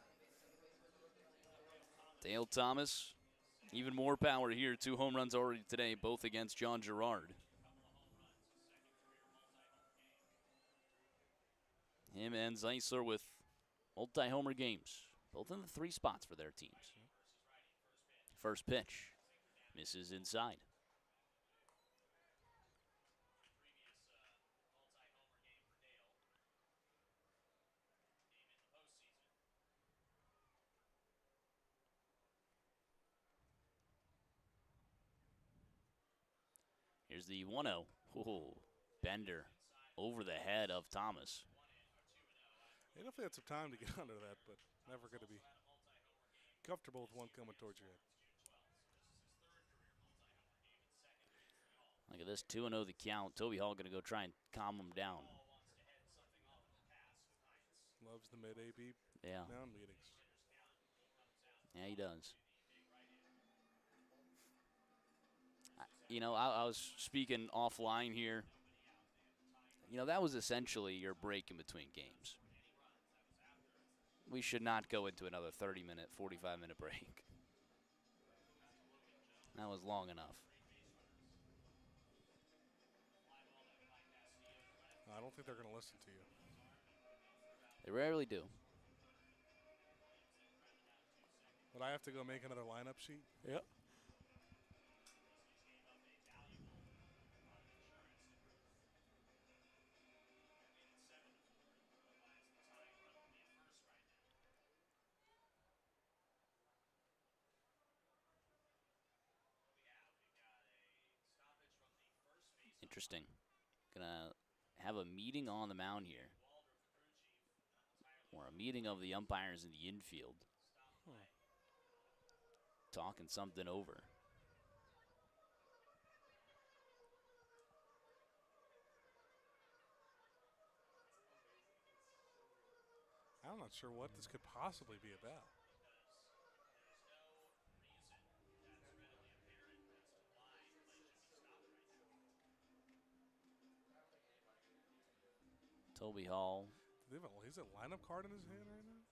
Dale Thomas, even more power here. 2 home runs already today, both against John Gerard. Him and Zeisler with multi-homer games, both in the 3 spots for their teams. First pitch, misses inside. Here's the 1-0. Ooh, Bender over the head of Thomas. They definitely had some time to get under that, but never going to be comfortable with one coming towards your head. Look at this, 2-0 the count. Toby Hall going to go try and calm him down. Loves the mid-AB mound meetings. Yeah, he does. You know, I was speaking offline here. You know, that was essentially your break in between games. We should not go into another 30-minute, 45-minute break. That was long enough. I don't think they're going to listen to you. They rarely do. Would I have to go make another lineup sheet? Yep. Interesting. Gonna have a meeting on the mound here. Or a meeting of the umpires in the infield. Talking something over. I'm not sure what this could possibly be about. Toby Hall. He's a lineup card in his hand right now?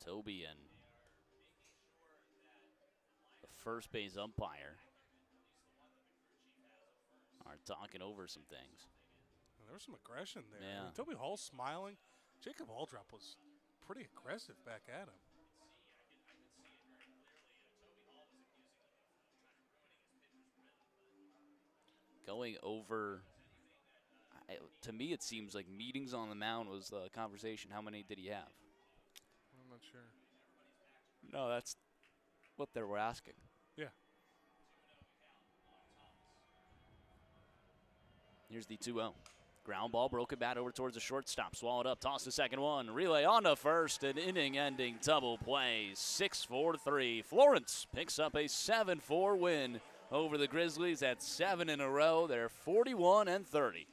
Toby and the first base umpire are talking over some things. There was some aggression there. Yeah. I mean, Toby Hall's smiling. Jacob Aldrop was pretty aggressive back at him. Going over, to me it seems like meetings on the mound was the conversation. How many did he have? I'm not sure. No, that's what they were asking. Yeah. Here's the 2-0. Ground ball, broken bat over towards the shortstop. Swallowed up, toss the second one. Relay on to first, an inning-ending double play. 6-4-3. Florence picks up a 7-4 win over the Grizzlies at 7 in a row. They're 41-30.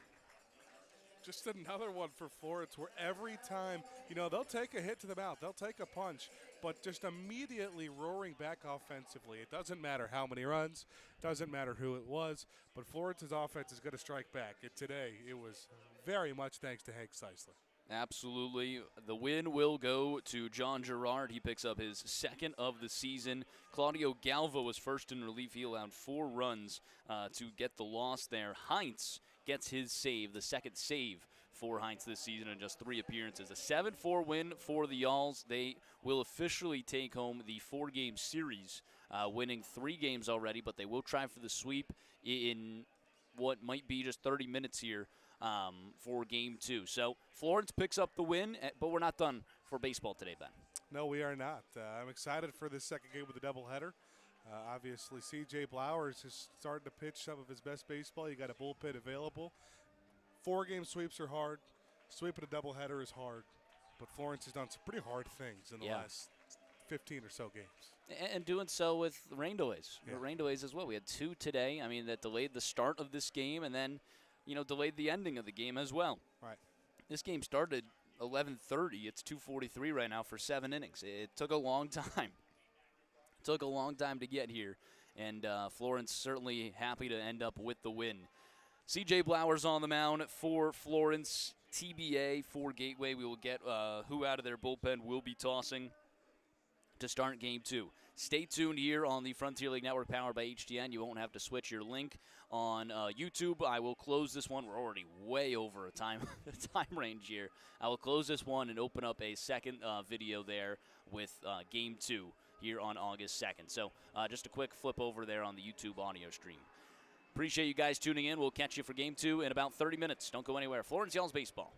Just another one for Florence where every time, they'll take a hit to the mouth, they'll take a punch, but just immediately roaring back offensively. It doesn't matter how many runs, doesn't matter who it was, but Florence's offense is going to strike back. And today, it was very much thanks to Hank Seisler. Absolutely. The win will go to John Gerard. He picks up his second of the season. Claudio Galva was first in relief. He allowed 4 runs to get the loss there. Heinz gets his save, the second save for Heinz this season in just 3 appearances. A 7-4 win for the Y'alls. They will officially take home the 4-game series, winning 3 games already, but they will try for the sweep in what might be just 30 minutes here for Game 2. So Florence picks up the win, but we're not done for baseball today, Ben. No, we are not. I'm excited for this second game with the doubleheader. Obviously, C.J. Blowers is starting to pitch some of his best baseball. You got a bullpen available. 4-game sweeps are hard. Sweeping a doubleheader is hard. But Florence has done some pretty hard things in the last 15 or so games. And doing so with rain delays. Yeah. Rain delays as well. We had 2 today. I mean, that delayed the start of this game and then, delayed the ending of the game as well. Right. This game started 11:30. It's 2:43 right now for 7 innings. It took a long time. It took a long time to get here. And Florence certainly happy to end up with the win. C.J. Blowers on the mound for Florence. TBA for Gateway. We will get who out of their bullpen will be tossing to start Game 2. Stay tuned here on the Frontier League Network powered by HDN. You won't have to switch your link on YouTube. I will close this one. We're already way over a time range here. I will close this one and open up a second video there with Game 2 here on August 2nd. So just a quick flip over there on the YouTube audio stream. Appreciate you guys tuning in. We'll catch you for Game 2 in about 30 minutes. Don't go anywhere. Florence Y'alls Baseball.